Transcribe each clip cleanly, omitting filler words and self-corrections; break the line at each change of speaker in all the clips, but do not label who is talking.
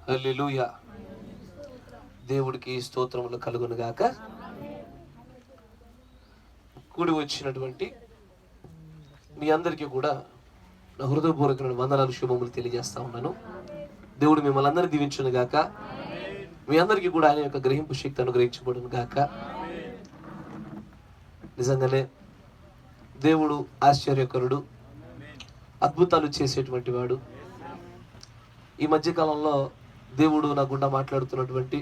హల్లెలూయా. దేవుడికి స్తోత్రములు కలుగును గాక. కూడి వచ్చినటువంటి మీ అందరికీ కూడా నా హృదయపూర్వకమైన వందనాలు, శుభములు తెలియజేస్తా ఉన్నాను. దేవుడు మిమ్మల్ని అందరినీ దీవించును గాక. మీ అందరికీ కూడా ఆయన యొక్క గ్రహింపు శక్తి అనుగ్రహించబడును గాక. నిజంగానే దేవుడు ఆశ్చర్యకరుడు, అద్భుతాలు చేసేటువంటి వాడు. ఈ మధ్యకాలంలో దేవుడు నా గుండా మాట్లాడుతున్నటువంటి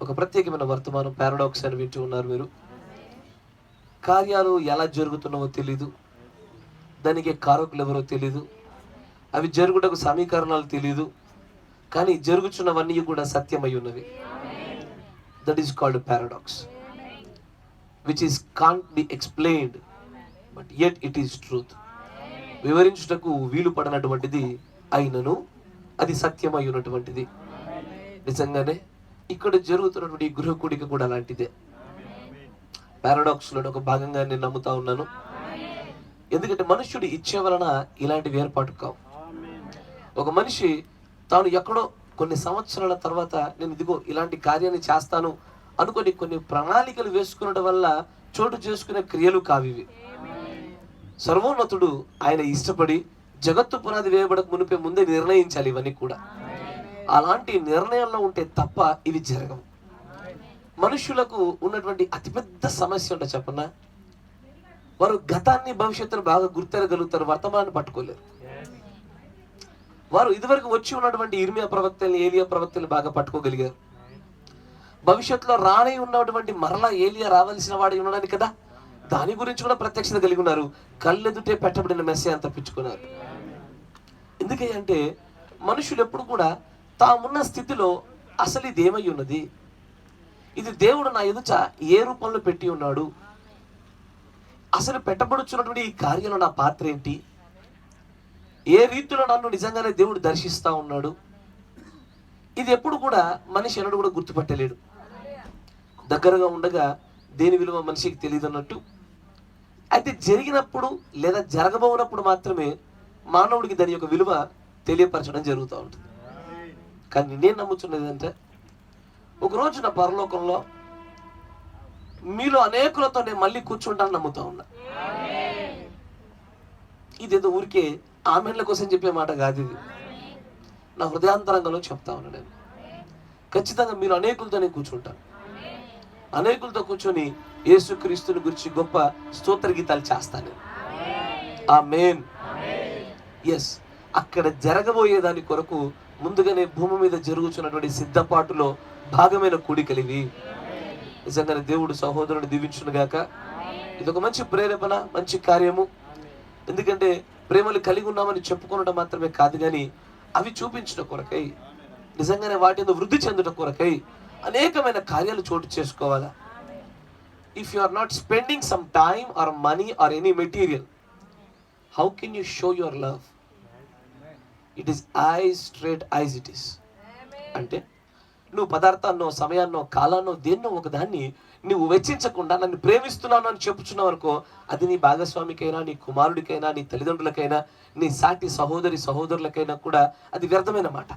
ఒక ప్రత్యేకమైన వర్తమానం, పారాడాక్స్ అని వింటూ ఉన్నారు మీరు. కార్యాలు ఎలా జరుగుతున్నావో తెలీదు, దానికి కారకులు ఎవరో తెలీదు, అవి జరుగుటకు సమీకరణాలు తెలీదు, కానీ జరుగుతున్నవన్నీ కూడా సత్యమై ఉన్నవి. That is called paradox, which is can't be explained but yet it is truth. వివరించుటకు వీలు పడినటువంటిది అయినను అది సత్యమై ఉన్నటువంటిది. నిజంగానే ఇక్కడ జరుగుతున్నటువంటి గృహ కూడిక కూడా అలాంటిదే. పారాడాక్స్ లో ఒక భాగంగా నేను నమ్ముతా ఉన్నాను. ఎందుకంటే మనుష్యుడు ఇచ్చే వలన ఇలాంటివి ఏర్పాటు కావు. ఒక మనిషి తాను ఎక్కడో కొన్ని సంవత్సరాల తర్వాత నేను ఇదిగో ఇలాంటి కార్యాన్ని చేస్తాను అనుకొని కొన్ని ప్రణాళికలు వేసుకునడం వల్ల చోటు చేసుకునే క్రియలు కావివి. సర్వోన్నతుడు ఆయన ఇష్టపడి జగత్తు పునాది వేయబడక మునిపే ముందే నిర్ణయించాలి ఇవన్నీ కూడా. అలాంటి నిర్ణయంలో ఉంటే తప్ప ఇవి జరగవు. మనుషులకు ఉన్నటువంటి అతిపెద్ద సమస్య ఉంటే చెప్పన్నా, వారు గతాన్ని భవిష్యత్తును బాగా గుర్తెరగలుగుతారు, వర్తమానాన్ని పట్టుకోలేరు. వారు ఇదివరకు వచ్చి ఉన్నటువంటి ఇర్మియా ప్రవక్తల్ని, ఏలియా ప్రవక్తల్ని బాగా పట్టుకోగలిగారు. భవిష్యత్తులో రానే ఉన్నటువంటి మరలా ఏలియా రావాల్సిన వాడు ఉన్నాడు కదా, దాని గురించి కూడా ప్రత్యక్షత కలిగి ఉన్నారు. కళ్ళెదుటే పెట్టబడిన మెస్సేజ్ తప్పించుకున్నారు. ఎందుకంటే మనుషులు ఎప్పుడు కూడా తామున్న స్థితిలో అసలు ఇది ఏమై ఉన్నది, ఇది దేవుడు నా ఎదుట ఏ రూపంలో పెట్టి ఉన్నాడు, అసలు పెట్టబడుచున్నటువంటి ఈ కార్యంలో నా పాత్ర ఏంటి, ఏ రీతిలో నన్ను నిజంగానే దేవుడు దర్శిస్తా ఉన్నాడు, ఇది ఎప్పుడు కూడా మనిషి ఎన్నడూ కూడా గుర్తుపట్టలేడు. దగ్గరగా ఉండగా దేని విలువ మనిషికి తెలియదు అన్నట్టు. అయితే జరిగినప్పుడు లేదా జరగబోనప్పుడు మాత్రమే మానవుడికి దాని యొక్క విలువ తెలియపరచడం జరుగుతూ ఉంటుంది. కానీ నేను నమ్ముతున్నది అంటే ఒకరోజు నా పరలోకంలో మీలో అనేకులతో నేను మళ్ళీ కూర్చుంటాను నమ్ముతా ఉన్నా. ఇదేదో ఊరికే ఆమెన్ల కోసం చెప్పే మాట కాదు, ఇది నా హృదయాంతరంగంలో చెప్తా ఉన్నా. నేను ఖచ్చితంగా మీరు అనేకులతో నేను కూర్చుంటాను. అనేకులతో కూర్చొని యేసుక్రీస్తుని గురించి గొప్ప స్తోత్ర గీతాలు చేస్తాను. ఆమేన్. ఎస్, అక్కడ జరగబోయే దాని కొరకు ముందుగానే భూమి మీద జరుగుతున్నటువంటి సిద్ధపాటులో భాగమైన కూడికలివి. నిజంగానే దేవుడు సహోదరుని దీవించును గాక. ఇది ఒక మంచి ప్రేరేపణ, మంచి కార్యము. ఎందుకంటే ప్రేమలు కలిగి ఉన్నామని చెప్పుకోవడం మాత్రమే కాదు, కానీ అవి చూపించడం కొరకై, నిజంగానే వాటిని వృద్ధి చెందడం కొరకై అనేకమైన కార్యాలు చోటు చేసుకోవాలా. If you are not spending some time or money or any material, how can you show your love? It is ice straight ice it is. అంటే నువ్వు పదార్థాన్నో, సమయాన్నో, కాలాన్నో, దేన్నో ఒకదాన్ని నువ్వు వెచ్చించకుండా నన్ను ప్రేమిస్తున్నాను అని చెప్పుచున్నావు అనుకో, అది నీ భాగస్వామికైనా, నీ కుమారుడికైనా, నీ తల్లిదండ్రులకైనా, నీ సాటి సహోదరి సహోదరులకైనా కూడా అది వ్యర్థమైన మాట.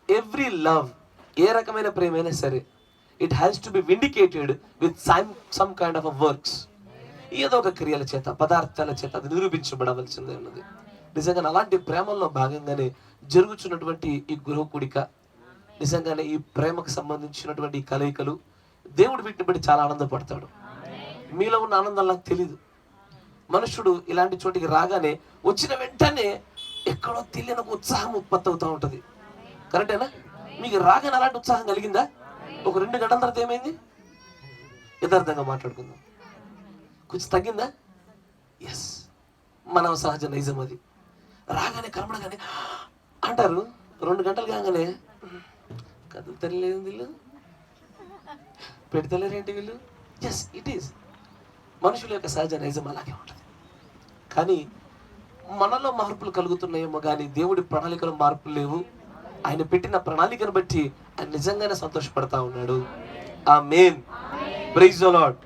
ఎవ్రీ లవ్, ఏ రకమైన ప్రేమైనా సరే, it has to B vindicated with some kind of works. ఏదో ఒక క్రియల చేత, పదార్థాల చేత అది నిరూపించబడవలసిందే ఉన్నది. నిజంగా అలాంటి ప్రేమల్లో భాగంగానే జరుగుతున్నటువంటి ఈ గృహ కూడిక, నిజంగానే ఈ ప్రేమకు సంబంధించినటువంటి ఈ కలయికలు, దేవుడు వీటిని బట్టి చాలా ఆనందపడతాడు. మీలో ఉన్న ఆనందం నాకు తెలీదు. మనుషుడు ఇలాంటి చోటికి రాగానే వచ్చిన వెంటనే ఎక్కడో తెలియని ఒక ఉత్సాహం ఉత్పత్తి అవుతూ ఉంటుంది. కరెక్టేనా? మీకు రాగానే అలాంటి ఉత్సాహం కలిగిందా? ఒక 2 గంటల తర్వాత ఏమైంది? యథార్థంగా మాట్లాడుకుందాం, కొంచెం తగ్గిందా? ఎస్, మన సహజ నైజం అది. రాగానే కనబడగానే అంటారు, 2 గంటలు కాగానే కదులుతలేదు వీళ్ళు, పెడతలేరేంటి వీళ్ళు. ఎస్, ఇట్ ఈస్ మనుషుల యొక్క సహజ నైజం అలాగే ఉంటుంది. కానీ మనలో మార్పులు కలుగుతున్నాయేమో కానీ దేవుడి ప్రణాళికలో మార్పులు లేవు. ఆయన పెట్టిన ప్రణాళికను బట్టి ఆయన నిజంగానే సంతోషపడతా ఉన్నాడు. ఆమేన్. Praise the Lord.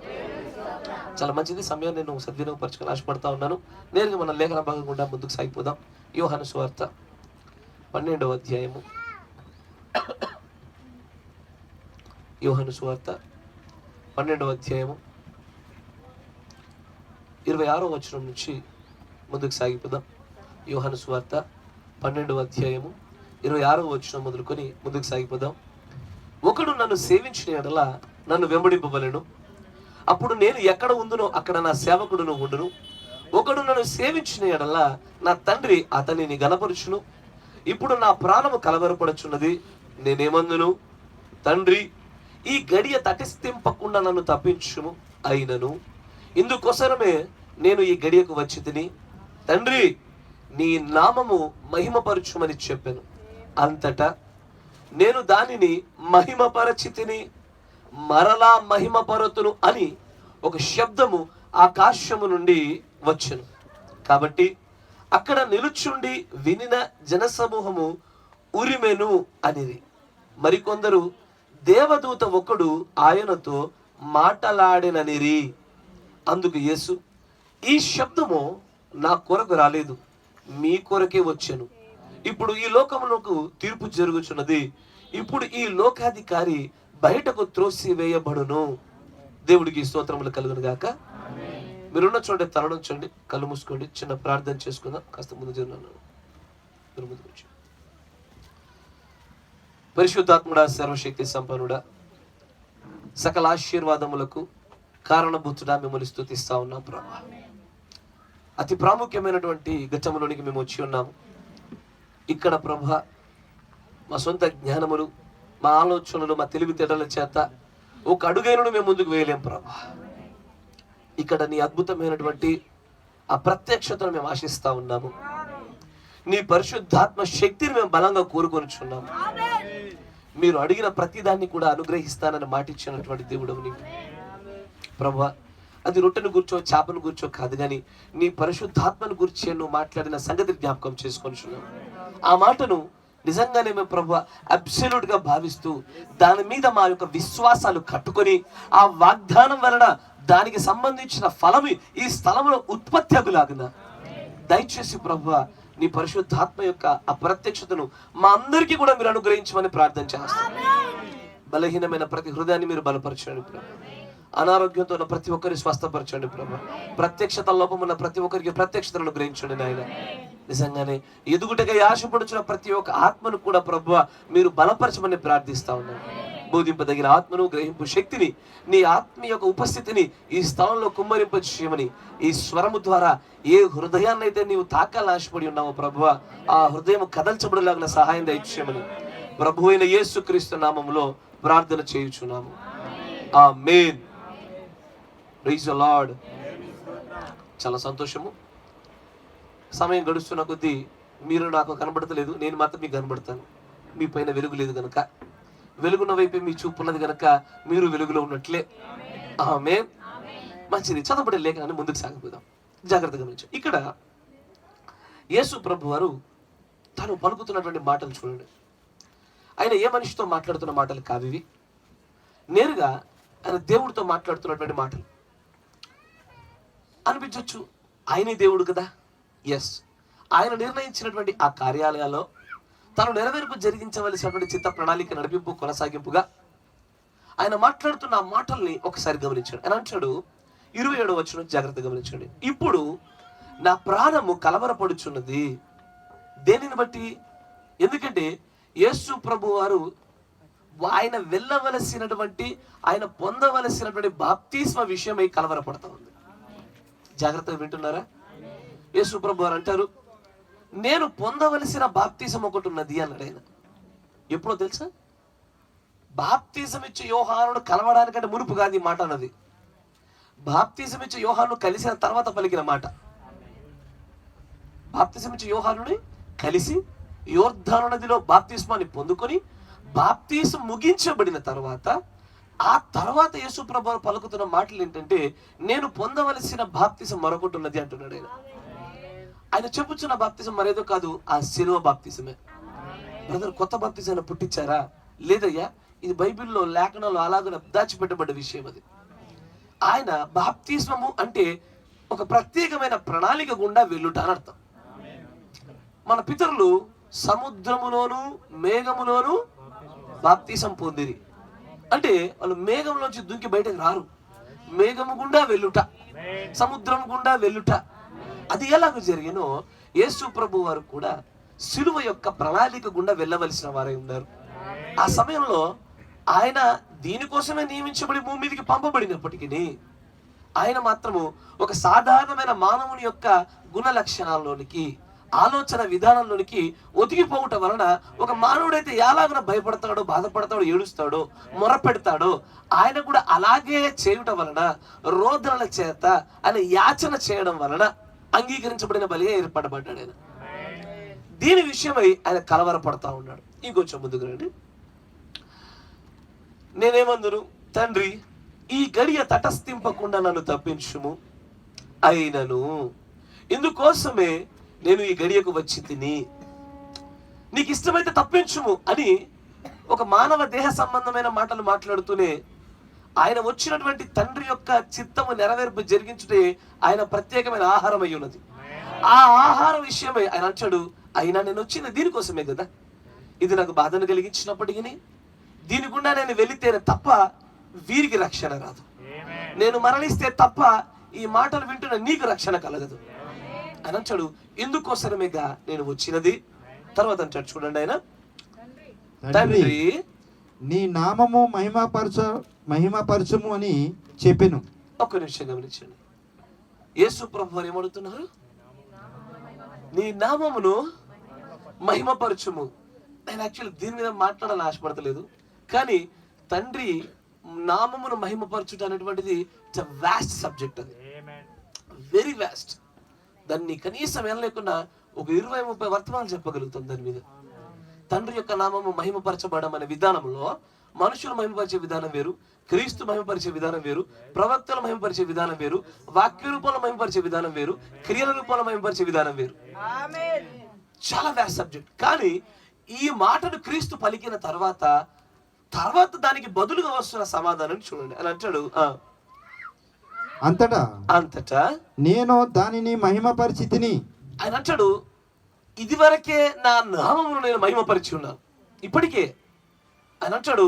చాలా మంచిది. సమయాన్ని నేను సద్వినియోగపరచుకొని ఆశపడతా ఉన్నాను. నేరుగా మన లేఖన భాగం గుండా ముందుకు సాగిపోదాం. యోహాను సువార్త 12వ అధ్యాయము, యోహాను సువార్త 12వ అధ్యాయము 26వ వచనం నుంచి ముందుకు సాగిపోదాం. యోహాను సువార్త 12వ అధ్యాయము 26వ వచనం మొదలుకొని ముందుకు సాగిపోదాం. ఒకడు నన్ను సేవించిన యెడల నన్ను వెంబడింపవలెను, అప్పుడు నేను ఎక్కడ ఉందునో అక్కడ నా సేవకుడును ఉండును. ఒకడు నన్ను సేవించిన యెడల నా తండ్రి అతనిని గణపరుచును. ఇప్పుడు నా ప్రాణము కలవరపడుచున్నది. నేనేమందును, తండ్రి, ఈ గడియ తటిస్థింపకుండా నన్ను తప్పించుము. అయినను ఇందుకోసరమే నేను ఈ గడియకు వచ్చి తిని, తండ్రి, నీ నామము మహిమపరచుమని చెప్పాను. అంతటా నేను దానిని మహిమపరచి తిని మరలా మహిమపరతును అని ఒక శబ్దము ఆకాశము నుండి వచ్చెను. కాబట్టి అక్కడ నిలుచుండి వినిన జనసమూహము ఉరిమెను అనిది. మరికొందరు దేవదూత ఒకడు ఆయనతో మాటలాడిననిరి. అందుకు యేసు, ఈ శబ్దము నా కొరకు రాలేదు, మీ కొరకే వచ్చెను. ఇప్పుడు ఈ లోకమునకు తీర్పు జరుగుచున్నది. ఇప్పుడు ఈ లోకాధికారి బయటకు త్రోసి వేయబడును. దేవుడికి స్తోత్రములు కలుగును గాక. మీరున్న చూడండి, తలనుంచండి, కళ్ళు మూసుకోండి, చిన్న ప్రార్థన చేసుకుందాం. కాస్త ముందు జరిగినాను. పరిశుద్ధాత్ముడా, సర్వశక్తి సంపన్నుడా, సకల ఆశీర్వాదములకు కారణభూతుడా, మిమ్మల్ని స్తుతిస్తా ఉన్నాం ప్రభా. అతి ప్రాముఖ్యమైనటువంటి ఘట్టములోనికి మేము వచ్చి ఉన్నాము. ఇక్కడ ప్రభా, మా సొంత జ్ఞానములు, మా ఆలోచనలు, మా తెలివితేటల చేత ఒక అడుగైనను మేము ముందుకు వేయలేం ప్రభా. ఇక్కడ నీ అద్భుతమైనటువంటి ఆ ప్రత్యక్షతను మేము ఆశిస్తా ఉన్నాము. నీ పరిశుద్ధాత్మ శక్తిని మేము బలంగా కోరుకొనిచున్నాము. మీరు అడిగిన ప్రతిదాన్ని కూడా అనుగ్రహిస్తానని మాటిచ్చినటువంటి దేవుడవు నీవు ప్రభా. అది రొట్టెను కూర్చో, చేపను కూర్చో కాదు, కానీ నీ పరిశుద్ధాత్మను గురించి నువ్వు మాట్లాడిన సంగతి జ్ఞాపకం చేసుకొనిచున్నాం. ఆ మాటను నిజంగానే మేము ప్రభు అబ్సల్యూట్ గా భావిస్తూ దాని మీద మా యొక్క విశ్వాసాలు కట్టుకొని ఆ వాగ్దానం వలన దానికి సంబంధించిన ఫలము ఈ స్థలంలో ఉత్పత్తి అగులాగున దయచేసి ప్రభు నీ పరిశుద్ధాత్మ యొక్క ఆ ప్రత్యక్షతను మా అందరికీ కూడా మీరు అనుగ్రహించమని ప్రార్థన చేస్తాం. బలహీనమైన ప్రతి హృదయాన్ని మీరు బలపరచండి ప్రభు. అనారోగ్యంతో ఉన్న ప్రతి ఒక్కరిని స్వస్థపరచండి ప్రభు. ప్రత్యక్షత లోపం ఉన్న ప్రతి ఒక్కరికి ప్రత్యక్షతను అనుగ్రహించండి నాయన. నిజంగానే ఎదుగుటగా ఆశపడుచున్న ప్రతి ఒక్క ఆత్మను కూడా ప్రభు మీరు బలపరచమని ప్రార్థిస్తా ఉన్నాను. బోధింపదగిన ఆత్మను, గ్రహింపు శక్తిని, నీ ఆత్మ యొక్క ఉపస్థితిని ఈ స్థలంలో కుమ్మరింప చేయమని, ఈ స్వరము ద్వారా ఏ హృదయాన్నైతే నీవు తాకాలని ఆశపడి ఉన్నావో ప్రభు, ఆ హృదయం కదల్చబడేలాగిన సహాయం దయచేయమని ప్రభు అయిన యేసుక్రీస్తు నామములో ప్రార్థన చేయుచున్నాము. ఆమేన్. Praise the Lord. చాలా సంతోషము. సమయం గడుస్తున్న కొద్దీ మీరు నాకు కనబడతలేదు, నేను మాత్రం మీకు కనబడతాను. మీ పైన వెలుగు లేదు కనుక, వెలుగున్న వైపే మీ చూపు ఉన్నది కనుక మీరు వెలుగులో ఉన్నట్లే. ఆమేన్. మంచిది. చదవబడే లేఖనాన్ని ముందుకు సాగిపోదాం. జాగ్రత్తగా గమనించండి. ఇక్కడ యేసు ప్రభు వారు తను పలుకుతున్నటువంటి మాటలు చూడండి. ఆయన ఏ మనిషితో మాట్లాడుతున్న మాటలు కావివి. నేరుగా ఆయన దేవుడితో మాట్లాడుతున్నటువంటి మాటలు అనిపించవచ్చు. ఆయనే దేవుడు కదా. ఎస్, ఆయన నిర్ణయించినటువంటి ఆ కార్యాలయాల్లో తను నెరవేర్పు జరిగించవలసినటువంటి చిత్త ప్రణాళిక నడిపింపు కొనసాగింపుగా ఆయన మాట్లాడుతున్న ఆ మాటల్ని ఒకసారి గమనించాడు. ఆయన అంటాడు 27వ వచనం జాగ్రత్తగా గమనించండి. ఇప్పుడు నా ప్రాణము కలవరపడుచున్నది. దేనిని బట్టి? ఎందుకంటే యేసు ప్రభు వారు ఆయన వెళ్ళవలసినటువంటి, ఆయన పొందవలసినటువంటి బాప్తిస్మ విషయమై కలవరపడతా ఉంది. జాగ్రత్తగా వింటున్నారా? యేసు ప్రభు వారు అంటారు, నేను పొందవలసిన బాప్తిజం ఒకటి ఉన్నది అన్నాడు. ఆయన ఎప్పుడో తెలుసా? బాప్తిజం ఇచ్చే యోహానుడు కలవడానికంటే మునుపు కాదు ఈ మాట అన్నది. బాప్తిజం ఇచ్చే యోహాను కలిసిన తర్వాత పలికిన మాట. బాప్తిజం ఇచ్చే యోహానుని కలిసి యోర్దాను నదిలో బాప్తిస్మాన్ని పొందుకొని బాప్తిజం ముగించబడిన తర్వాత ఆ తర్వాత యేసు ప్రభువు పలుకుతున్న మాటలు ఏంటంటే, నేను పొందవలసిన బాప్తిజం మరొకటి ఉన్నది అంటున్నాడు. ఆయన ఆయన చెప్పుచున్న బాప్తిజం మరేదో కాదు, ఆ శిలువ బాప్తిజమే. బ్రదర్, కొత్త బాప్తిజాన్ని పుట్టించారా? లేదయ్యా, ఇది బైబిల్లో లేఖనాలు అలాగ దాచిపెట్టబడ్డ విషయం. అది ఆయన బాప్తిస్మము అంటే ఒక ప్రత్యేకమైన ప్రణాళిక గుండా వెళ్ళుట అని అర్థం. మన పితరులు సముద్రములోను మేఘములోను బాప్తిసం పొందిరి. అంటే వాళ్ళు మేఘంలోంచి దుంకి బయటకు రారు. మేఘము గుండా వెళ్ళుట, సముద్రం గుండా వెళ్ళుట, అది ఎలాగ జరిగినో యేసు ప్రభు వారు కూడా సిలువ యొక్క ప్రణాళిక గుండా వెళ్ళవలసిన వారై ఉన్నారు. ఆ సమయంలో ఆయన దీనికోసమే నియమించబడి భూమి మీదకి పంపబడినప్పటికీ ఆయన మాత్రము ఒక సాధారణమైన మానవుని యొక్క గుణ లక్షణాల్లోనికి, ఆలోచన విధానంలోనికి ఒదిగిపోవట వలన ఒక మానవుడైతే ఎలాగన భయపడతాడో, బాధపడతాడో, ఏడుస్తాడో, మొరపెడతాడో ఆయన కూడా అలాగే చేయుట వలన, రోదనల చేత ఆయన యాచన చేయడం వలన అంగీకరించబడిన బలిగా ఏర్పడబడ్డాడు ఆయన. దీని విషయమై ఆయన కలవరపడతా ఉన్నాడు. ఇంకొంచెం ముందుకు రండి. నేనేమందును, తండ్రి ఈ గడియ తటస్థింపకుండా నన్ను తప్పించుము, అయినను ఇందుకోసమే నేను ఈ గడియకు వచ్చి తిని, నీకు ఇష్టమైతే తప్పించుము అని ఒక మానవ దేహ సంబంధమైన మాటలు మాట్లాడుతూనే ఆయన వచ్చినటువంటి తండ్రి యొక్క చిత్తము నెరవేర్పు జరిగించుటే ఆయన ప్రత్యేకమైన ఆహారం అయి ఉన్నది. ఆ ఆహారం విషయమై ఆయన అంటాడు, అయినా నేను వచ్చింది దీనికోసమే కదా, ఇది నాకు బాధను కలిగించినప్పటికీ దీని గుండా నేను వెళితేనే తప్ప వీరికి రక్షణ రాదు, నేను మరణిస్తే తప్ప ఈ మాటలు వింటున్న నీకు రక్షణ కలగదు అని అంటాడు. ఎందుకోసమేగా నేను వచ్చినది. తర్వాత అంటాడు చూడండి, ఆయన తండ్రి
నీ నామము మహిమపరచము అని చెప్పెను.
ఒక్క నిమిషం గమనించండి. యేసు ప్రభు వారు ఏమడుతున్నారు? నీ నామమును మహిమపరచుము. నేను యాక్చువల్లీ దీని మీద మాట్లాడాలని ఆశపడతలేదు, కానీ తండ్రి నామమును మహిమపరచుట అనేటువంటిది ఇట్స్ అ వాస్ట్ సబ్జెక్ట్. అది వెరీ వాస్ట్. దాన్ని కనీసం ఏం లేకుండా ఒక 20-30 వర్తమానాలు చెప్పగలుగుతాం దాని మీద. తండ్రి యొక్క నామము మహిమపరచబడడం అనే విధానంలో మనుషులు మహిమపరిచే విధానం వేరు, క్రీస్తు మహిమపరిచే విధానం వేరు, ప్రవక్తలు మహిమపరిచే విధానం వేరు, వాక్య రూపంలో మహిమపరిచే విధానం వేరు, క్రియల రూపంలో మహిమపరిచే విధానం వేరు. చాలా వ్యాస్ సబ్జెక్ట్. కానీ ఈ మాటను క్రీస్తు పలికిన తర్వాత దానికి బదులుగా వస్తున్న సమాధానం చూడండి. అని అంటాడు, అంతటా
నేను దానిని మహిమపరిచితిని.
ఆయన అంటాడు, ఇదివరకే నా నామమును నేను మహిమపరిచి ఉన్నాను, ఇప్పటికే ఆయన అంటాడు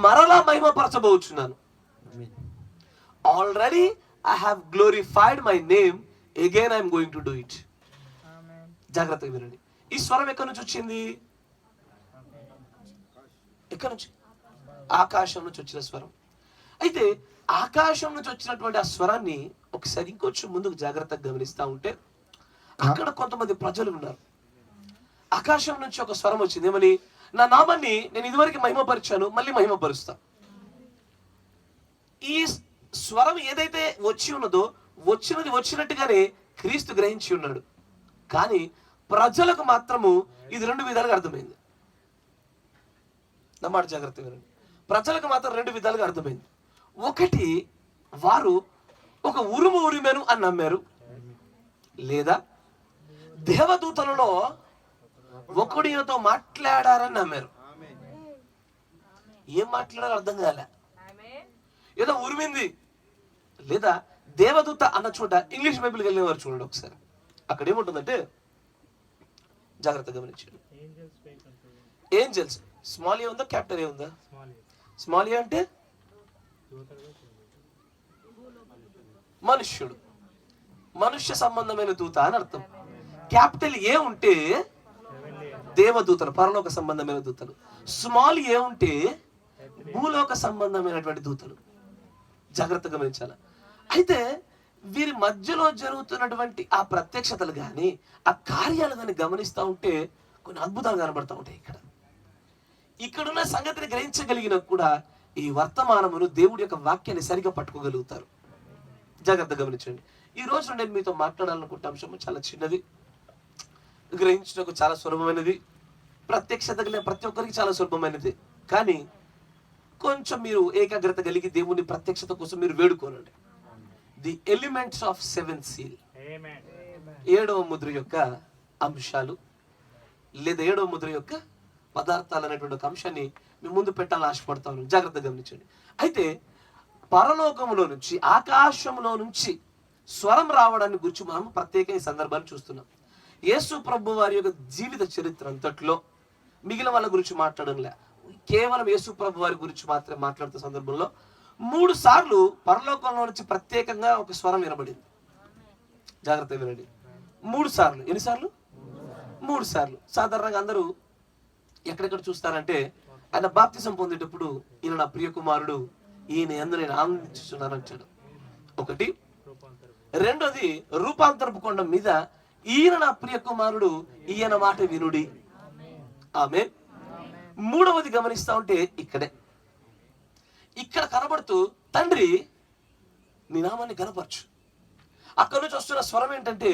మరలా మహిమపరచబోచున్నాను. Already I have glorified my name, again I'm going to do it. జాగ్రత్తగా వినండి. ఈ స్వరం ఎక్కడి నుంచి వచ్చింది? ఎక్కడి నుంచి? ఆకాశం నుంచి వచ్చిన స్వరం. అయితే ఆకాశం నుంచి వచ్చినటువంటి ఆ స్వరాన్ని ఒకసారి ఇంకొంచెం ముందుకు జాగ్రత్తగా గమనిస్తూ ఉంటే అక్కడ కొంతమంది ప్రజలు ఉన్నారు. ఆకాశం నుంచి ఒక స్వరం వచ్చింది, ఏమని? నా నామాన్ని నేను ఇదివరకు మహిమపరిచాను, మళ్ళీ మహిమపరుస్తా. ఈ స్వరం ఏదైతే వచ్చి ఉన్నదో వచ్చినది వచ్చినట్టుగానే క్రీస్తు గ్రహించి ఉన్నాడు. కానీ ప్రజలకు మాత్రము ఇది 2 విధాలుగా అర్థమైంది. నా మాట జాగ్రత్తగా వినండి. ప్రజలకు మాత్రం 2 విధాలుగా అర్థమైంది. ఒకటి, వారు ఒక ఉరుము ఉరిమెను అని నమ్మారు, లేదా దేవదూతలలో ఒకడు ఈయనతో మాట్లాడారని నమ్మారు. ఏం మాట్లాడారో అర్థం కాలే. ఏదో ఉరిమింది, లేదా దేవదూత అన్న చోట ఇంగ్లీష్ బైబిల్కి వెళ్ళినవారు చూడండి ఒకసారి. అక్కడ ఏముంటుందంటే జాగ్రత్తగా గమనించండి. ఏంజల్స్, స్మాల్ ఏ ఉందా, క్యాపిటల్ ఏ ఉందా? స్మాల్ ఏ అంటే మనుష్యుడు, మనుష్య సంబంధమైన దూత అని అర్థం. క్యాపిటల్ ఏ ఉంటే దేవదూతలు, పరలోక సంబంధమైన దూతలు. స్మాల్ ఏ ఉంటే భూలోక సంబంధమైనటువంటి దూతలు. జాగ్రత్తగా గమనించాలి. అయితే వీరి మధ్యలో జరుగుతున్నటువంటి ఆ ప్రత్యక్షతలు కానీ ఆ కార్యాలు కానీ గమనిస్తూ ఉంటే కొన్ని అద్భుతాలు కనబడతా ఉంటాయి. ఇక్కడున్న సంగతిని గ్రహించగలిగిన కూడా ఈ వర్తమానమును దేవుడి యొక్క వాక్యాన్ని సరిగా పట్టుకోగలుగుతారు. జాగ్రత్తగా గమనించండి. ఈ రోజు నేను మీతో మాట్లాడాలనుకుంటే అంశం చాలా చిన్నది, గ్రహించడానికి చాలా సులభమైనది, ప్రత్యక్షత కలిగిన ప్రతి ఒక్కరికి చాలా సులభమైనది. కానీ కొంచెం మీరు ఏకాగ్రత కలిగి దేవుని ప్రత్యక్షత కోసం మీరు వేడుకోనండి. The elements of 7th seal, 7వ ముద్ర యొక్క అంశాలు లేదా 7వ ముద్ర యొక్క పదార్థాలు అనేటువంటి ఒక అంశాన్ని మీ ముందు పెట్టాలని ఆశపడతాను. జాగ్రత్తగా గమనించండి. అయితే పరలోకంలో నుంచి, ఆకాశంలో నుంచి స్వరం రావడాన్ని గురించి మనం ప్రత్యేక ఈ సందర్భాన్ని చూస్తున్నాం. యేసు ప్రభు వారి యొక్క జీవిత చరిత్ర అంతట్లో మిగిలిన వాళ్ళ గురించి మాట్లాడంలే, కేవలం యేసు ప్రభు వారి గురించి మాత్రమే మాట్లాడుతున్న సందర్భంలో 3 సార్లు పరలోకంలో నుంచి ప్రత్యేకంగా ఒక స్వరం వినబడింది. జాగ్రత్త వినండి. 3 సార్లు. ఎన్నిసార్లు? 3 సార్లు. సాధారణంగా అందరూ ఎక్కడెక్కడ చూస్తారంటే ఆయన బాప్తిసం పొందేటప్పుడు ఈయన నా ప్రియ కుమారుడు, ఈయన యందు నేను ఆనందించుచున్నాను అంటాడు. ఒకటి. రెండోది, రూపాంతరపు కొండ మీద ఈయన నా ప్రియ కుమారుడు, ఈయన మాట వినుడి. ఆమె. మూడవది గమనిస్తా ఉంటే ఇక్కడ కనబడుతూ తండ్రి నీ నామాన్ని కనపరచు. అక్కడ నుంచి వస్తున్న స్వరం ఏంటంటే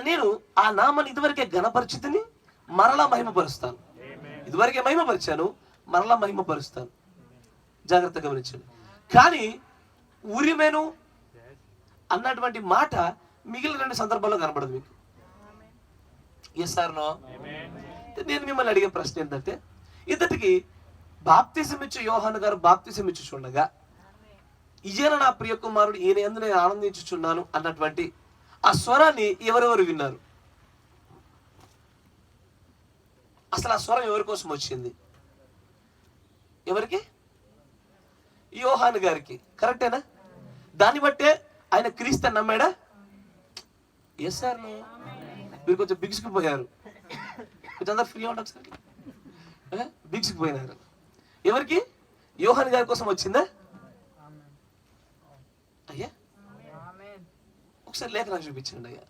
నేను ఆ నామాన్ని ఇదివరకే గణపరిచితిని, మరలా మహిమపరుస్తాను. ఇదివరకే మహిమపరిచాను, మరలా మహిమపరుస్తాను. జాగ్రత్తగా గమనించండి. కానీ ఉరిమెను అన్నటువంటి మాట మిగిలిన 2 సందర్భాల్లో కనబడదు మీకు. Yes or no? నేను మిమ్మల్ని అడిగే ప్రశ్న ఏంటంటే, ఇద్దరికి బాప్తిసం ఇచ్చే యోహాను గారు బాప్తిసం ఇచ్చుచుండగా ఈయన నా ప్రియ కుమారుడు, ఈయన యందు నేను ఆనందించుచున్నాను అన్నటువంటి ఆ స్వరాన్ని ఎవరెవరు విన్నారు? అసలు ఆ స్వరం ఎవరి కోసం వచ్చింది? ఎవరికి? యోహాను గారికి. కరెక్టేనా? దాన్ని బట్టే ఆయన క్రీస్తు నమ్మాడా? Yes sir. మీరు కొంచెం బిగుసుకుపోయారు. కొంచెం అందరు ఫ్రీ ఉండదు సార్. బిగుసుకుపోయినారు. ఎవరికి? యోహాను గారి కోసం వచ్చిందా? అయ్యా ఒకసారి లేఖ నాకు చూపించండి అయ్యా.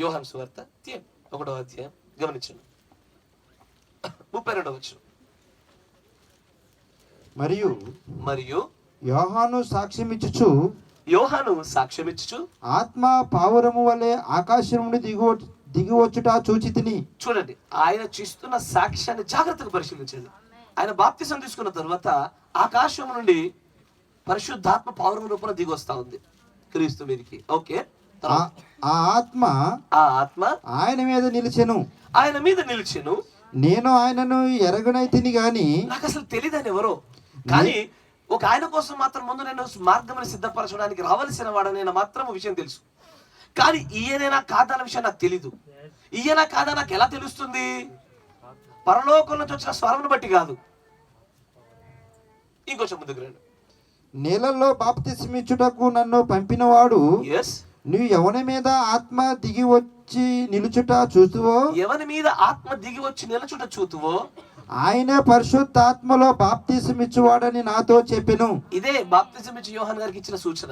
యోహాను సువార్త 1వ అధ్యాయం గమనించండి. 32వ వచనం. మరియు
యోహాను సాక్ష్యమిచ్చుచు ఆత్మ పావురము వలె ఆకాశం నుండి దిగివచ్చుట చూచితిని.
చూడండి, ఆయన చూస్తున్న సాక్ష్యాన్ని జాగ్రత్తగా పరిశీలించండి. ఆయన బాప్తిసం తీసుకున్న తర్వాత ఆకాశం నుండి పరిశుద్ధాత్మ పావురం రూపంలో దిగి వస్తా ఉంది క్రీస్తు మీదకి. ఓకే.
ఆ ఆత్మ ఆయన మీద నిలిచెను. నేను ఆయనను ఎరగనైతిని గాని
నాకు అసలు తెలియదని ఎవరో, కానీ ఒక ఆయన కోసం మాత్రం ముందు నేను మార్గమును సిద్ధపరచడానికి రావలసిన వాడని మాత్రం విషయం తెలుసు. కానీ ఈయనేనా కాదన్న విషయం నాకు తెలీదు. ఈయన కాదా నాకు ఎలా తెలుస్తుంది? పరలోకం నుంచి వచ్చిన స్వరం బట్టి కాదు. ఇంకొంచెం ముందుకు రండి.
నీళ్ళల్లో బాప్తిసమిచ్చుటకు నన్ను పంపినవాడు నువ్వు ఎవని మీద ఆత్మ దిగి వచ్చి నిలుచుట చూతువో,
ఎవని మీద ఆత్మ దిగి వచ్చి నిలుచుట చూతువో
ఆయనే పరిశుద్ధాత్మలో బాప్తిసమిచ్చువాడని నాతో చెప్పెను.
ఇదే బాప్తిసం ఇచ్చి యోహాను గారికి ఇచ్చిన సూచన.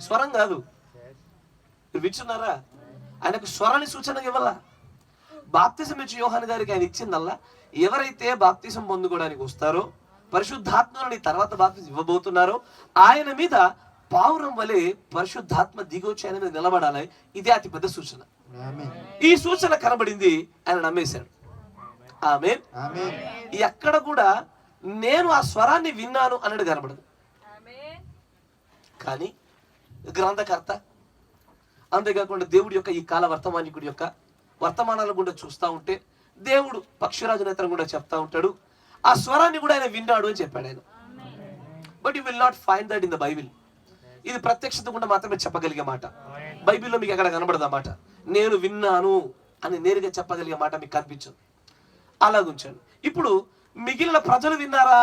స్వరం కాదు. మీరు వింటున్నారా? ఆయనకు స్వరాన్ని సూచన ఇవ్వాల. బాప్తిసం ఇచ్చి యోహాను గారికి ఆయన ఇచ్చిందల్లా ఎవరైతే బాప్తిసం పొందుకోవడానికి వస్తారో, పరిశుద్ధాత్మని తర్వాత బాప్తిసం ఇవ్వబోతున్నారో, ఆయన మీద పావురం వలె పరిశుద్ధాత్మ దిగొచ్చి ఆయన మీద నిలబడాలి. ఇదే అతి పెద్ద సూచన. ఈ సూచన కనబడింది, ఆయన నమ్మేశాడు. ఆమేన్. ఎక్కడ కూడా నేను ఆ స్వరాన్ని విన్నాను అన్నది కనబడదు. కానీ గ్రంథకర్త, అంతేకాకుండా దేవుడి యొక్క ఈ కాల వర్తమానికుడి యొక్క వర్తమానాలు కూడా చూస్తూ ఉంటే దేవుడు పక్షిరాజు నేత్రం కూడా చెప్తా ఉంటాడు, ఆ స్వరాన్ని కూడా ఆయన విన్నాడు అని చెప్పాడు ఆయన. But you will not find that in the Bible. ఇది ప్రత్యక్షత కూడా మాత్రమే చెప్పగలిగే మాట. బైబిల్లో మీకు ఎక్కడ కనబడదు ఆ మాట. నేను విన్నాను అని నేరుగా చెప్పగలిగే మాట మీకు కనిపించదు. అలాగుంచండి. ఇప్పుడు మిగిలిన ప్రజలు విన్నారా?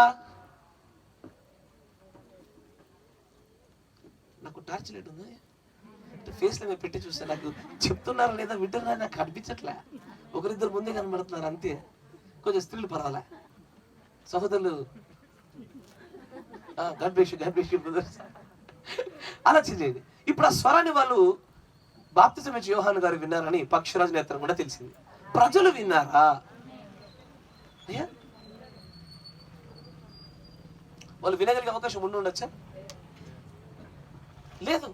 నాకు టార్చ్ లైట్ ఉంది, ఫేస్ లో మేము పెట్టి చూస్తే నాకు చెప్తున్నారా లేదా వింటున్నారా నాకు కనిపించట్లే. ఒకరిద్దరు ముందే కనబడుతున్నారు అంతే. కొంచెం స్త్రీలు పర్వాలే. సహోదరులు అలా చేయండి. ఇప్పుడు ఆ స్వరాన్ని వాళ్ళు బాప్తిసం ఇచ్చి యోహాను గారు విన్నారని పక్షిరాజు నేత్రం కూడా తెలిసింది. ప్రజలు విన్నారా? వాళ్ళు వినగలిగే అవకాశం ఉండి ఉండొచ్చా? లేదు.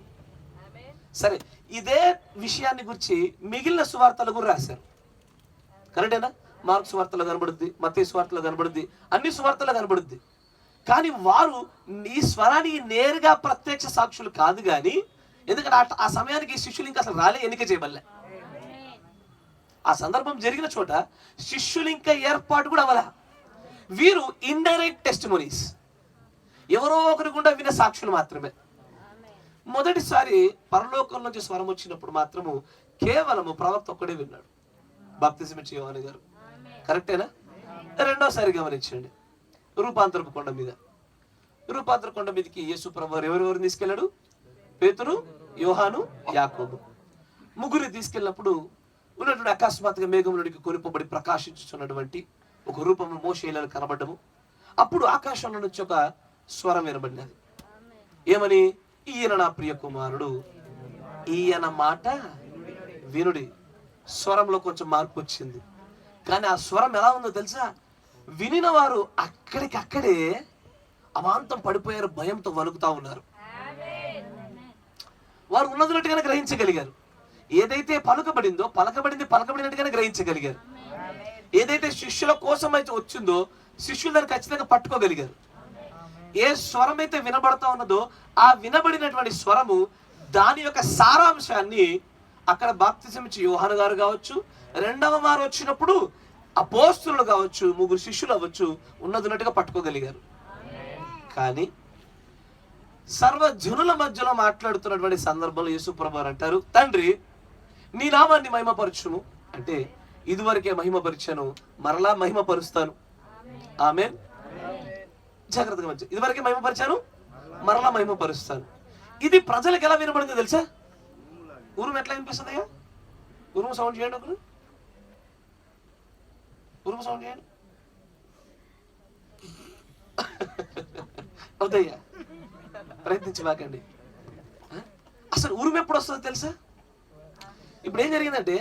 సరే, ఇదే విషయాన్ని గురించి మిగిలిన సువార్తలు కూడా రాశారు. కరెక్టేనా? మార్కు సువార్తలో కనబడుద్ది, మత్తయి సువార్తలో కనబడుద్ది, అన్ని సువార్తలో కనబడుద్ది. కానీ వారు ఈ స్వరానికి నేరుగా ప్రత్యక్ష సాక్షులు కాదు. కానీ ఎందుకంటే ఆ సమయానికి శిష్యులు ఇంకా అసలు రాలే, ఎన్నిక చేయబడలే. ఆ సందర్భం జరిగిన చోట శిష్యులు ఇంకా ఏర్పాటు కూడా అవ్వలే. వీరు ఇండైరెక్ట్ టెస్టిమోనీస్, ఎవరో ఒకరి గుండా విన్న సాక్షులు మాత్రమే. మొదటిసారి పరలోకం నుంచి స్వరం వచ్చినప్పుడు మాత్రము కేవలము ప్రవక్త ఒక్కడే విన్నాడు, బాప్తిసం ఇచ్చే యోహాను గారు. కరెక్టేనా? రెండోసారి గమనించండి, రూపాంతరపు కొండ మీద, రూపాంతర కొండ మీదకి యేసు ప్రభువు ఎవరెవరు తీసుకెళ్ళాడు? పేతురు, యోహాను, యాకోబు ముగ్గురిని తీసుకెళ్ళినప్పుడు ఉన్నటువంటి అకస్మాత్తుగా మేఘములోనికి కొనిపోబడి ప్రకాశించుతున్నటువంటి ఒక రూపము మోషేలను కనబడ్డము. అప్పుడు ఆకాశంలో నుంచి ఒక స్వరం వినబడినది. ఏమని? ఈయన నా ప్రియ కుమారుడు, ఈయన మాట వినుడి. స్వరంలో కొంచెం మార్పు వచ్చింది, కానీ ఆ స్వరం ఎలా ఉందో తెలుసా? వినిన వారు అక్కడికక్కడే అమాంతం పడిపోయారు, భయంతో వణుకుతా ఉన్నారు. వారు ఉన్నదినట్టుగానే గ్రహించగలిగారు. ఏదైతే పలకబడినట్టుగానే గ్రహించగలిగారు. ఏదైతే శిష్యుల కోసం అయితే వచ్చిందో శిష్యులు దాన్ని ఖచ్చితంగా పట్టుకోగలిగారు. ఏ స్వరం అయితే వినబడతా ఉన్నదో ఆ వినబడినటువంటి స్వరము దాని యొక్క సారాంశాన్ని అక్కడ బాప్తిసం ఇచ్చే యోహాను గారు కావచ్చు, రెండవ మారు వచ్చినప్పుడు అపోస్తలులు కావచ్చు, ముగ్గురు శిష్యులు అవ్వచ్చు, ఉన్నదినట్టుగా పట్టుకోగలిగారు. కానీ సర్వజనుల మధ్యలో మాట్లాడుతున్నటువంటి సందర్భంలో యేసు ప్రభువు అంటారు, తండ్రి నీ నామాన్ని మహిమపరచును అంటే, ఇదివరకే మహిమపరిచాను, మరలా మహిమపరుస్తాను. ఆమేన్. జాగ్రత్తగా మంచి, ఇదివరకే మహిమపరిచాను, మరలా మహిమపరుస్తాను. ఇది ప్రజలకు ఎలా వినబడిందో తెలుసా? ఉరుము ఎట్లా వినిపిస్తుందయ్యా? ఉరుము సౌండ్ చేయండి, ఒకరు ఉరుము సౌండ్ చేయండి. అవుదయ్యా, ప్రయత్నించబాకండి. అసలు ఉరుము ఎప్పుడు వస్తుందో తెలుసా? ఇప్పుడు ఏం జరిగిందంటే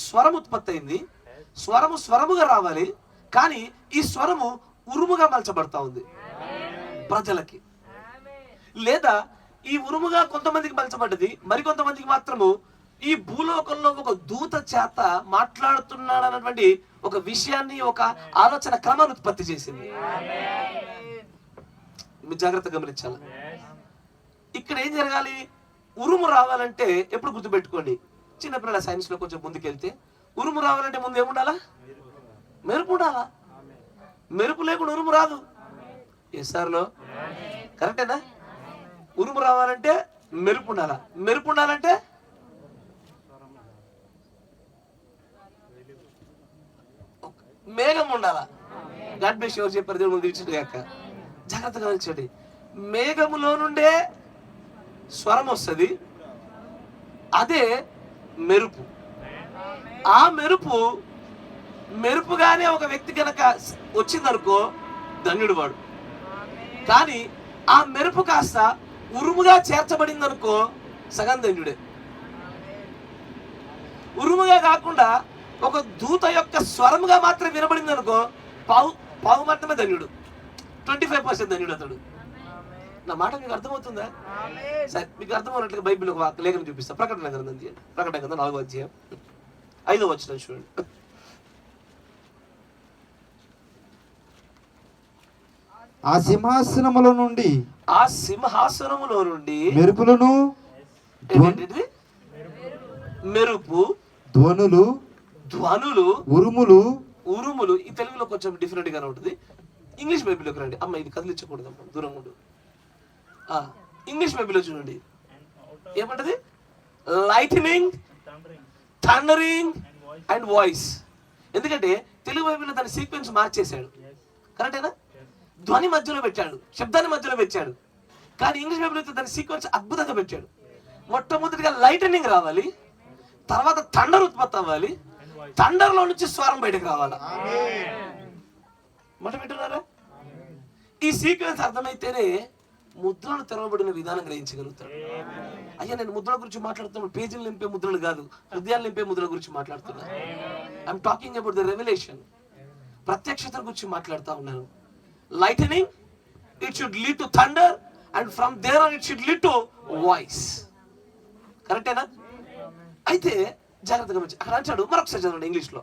స్వరం ఉత్పత్తి అయింది, స్వరము స్వరముగా రావాలి, కానీ ఈ స్వరము ఉరుముగా మలచబడతా ఉంది ప్రజలకి. లేదా ఈ ఉరుముగా కొంతమందికి మలచబడ్డది, మరికొంతమందికి మాత్రము ఈ భూలోకంలో ఒక దూత చేత మాట్లాడుతున్నాడు అన్నటువంటి ఒక విషయాన్ని, ఒక ఆలోచన క్రమాన్ని ఉత్పత్తి చేసింది. మీరు జాగ్రత్తగా గమనించాలి. ఇక్కడ ఏం జరగాలి? ఉరుము రావాలంటే ఎప్పుడు గుర్తుపెట్టుకోండి, చిన్నపిల్లల సైన్స్ లో కొంచెం ముందుకెళ్తే ఉరుము రావాలంటే ముందు ఏముండాలా? మెరుపు ఉండాలా. మెరుపు లేకుండా ఉరుము రాదు. ఎస్ఆర్లో కరెక్టేనా? ఉరుము రావాలంటే మెరుపు ఉండాలా. మెరుపు ఉండాలంటే మేఘం ఉండాలా. God bless you. ఎవరు చెప్పారు? దేవుడు ముందు ఇచ్చిండు కాక. జాగ్రత్తగా గమనించండి, మేఘములో నుండే స్వరం వస్తుంది, అదే మెరుపు. ఆ మెరుపుగానే ఒక వ్యక్తి కనుక వచ్చిందనుకో ధన్యుడు వాడు. కానీ ఆ మెరుపు కాస్త ఉరుముగా చేర్చబడిందనుకో సగం ధన్యుడే. ఉరుముగా కాకుండా ఒక దూత యొక్క స్వరముగా మాత్రం వినబడింది అనుకో పావు మాత్రమే ధన్యుడు, 25% ధన్యుడు అతడు. నా మాట మీకు అర్థమవుతుందా? సరే, మీకు అర్థమవునట్లుగా బైబిల్ ఒక లేఖనం చూపిస్తా. ప్రకటన గ్రంథం తీయండి. ప్రకటన గ్రంథం 4వ అధ్యాయం 5వ వచనం చూడండి.
ఆ సింహాసనములో నుండి మెరుపులను,
మెరుపు,
ధ్వనులు, ఉరుములు.
ఈ తెలుగులో కొంచెం డిఫరెంట్ గానే ఉంటుంది. ఇంగ్లీష్ బైబిల్లోకి రండి. అమ్మ ఇది కదిలించకూడదు, దూరం ఉండు. ఇంగ్లీష్ బైబిల్లో చూడండి ఏమంటది? Lightening, thundering and voice. ఎందుకంటే తెలుగు బైబిల్లో దాని సీక్వెన్స్ మార్చేశాడు. కరెక్టేనా? ధ్వని మధ్యలో పెట్టాడు, శబ్దాన్ని మధ్యలో పెట్టాడు. కానీ ఇంగ్లీష్ బైబిల్ అయితే దాని సీక్వెన్స్ అద్భుతంగా పెట్టాడు. మొట్టమొదటిగా లైటనింగ్ రావాలి, తర్వాత థండర్ ఉత్పత్తి అవ్వాలి, థండర్ లో నుంచి స్వరం బయటకు రావాలి. మాట వింటున్నారా? ఈ సీక్వెన్స్ అర్థమైతేనే ముద్రలు తెరవబడిన విధానం గ్రహించగలుగుతాడు. అయ్యా, నేను ముద్రల గురించి మాట్లాడుతున్నాను, పేజీలు నింపే ముద్రలు కాదు, హృదయాలు నింపే ముద్రల గురించి మాట్లాడుతున్నా. I'm talking about the revolution, ప్రత్యక్షత గురించి మాట్లాడుతూ ఉన్నాను. Lightning, it should lead to thunder, and from there on it should lead to voice. కరెక్టేనా? అయితే జాగ్రత్తగా గమనించండి. అక్కడ అంటాడు, మరొకసారి చదవండి ఇంగ్లీష్ లో.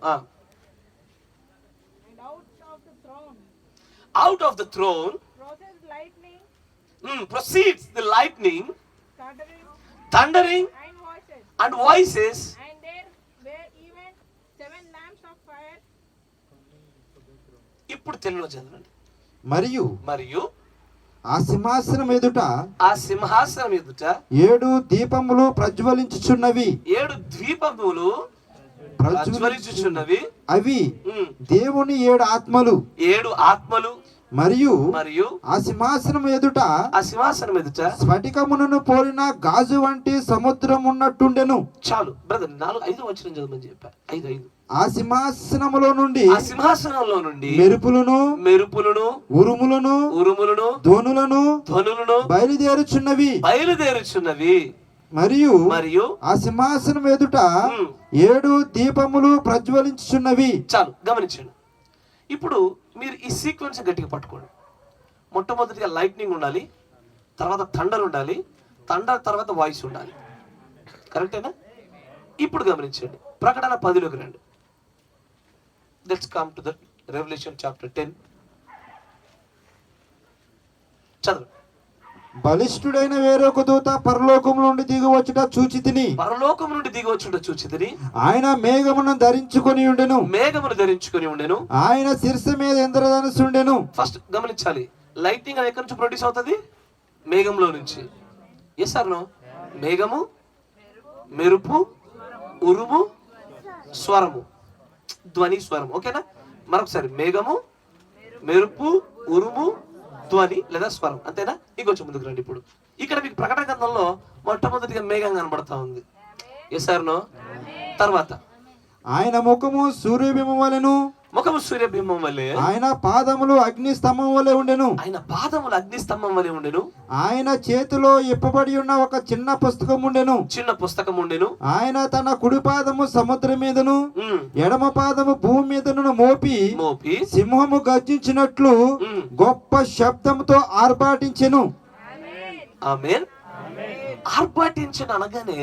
Out of the throne proceeds the lightning, thundering and voices.
And there were even 7 lamps of fire.
ఇప్పుడు తెలుగులో చదవండి.
మరియు
మరియు
ఆ సింహాసనం ఎదుట
ఆ సింహాసనం ఎదుట
7 దీపములు ప్రజ్వలించుచున్నవి.
7 ద్వీపములు ప్రజ్వలించుచున్నవి.
అవి దేవుని 7 ఆత్మలు.
7 ఆత్మలు.
మరియు
ఆ
సింహాసనం ఎదుట
స్ఫటికమును
పోలిన గాజు వంటి సముద్రం ఉన్నట్టుండెను.
చాలు బ్రదర్, 4-5 వచనం చదవమని చెప్పా. 5
ఆ సింహాసనంలో నుండి మెరుపులను ఉరుములను ధ్వనులను బయలుదేరుచున్నవి. మరియు ఆ సింహాసనం ఎదుట 7 దీపములు ప్రజ్వలించుచున్నవి.
చాలు గమనించండి. ఇప్పుడు మీరు ఈ సీక్వెన్స్ గట్టిగా పట్టుకోండి. మొట్టమొదటిగా లైట్నింగ్ ఉండాలి, తర్వాత థండర్ ఉండాలి, థండర్ తర్వాత వాయిస్ ఉండాలి. కరెక్టేనా? ఇప్పుడు గమనించండి, ప్రకటన 10లోకి రండి. Let's come to the Revelation chapter 10. చదవండి.
బలిష్ఠుడైన వేరొక దూత పరలోకము నుండి దిగివచ్చుట చూచితిని. ఆయన మేఘమును ధరించుకొని ఉండెను. ఆయన శిరస్సు మీద ఇంద్రధనుస్సు ఉండెను.
ఫస్ట్ గమనించాలి, లైటింగ్ ఎక్కడి నుంచి ప్రొడ్యూస్ అవుతుంది? మేఘంలో నుంచి. Yes or no? మేఘము, మెరుపు, ఉరుము, స్వరము, ధ్వని, స్వరం. ఓకేనా? మరొకసారి, మేఘము, మెరుపు, ఉరుము, ధ్వని లేదా స్వరం. అంతేనా? ఇంకొంచెం ముందుకు రండి. ఇప్పుడు ఇక్కడ మీకు ప్రకటన గ్రంథంలో మొట్టమొదటిగా మేఘం కనబడతా ఉంది. Yes or no? తర్వాత
ఆయన ముఖము సూర్యబింబం వలెను. ఆయన పాదములు అగ్ని స్తంభం వలె ఉండెను. ఆయన చేతిలో ఇప్పబడి ఉన్న ఒక చిన్న పుస్తకం ఉండెను. ఆయన తన కుడి పాదము సముద్రం మీదను ఎడమ పాదము భూమి మీదను మోపి సింహము గర్జించినట్లు గొప్ప శబ్దంతో ఆర్భాటించెను.
ఆమేన్. ఆర్భాటించను అనగానే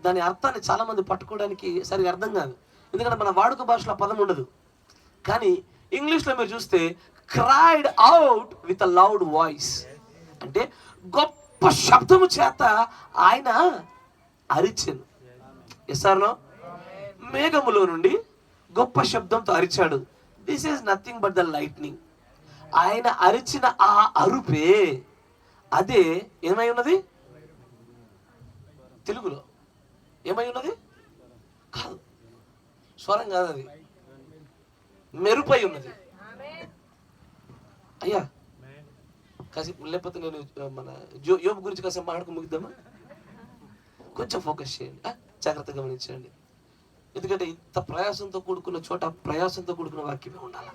దాని అర్థాన్ని చాలా మంది పట్టుకోవడానికి సరిగా అర్థం కాదు. ఎందుకంటే మన వాడుక భాషలో పదం ఉండదు. కానీ ఇంగ్లీష్లో మీరు చూస్తే cried out with a loud voice అంటే గొప్ప శబ్దము చేత ఆయన అరిచెను. Yes or no? మేఘములో నుండి గొప్ప శబ్దంతో అరిచాడు. This is nothing but the lightning. ఆయన అరిచిన ఆ అరుపే అదే ఏమై ఉన్నది? తెలుగులో ఏమై ఉన్నది? కాదు, స్వరం కాదు, అది మెరుపై ఉన్నది. అయ్యా కాసేపు, లేకపోతే నేను మన యోబు గురించి కాసేపు మాట్లాడుకు ముగిద్దామా? కొంచెం ఫోకస్ చేయండి, జాగ్రత్తగా గమనించండి. ఎందుకంటే ఇంత ప్రయాసంతో కూడుకున్న చోట ప్రయాసంతో కూడుకున్న వాక్యమే ఉండాలి.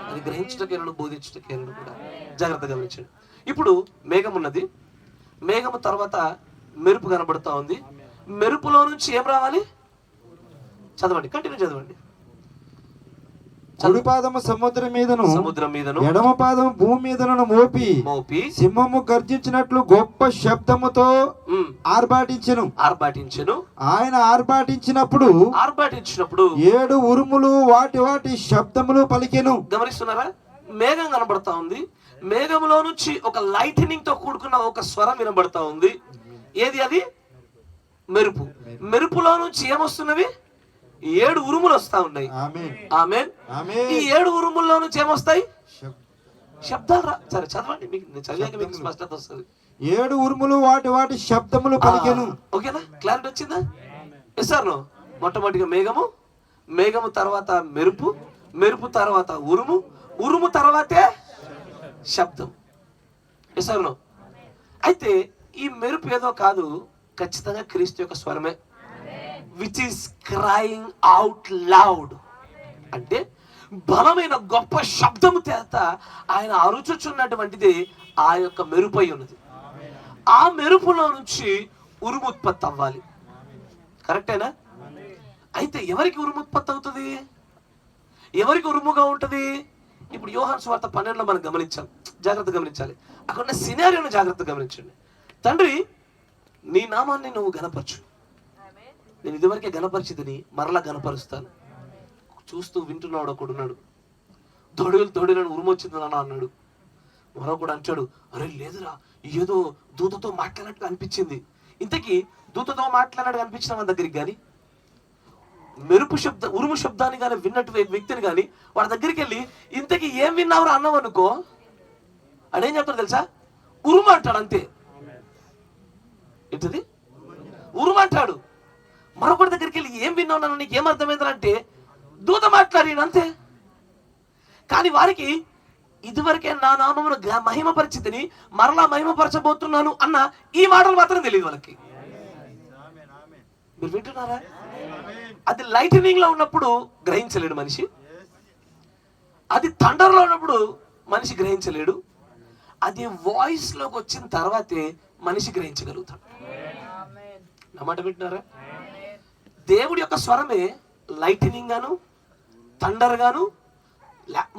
అది గ్రహించటకేరడు, బోధించటకేరడు కూడా. జాగ్రత్తగా గమనించండి. ఇప్పుడు మేఘం ఉన్నది, మేఘము తర్వాత మెరుపు కనబడుతూ ఉంది. మెరుపులో నుంచి ఏం రావాలి? చదవండి, కంటిన్యూ చదవండి.
కుడి పాదము సముద్రం మీదను ఎడమ పాదము భూమి మీదను మోపి సింహము గర్జించినట్లు గొప్ప శబ్దముతో ఆర్భాటించెను. ఆయన ఆర్భాటించినప్పుడు 7 ఉరుములు వాటి శబ్దములు పలికెను.
గమనిస్తున్నారా? మేఘం కనబడతా ఉంది. మేఘంలో నుంచి ఒక లైటనింగ్ తో కూడుకున్న ఒక స్వరం వినబడతా ఉంది. ఏది అది? మెరుపు. మెరుపులో నుంచి ఏమొస్తున్నవి? 7 ఉరుములు వస్తా ఉన్నాయి. ఆమేన్. ఈ 7 ఉరుముల్లో నుంచి ఏమొస్తాయి? శబ్దాలు. సరే చదవండి, మీకు చదివాక మీకు స్పష్టత వస్తుంది.
7 ఉరుములు వాటి శబ్దములు పలికెను.
ఓకేనా? క్లారిటీ వచ్చిందా? Yes or no? మొట్టమొదటిగా మేఘము తర్వాత మెరుపు తర్వాత ఉరుము తర్వాతే శబ్దం. Yes or no? అయితే ఈ మెరుపు ఏదో కాదు, ఖచ్చితంగా క్రీస్తు యొక్క స్వరమే. Which is crying out loud అంటే బలమైన గొప్ప శబ్దము చేత ఆయన అరుచుచున్నటువంటిది ఆ యొక్క మెరుపై ఉన్నది. ఆ మెరుపులో నుంచి ఉరుము ఉత్పత్తి అవ్వాలి. కరెక్టేనా? అయితే ఎవరికి ఉరుము ఉత్పత్తి అవుతుంది? ఎవరికి ఉరుముగా ఉంటుంది? ఇప్పుడు యోహాను సువార్త 12లో మనం గమనించాం. జాగ్రత్త గమనించాలి. అక్కడ ఉన్న సినారియోను జాగ్రత్త గమనించండి. తండ్రి, నీ నామాన్ని నువ్వు గణపరచు. నేను ఇదివరకే గణపరిచిదని మరలా గణపరుస్తాను. చూస్తూ వింటున్నాడు ఒకడున్నాడు. తొడేలను ఉరుమొచ్చింది నాన్న అన్నాడు. మరొకడు అంటాడు, అరే లేదురా, ఏదో దూతతో మాట్లాడినట్టు అనిపించింది. ఇంతకీ దూతతో మాట్లాడినట్టు అనిపించిన మన దగ్గరికి కానీ ఉరుము శబ్దాన్ని కానీ విన్నట్టు వ్యక్తిని కానీ వాడి దగ్గరికి వెళ్ళి ఇంతకీ ఏం విన్నావురా అన్నావు అనుకో, అడేం చెప్తాడు తెలుసా? ఉరుము అంటాడు అంతే. ఏంటది? ఉరుము అంటాడు. మరొకటి దగ్గరికి వెళ్ళి ఏం విన్నావు నన్ను, నీకు ఏమర్థమైందంటే దూత మాట్లాడి అంతే. కానీ వారికి ఇదివరకే నా నామమును మహిమ పరిచితిని మరలా మహిమపరచబోతున్నాను అన్న ఈ మాటలు మాత్రం తెలియదు వాళ్ళకి. మీరు వింటున్నారా? అది లైటనింగ్ లో ఉన్నప్పుడు గ్రహించలేడు మనిషి, అది థండర్ లో ఉన్నప్పుడు మనిషి గ్రహించలేడు, అది వాయిస్ లోకి వచ్చిన తర్వాతే మనిషి గ్రహించగలుగుతాడు. నా మాట వింటున్నారా? దేవుడి యొక్క స్వరమే లైటనింగ్ గాను, థండర్ గాను,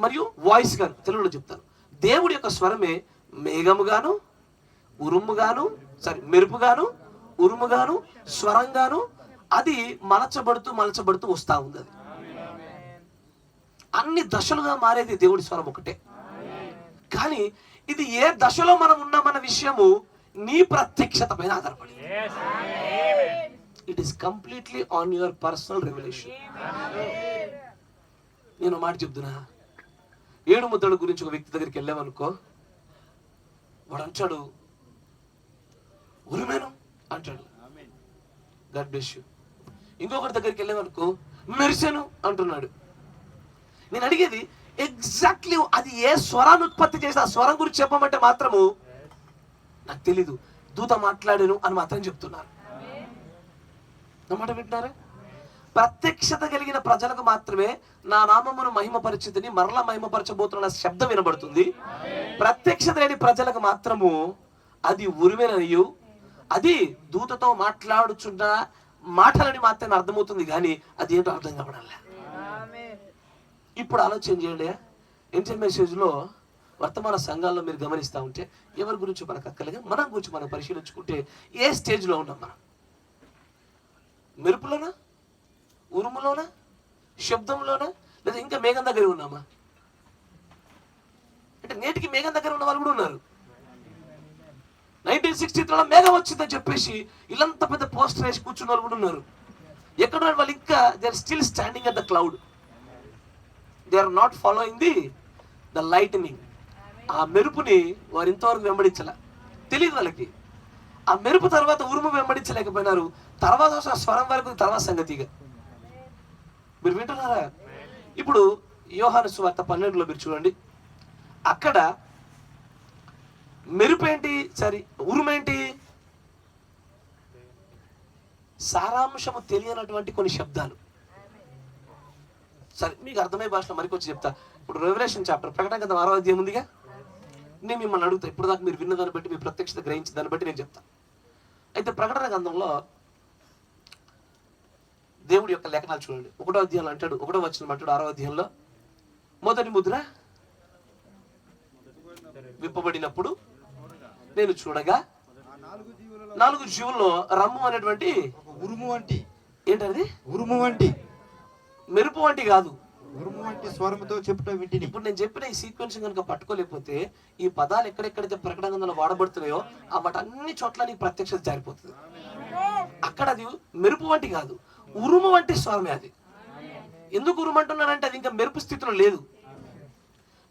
మరియు వాయిస్ గాను. తెలుగులో చెప్తాను. దేవుడి యొక్క స్వరమే మేఘముగాను, ఉరుముగాను, మెరుపుగాను, ఉరుముగాను, స్వరంగాను, అది మలచబడుతూ వస్తా ఉంది. అది అన్ని దశలుగా మారేది దేవుడి స్వరం ఒకటే. కానీ ఇది ఏ దశలో మనం ఉన్నామన్న విషయము నీ ప్రత్యక్షత పైన ఆధారపడి. It is completely on your personal revolution. నేను మాట చెప్తున్నా, 7 ముద్రల గురించి ఒక వ్యక్తి దగ్గరికి వెళ్ళామనుకో, వాడు అంటాడు ఉరిమేను అంటాడు, గాడ్ బ్లెస్ యు. ఇంకొకటి దగ్గరికి వెళ్ళామనుకో మెరిసెను అంటున్నాడు. నేను అడిగేది ఎగ్జాక్ట్లీ అది ఏ స్వరాన్ని ఉత్పత్తి చేసి ఆ స్వరం గురించి చెప్పమంటే మాత్రము నాకు తెలీదు. దూత మాట్లాడాను అని మాత్రం చెప్తున్నారు. మాట వింటున్నారా? ప్రత్యక్షత కలిగిన ప్రజలకు మాత్రమే నా నామమును మహిమపరిచితిని మరలా మహిమపరచబోతున్న శబ్దం వినబడుతుంది. ప్రత్యక్షత లేని ప్రజలకు మాత్రము అది ఉరిమేననియు అది దూతతో మాట్లాడుచున్న మాటలని మాత్రమే అర్థమవుతుంది, కానీ అది ఏంటో అర్థం కావడంలే. ఇప్పుడు ఆలోచన చేయండి. ఇంటర్ మెసేజ్ లో వర్తమాన సంఘాల్లో మీరు గమనిస్తూ ఉంటే ఎవరి గురించి మనకు అక్కర్లేగా మన గురించి మనం పరిశీలించుకుంటే ఏ స్టేజ్ లో ఉన్నాం మనం? మెరుపులోనా, ఉరుములోనా, శబ్దంలోనా, లేదా ఇంకా మేఘం దగ్గర ఉన్నామా? అంటే నేటికి మేఘం దగ్గర ఉన్న వాళ్ళు కూడా ఉన్నారు. 1963లో మేఘం వచ్చిందని చెప్పేసి ఇల్లంత పెద్ద పోస్టర్ వేసి కూర్చున్న వాళ్ళు కూడా ఉన్నారు. ఎక్కడ వాళ్ళు ఇంకా they are still standing at the cloud. They are not following the lightning. ఆ మెరుపుని వారు ఇంతవరకు వెంబడించాల, తెలియదు వాళ్ళకి. ఆ మెరుపు తర్వాత ఉరుము వెంబడించలేకపోయినారు. తర్వాత స్వరం వరకు తర్వాత సంగతిగా. మీరు వింటున్నారా? ఇప్పుడు యోహాను సువార్త 12లో మీరు చూడండి, అక్కడ మెరుపేంటి, ఉరుమేంటి? సారాంశము తెలియనటువంటి కొన్ని శబ్దాలు. సరే, మీకు అర్థమయ్యే భాషలో మరికొచ్చి చెప్తా. ఇప్పుడు రెవల్యూషన్ చాప్టర్, ప్రకటన గ్రంథం 6వ అధ్యాయం ఉందిగా. నేను మిమ్మల్ని అడుగుతా, ఇప్పుడు దాకా మీరు విన్న దాన్ని బట్టి, మీ ప్రత్యక్షత గ్రహించిన దాన్ని బట్టి నేను చెప్తా. అయితే ప్రకటన గ్రంథంలో దేవుడి యొక్క లేఖనాలు చూడండి. 1వ అధ్యాయంలో అంటాడు, 1వ వచనం అంటాడు 6వ అధ్యాయంలో, మొదటి ముద్ర విప్పబడినప్పుడు నేను చూడగా 4 జీవుల్లో రమ్ము అనేటువంటి
ఉరుము వంటి,
ఏంటది?
ఉరుము వంటి,
మెరుపు వంటి కాదు,
ఉరుము వంటి స్వరముతో చెప్పుట వింటిని.
ఇప్పుడు నేను చెప్పిన ఈ సీక్వెన్స్ కనుక పట్టుకోలేకపోతే ఈ పదాలు ఎక్కడెక్కడైతే ప్రకటన గ్రంథంలో వాడబడుతున్నాయో ఆ వాటన్ని చోట్ల నీకు ప్రత్యక్షత జారిపోతుంది. అక్కడ అది మెరుపు వంటి కాదు, ఉరుము వంటి స్వరమే. అది ఎందుకు ఉరుము అంటున్నానంటే అది ఇంకా మెరుపు స్థితిలో లేదు.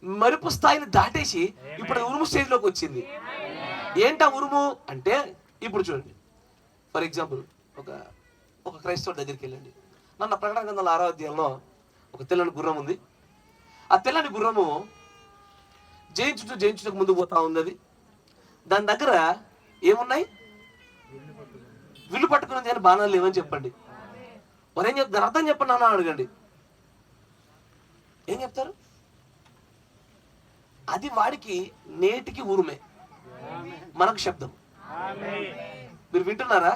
మెరుపు స్థాయిని దాటేసి ఇప్పుడు ఉరుము స్టేజ్ లోకి వచ్చింది. ఏంటా ఉరుము అంటే, ఇప్పుడు చూడండి, ఫర్ ఎగ్జాంపుల్ ఒక క్రైస్తవుడి దగ్గరికి వెళ్ళండి. నన్న ప్రకటన గ్రంథంలో 6వ అధ్యాయంలో ఒక తెల్లని గుర్రం ఉంది. ఆ తెల్లని గుర్రము జయించుటకు ముందుకు పోతా ఉంది. అది దాని దగ్గర ఏమున్నాయి? విల్లు పట్టుకున్నది కానీ బాణాలు లేవని చెప్పండి. వారు ఏం చెప్తారు? అర్థం చెప్పండి అన్న అడగండి. ఏం చెప్తారు? అది వాడికి నేటికి ఉరుమే, మనకు శబ్దం. మీరు వింటున్నారా?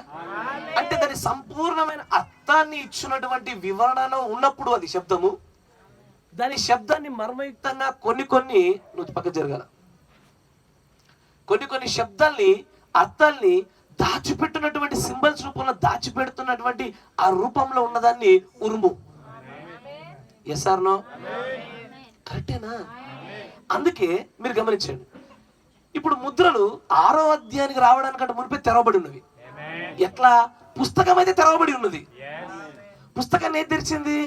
అంటే దాని సంపూర్ణమైన అర్థాన్ని ఇచ్చినటువంటి వివరణలో ఉన్నప్పుడు అది శబ్దము. దాని శబ్దాన్ని మర్మయుక్తంగా కొన్ని నువ్వు పక్క జరగాల, కొన్ని శబ్దాల్ని అర్థాల్ని దాచిపెట్టినటువంటి సింబల్స్ రూపంలో దాచిపెడుతున్నటువంటి ఆ రూపంలో ఉన్నదాన్ని ఉరుము. Yes or no? కరెక్టేనా? అందుకే మీరు గమనించండి, ఇప్పుడు ముద్రలు 6వ అధ్యాయానికి రావడానికంటే మునిపే తెరవబడి ఉన్నవి. ఎట్లా? పుస్తకం అయితే తెరవబడి ఉన్నది. పుస్తకాన్ని ఏది తెరిచింది?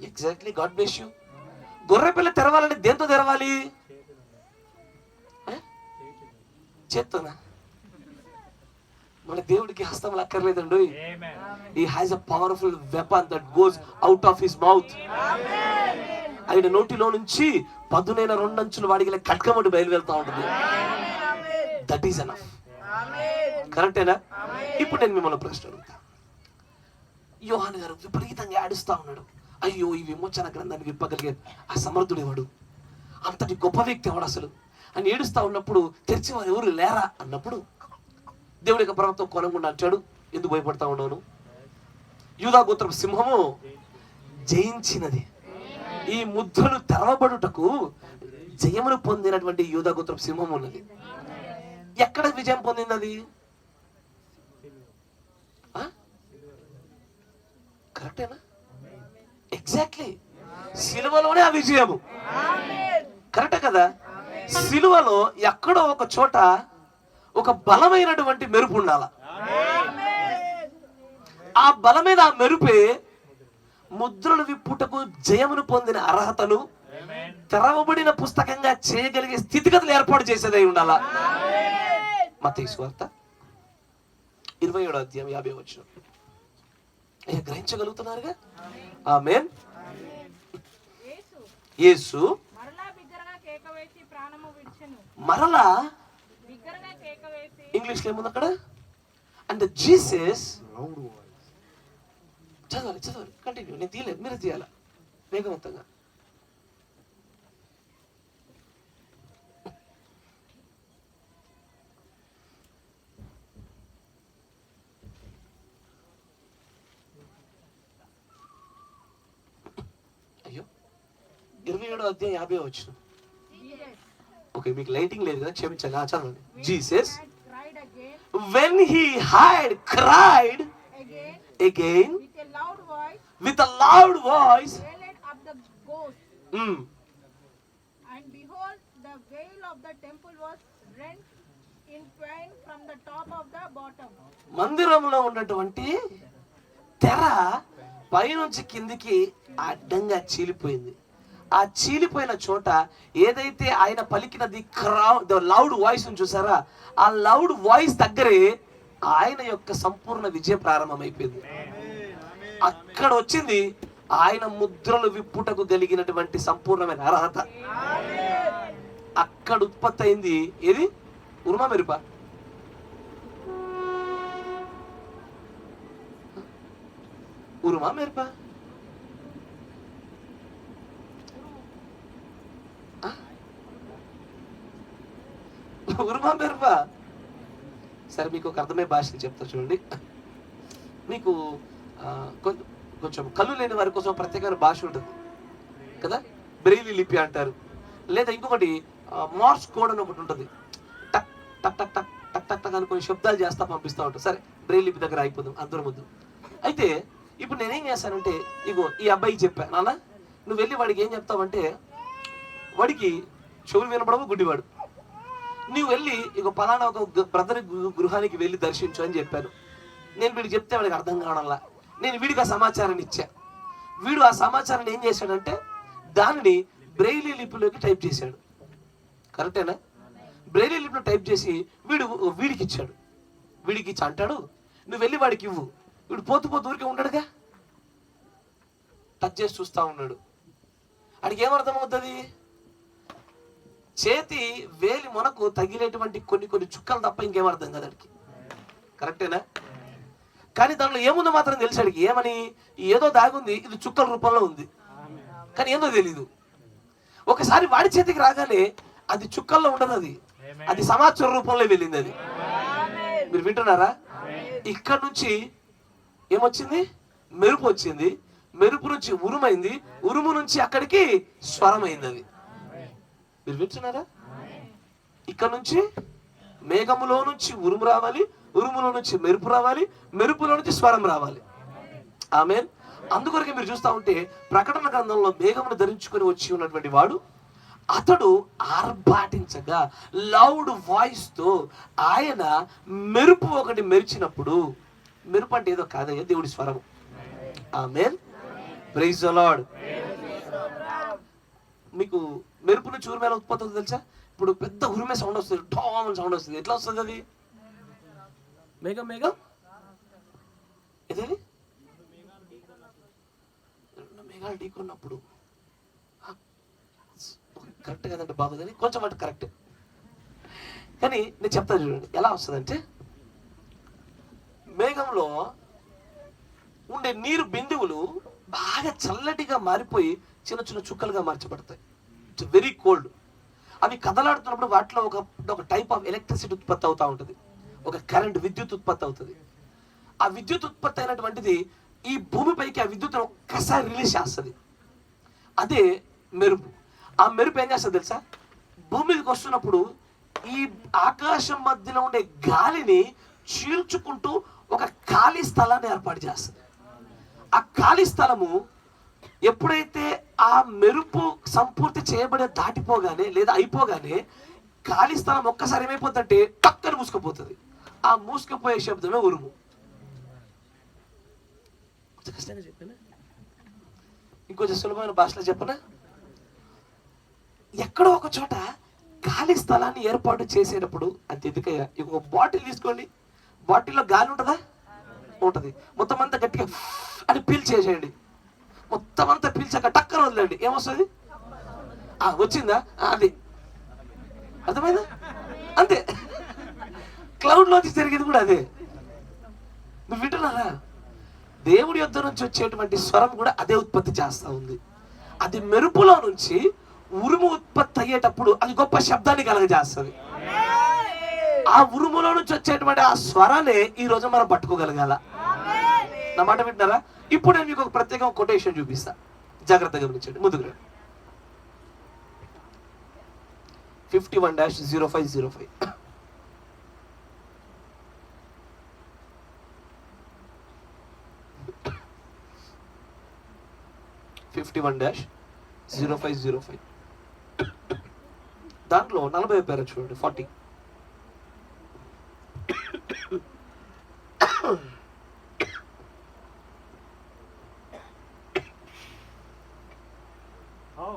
Exactly, God bless you. గొర్రె పిల్ల తెరవాలంటే దేంతో తెరవాలి? చేత్తోనా? మన దేవుడికి హస్తం అక్కర్లేదండి. He has a powerful weapon that goes out of his mouth. ఆయన నోటిలో నుంచి పదునైన రెండంచులు వాడికి కట్కమటి బయలువెళ్తా ఉంటుంది. That is enough. కరెక్టేనా? ఇప్పుడు నేను మిమ్మల్ని ప్రశ్న అడుగుతా. యోహాను గారు విపరీతంగా ఏడుస్తా ఉన్నాడు. అయ్యో, ఈ విమోచన గ్రంథాన్ని విప్పగలిగే ఆ సమర్థుడు ఎవడు, అంతటి గొప్ప వ్యక్తి ఎవడు అసలు అని ఏడుస్తా ఉన్నప్పుడు తెరిచేవారు ఎవరు లేరా అన్నప్పుడు దేవుడి యొక్క ప్రవక్త కొనకుండా అంటాడు, ఎందుకు భయపడతా ఉన్నాను? యూదా గోత్రపు సింహము జయించినది. ఈ ముద్రలు తెరవబడుటకు జయమును పొందినటువంటి యూదా గోత్రపు సింహం ఉన్నది. ఎక్కడ విజయం పొందింది అది? కరెక్టేనా? ఎగ్జాక్ట్లీ, సిలువలోనే ఆ విజయము. కరెక్టే కదా? సిలువలో ఎక్కడో ఒక చోట ఒక బలమైనటువంటి మెరుపు ఉండాల. ఆ బలమైన ఆ మెరుపే ముద్రలు విప్పుటకు జయమును పొందిన అర్హతను తెరవబడిన పుస్తకంగా చేయగలిగే స్థితిగతులు ఏర్పాటు చేసేదై ఉండాలా. మత్తయి సువార్త 27వ అధ్యాయం 50వ వచనం. గ్రహించగలుగుతున్నారుగా? ఆమేన్. యేసు మరలా ఇంగ్లీష్ లో ఏముంది అక్కడ? అండ్ జీసస్, చదవాలి కంటిన్యూ. నేను తీయలేదు, మీరు తీయాలా వేగవంతంగా. అయ్యో, 27వ అధ్యాయం 50వ వచనం. ఓకే, మీకు లైటింగ్ లేదు కదా, క్షమించాలి. చదవండి. Jesus when he had cried again with a loud voice,
up the ghost, and behold, the veil of the temple was rent in twain from the top of the bottom.
మందిరంలో ఉన్నటువంటి తెర పైనుంచి కిందికి అడ్డంగా చీలిపోయింది. ఆ చీలిపోయిన చోట ఏదైతే ఆయన పలికినది ద లౌడ్ వాయిస్ చూసారా, ఆ లౌడ్ వాయిస్ దగ్గరే ఆయన యొక్క సంపూర్ణ విజయం ప్రారంభమైపోయింది. అక్కడ వచ్చింది ఆయన ముద్రలు విప్పుటకు కలిగినటువంటి సంపూర్ణమైన అర్హత. అక్కడ ఉత్పత్తి అయింది ఏది? ఉరుమా మెరుపా? ఉరుమా మెరుపా? ఉరుమా మెరుపా? సరే, మీకు ఒక అర్థమయ్యే భాషలు చెప్తా చూడండి. మీకు కొంచెం కళ్ళు లేని వారి కోసం ప్రత్యేకమైన భాష ఉంటుంది కదా, బ్రెయిలీ లిపి అంటారు. లేదా ఇంకొకటి మార్స్ కోడ్ అని ఒకటి ఉంటుంది. టక్ టక్ టక్ టక్ టక్ టక్ టక్ అని కొన్ని శబ్దాలు చేస్తా పంపిస్తూ ఉంటాం. సరే, బ్రెయిలీ లిపి దగ్గర అయిపోదాం అందరి ముందు. అయితే ఇప్పుడు నేనేం చేస్తానంటే, ఇగో ఈ అబ్బాయికి చెప్పా, నాన్న నువ్వు వెళ్ళి వాడికి ఏం చెప్తావంటే, వాడికి చెవులు వినపడవు, గుడ్డివాడు, నువ్వు వెళ్ళి ఇక పలానా ఒక బ్రదర్ గృహానికి వెళ్ళి దర్శించు అని చెప్పాను. నేను వీడికి చెప్తే వాడికి అర్థం కావడంలా. నేను వీడికి ఆ సమాచారాన్ని ఇచ్చా. వీడు ఆ సమాచారాన్ని ఏం చేశాడంటే దానిని బ్రెయిలీ లిపిలోకి టైప్ చేశాడు. కరెక్టేనా? బ్రెయిలీ లిపిలో టైప్ చేసి వీడికి ఇచ్చాడు. వీడికి ఇచ్చి అంటాడు, నువ్వు వెళ్ళి వాడికి ఇవ్వు. వీడు పోతూ ఊరికే ఉండడుగా, టచ్ చేసి చూస్తా ఉన్నాడు. వాడికి ఏమర్థం అవుతుంది? చేతి వేలి మనకు తగిలేటువంటి కొన్ని చుక్కలు తప్ప ఇంకేమర్థం కదా వాడికి. కరెక్టేనా? కానీ దాంట్లో ఏముందో మాత్రం తెలిసాడికి. ఏమని? ఏదో దాగుంది, ఇది చుక్కల రూపంలో ఉంది, కానీ ఏందో తెలీదు. ఒకసారి వాడి చేతికి రాగానే అది చుక్కల్లో ఉండదు, అది సమాచార రూపంలో వెళ్ళింది. అది మీరు వింటున్నారా? ఇక్కడ నుంచి ఏమొచ్చింది? మెరుపు వచ్చింది. మెరుపు నుంచి ఉరుమైంది. ఉరుము నుంచి అక్కడికి స్వరమైంది. అది మీరు వింటున్నారా? ఇక్కడ నుంచి మేఘములో నుంచి ఉరుము రావాలి, ఉరుములో నుంచి మెరుపు రావాలి, మెరుపులో నుంచి స్వరం రావాలి. ఆమేన్. అందుకొరకే మీరు చూస్తా ఉంటే ప్రకటన గ్రంథంలో మేఘమును ధరించుకొని వచ్చి ఉన్నటువంటి వాడు, అతడు ఆర్భాటించగా లౌడ్ వాయిస్ తో ఆయన మెరుపు ఒకటి మెరిచినప్పుడు, మెరుపు అంటే ఏదో కాదయ్యా, దేవుడి స్వరం. ఆమేన్. Praise the Lord. మీకు మెరుపు నుంచి ఉరుము ఎలా ఉత్పత్తి అవుతుంది తెలుసా? ఇప్పుడు పెద్ద ఉరిమే సౌండ్ వస్తుంది, ఢోమ్ సౌండ్ వస్తుంది. ఎట్లా వస్తుంది అది? మేఘం మేఘం ఇదేది మేఘాలు ఢీకొన్నప్పుడు కరెక్ట్ కదంటే బాగుందని కొంచెం అంటే కరెక్ట్. కానీ నేను చెప్తాను చూడండి ఎలా వస్తుందంటే, మేఘంలో ఉండే నీరు బిందువులు బాగా చల్లటిగా మారిపోయి చిన్న చిన్న చుక్కలుగా మార్చబడతాయి. It's very cold. అవి కదలాడుతున్నప్పుడు వాటిలో ఒక టైప్ ఆఫ్ ఎలక్ట్రిసిటీ ఉత్పత్తి అవుతూ ఉంటుంది, ఒక కరెంట్ విద్యుత్ ఉత్పత్తి అవుతుంది. ఆ విద్యుత్ ఉత్పత్తి అయినటువంటిది ఈ భూమిపైకి ఆ విద్యుత్తును ఒక్కసారి రిలీజ్ చేస్తుంది. అదే మెరుపు. ఆ మెరుపు ఏం చేస్తుంది తెలుసా? భూమి మీదకి వస్తున్నప్పుడు ఈ ఆకాశం మధ్యలో ఉండే గాలిని చీల్చుకుంటూ ఒక ఖాళీ స్థలాన్ని ఏర్పాటు చేస్తుంది. ఆ ఖాళీ స్థలము ఎప్పుడైతే ఆ మెరుపు సంపూర్తి చేయబడే దాటిపోగానే లేదా అయిపోగానే ఖాళీ స్థలం ఒక్కసారి ఏమైపోతుందంటే టక్కని మూసుకుపోతుంది. ఆ మూసుకుపోయే శబ్దమే ఉరుము. కష్టంగా చెప్పానా? ఇంకొంచెం సులభమైన భాషలో చెప్పనా? ఎక్కడో ఒక చోట ఖాళీ స్థలాన్ని ఏర్పాటు చేసేటప్పుడు అంత ఎందుకయ్యా, ఒక బాటిల్ తీసుకోండి, బాటిల్లో గాలి ఉంటుందా? ఉంటుంది. మొత్తం అంతా గట్టిగా అని పీల్చేసేయండి. మొత్తం అంతా పీల్చాక టక్కన వదిలేండి, ఏమొస్తుంది? వచ్చిందా? అది అర్థమైందా? అంతే. క్లౌడ్లోంచి జరిగేది కూడా అదే. నువ్వు వింటున్నారా? దేవుడి యొద్ద నుంచి వచ్చేటువంటి స్వరం కూడా అదే ఉత్పత్తి చేస్తూ ఉంది. అది మెరుపులో నుంచి ఉరుము ఉత్పత్తి అయ్యేటప్పుడు అది గొప్ప శబ్దాన్ని కలగజేస్తుంది. ఆ ఉరుములో నుంచి వచ్చేటువంటి ఆ స్వరాన్ని ఈ రోజు మనం పట్టుకోగలగాల. నా మాట వింటున్నారా? ఇప్పుడు నేను మీకు ఒక ప్రత్యేక కొటేషన్ చూపిస్తా, జాగ్రత్తగా గమనించండి. ముందుకు 51-0505. దాంట్లో 40 పేరు చూడండి. 40.
How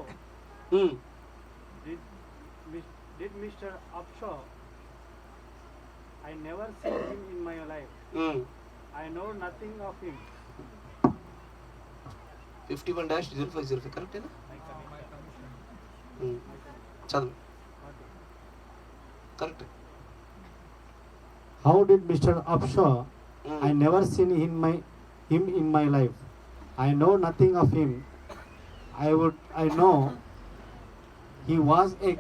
did Mr. Upshaw? I never seen him in my life. I know nothing of him.
51-0505 కరెక్టేనా? చదువు. Correct.
How did Mr. Upshaw? I never seen him in my life. I know nothing of him. I know he was a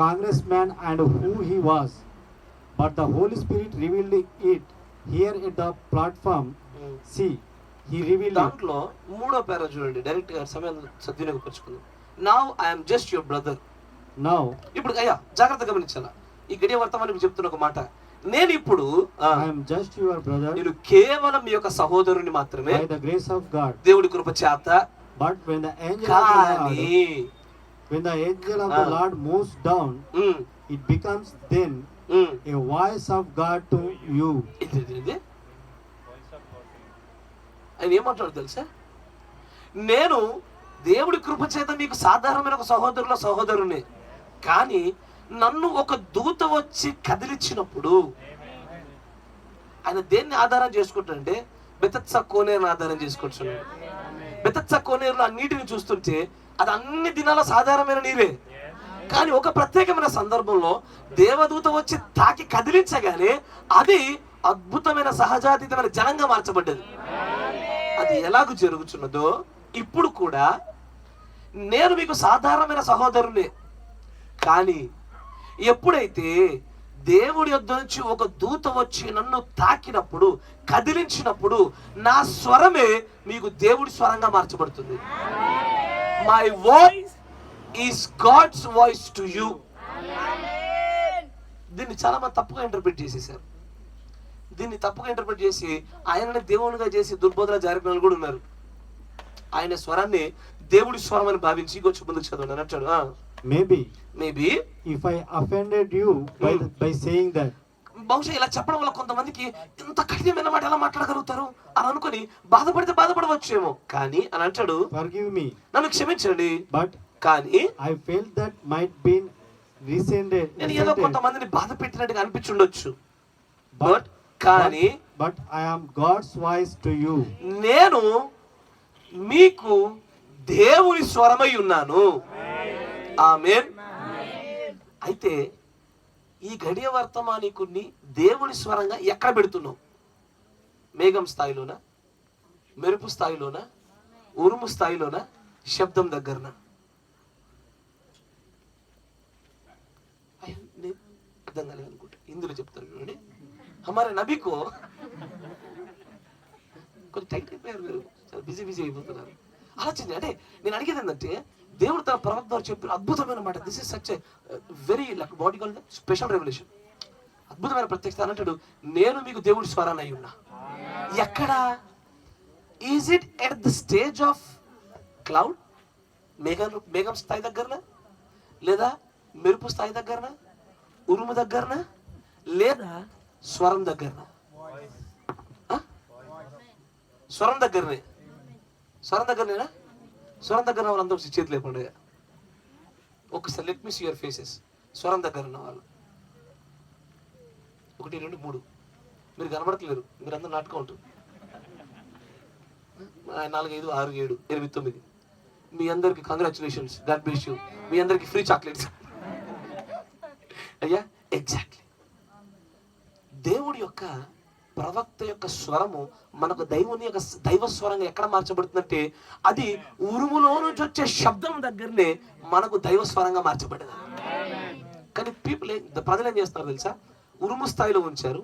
congressman and who he was, but the Holy Spirit revealed it here at the platform. See, he revealed
దాంట్లో 3వ పేరా చూడండి. Direct గా సమయం సద్వినియోగపరుచుకుందాం. Now I am just your brother.
Now,
ఇప్పుడు అయ్యా జాగ్రత్తగా గమనించాలా, ఈ గడియ వర్తమానం చెప్తున్న ఒక మాట, నేను ఇప్పుడు
I am just your brother.
నేను కేవలం మీ యొక్క సహోదరుని మాత్రమే
By the grace of God.
దేవుడి కృప చేత.
But when the angel of the Lord moves down, it becomes then a voice of God to you.
ఆయన ఏమంటాడు తెలుసా? నేను దేవుడి కృప చేత మీకు సాధారణమైన ఒక సహోదరుని, కానీ నన్ను ఒక దూత వచ్చి కదిలించినప్పుడు ఆయన దేన్ని ఆధారం చేసుకుంటాడంటే బెతత్సా కోనేరును ఆధారం చేసుకుంటున్నాడు. బెతత్సా కోనేరులో ఆ నీటిని చూస్తుంటే అది అన్ని దినాల సాధారణమైన నీరే, కానీ ఒక ప్రత్యేకమైన సందర్భంలో దేవదూత వచ్చి తాకి కదిలించగానే అది అద్భుతమైన సహజాతీతమైన జలంగా మార్చబడ్డది. అది ఎలాగూ జరుగుతున్నదో ఇప్పుడు కూడా నేను మీకు సాధారణమైన సహోదరునే, కానీ ఎప్పుడైతే దేవుడి యొద్ద నుంచి ఒక దూత వచ్చి నన్ను తాకినప్పుడు కదిలించినప్పుడు నా స్వరమే మీకు దేవుడి స్వరంగా మార్చబడుతుంది. My voice is God's voice to you. దీన్ని చాలా మంది తప్పుగా ఇంటర్ప్రిట్ చేసేసారు. దీన్ని తప్పుగా ఇంటర్ప్రిట్ చేసి ఆయనని దేవునిగా చేసి దుర్బోధన జారిపోయిన వాళ్ళు కూడా ఉన్నారు. ఆయన స్వరాన్ని దేవుడి స్వరం అని భావించి కొంచెం ముందుకు చదవండి అని అంటాడు.
Maybe if I offended you by saying that.
బహుశా ఇలా చెప్పడం వల్ల కొంతమందికి ఇంత కఠినమైన మాట ఎలా మాట్లాడగలుగుతారు అని అనుకుని బాధపడితే బాధపడవచ్చేమో, కానీ అని అంటాడు,
Forgive me.
నన్ను క్షమించండి.
But
కానీ
I felt that might be rescinded.
నేను ఏదో కొంతమందిని బాధ పెట్టినట్టుగా అనిపించుండొచ్చు, బట్ కానీ
But I am God's voice to you.
నేను మీకు దేవుని స్వరమై ఉన్నాను. ఆమేన్. అయితే ఈ గడియ వర్తమానికుని దేవుని స్వరంగా ఎక్కడ పెడుతున్నావు? మేఘం స్థాయిలోనా, మెరుపు స్థాయిలోనా, ఉరుము స్థాయిలోనా, శబ్దం దగ్గరన? అర్థం కాలేదనుకుంటా, ఇందులో చెప్తాను చూడండి. హమారే నబీకో కొంచెం టైట్ అయిపోయారు, మీరు చాలా బిజీ అయిపోతున్నారు. ఆలోచించండి. అంటే నేను అడిగేది ఏంటంటే, దేవుడు తన ప్రవక్త ద్వారా చెప్పిన అద్భుతమైన మాట. This is such very like body call special revolution, అద్భుతమైన ప్రత్యక్షత. అంటాడు, నేను మీకు దేవుడి స్వరాన్ని అయి ఉన్నా. ఎక్కడ? Is it at the stage of cloud, మేఘం స్థాయి దగ్గరనా, లేదా మెరుపు స్థాయి దగ్గరనా, ఉరుము దగ్గరనా, లేదా స్వరం దగ్గరనా? స్వరం దగ్గరనే. స్వరం దగ్గరనేనా? స్వరం దగ్గర వాళ్ళందరూ చేతులు లేకుండా ఒకసారి let me see your faces. స్వరం దగ్గర ఉన్న వాళ్ళు 1 2 3 మీరు కనబడట్లేరు, మీరు అందరూ నాటుకో ఉంటుంది. 4 5 6 7 8 9 మీ అందరికి కంగ్రాచులేషన్స్, గాడ్ బ్లెస్ యూ. మీ అందరికి ఫ్రీ చాక్లెట్స్ అయ్యా. ఎగ్జాక్ట్లీ. దేవుడి యొక్క ప్రవక్త యొక్క స్వరము మనకు దేవుని యొక్క దైవ స్వరంగా ఎక్కడ మార్చబడుతుందంటే, అది ఉరుములో నుంచి వచ్చే శబ్దం దగ్గరనే మనకు దైవ స్వరంగా మార్చబడింది. కానీ ప్రజలు ఏం చేస్తున్నారు తెలుసా? ఉరుము స్థాయిలో ఉంచారు,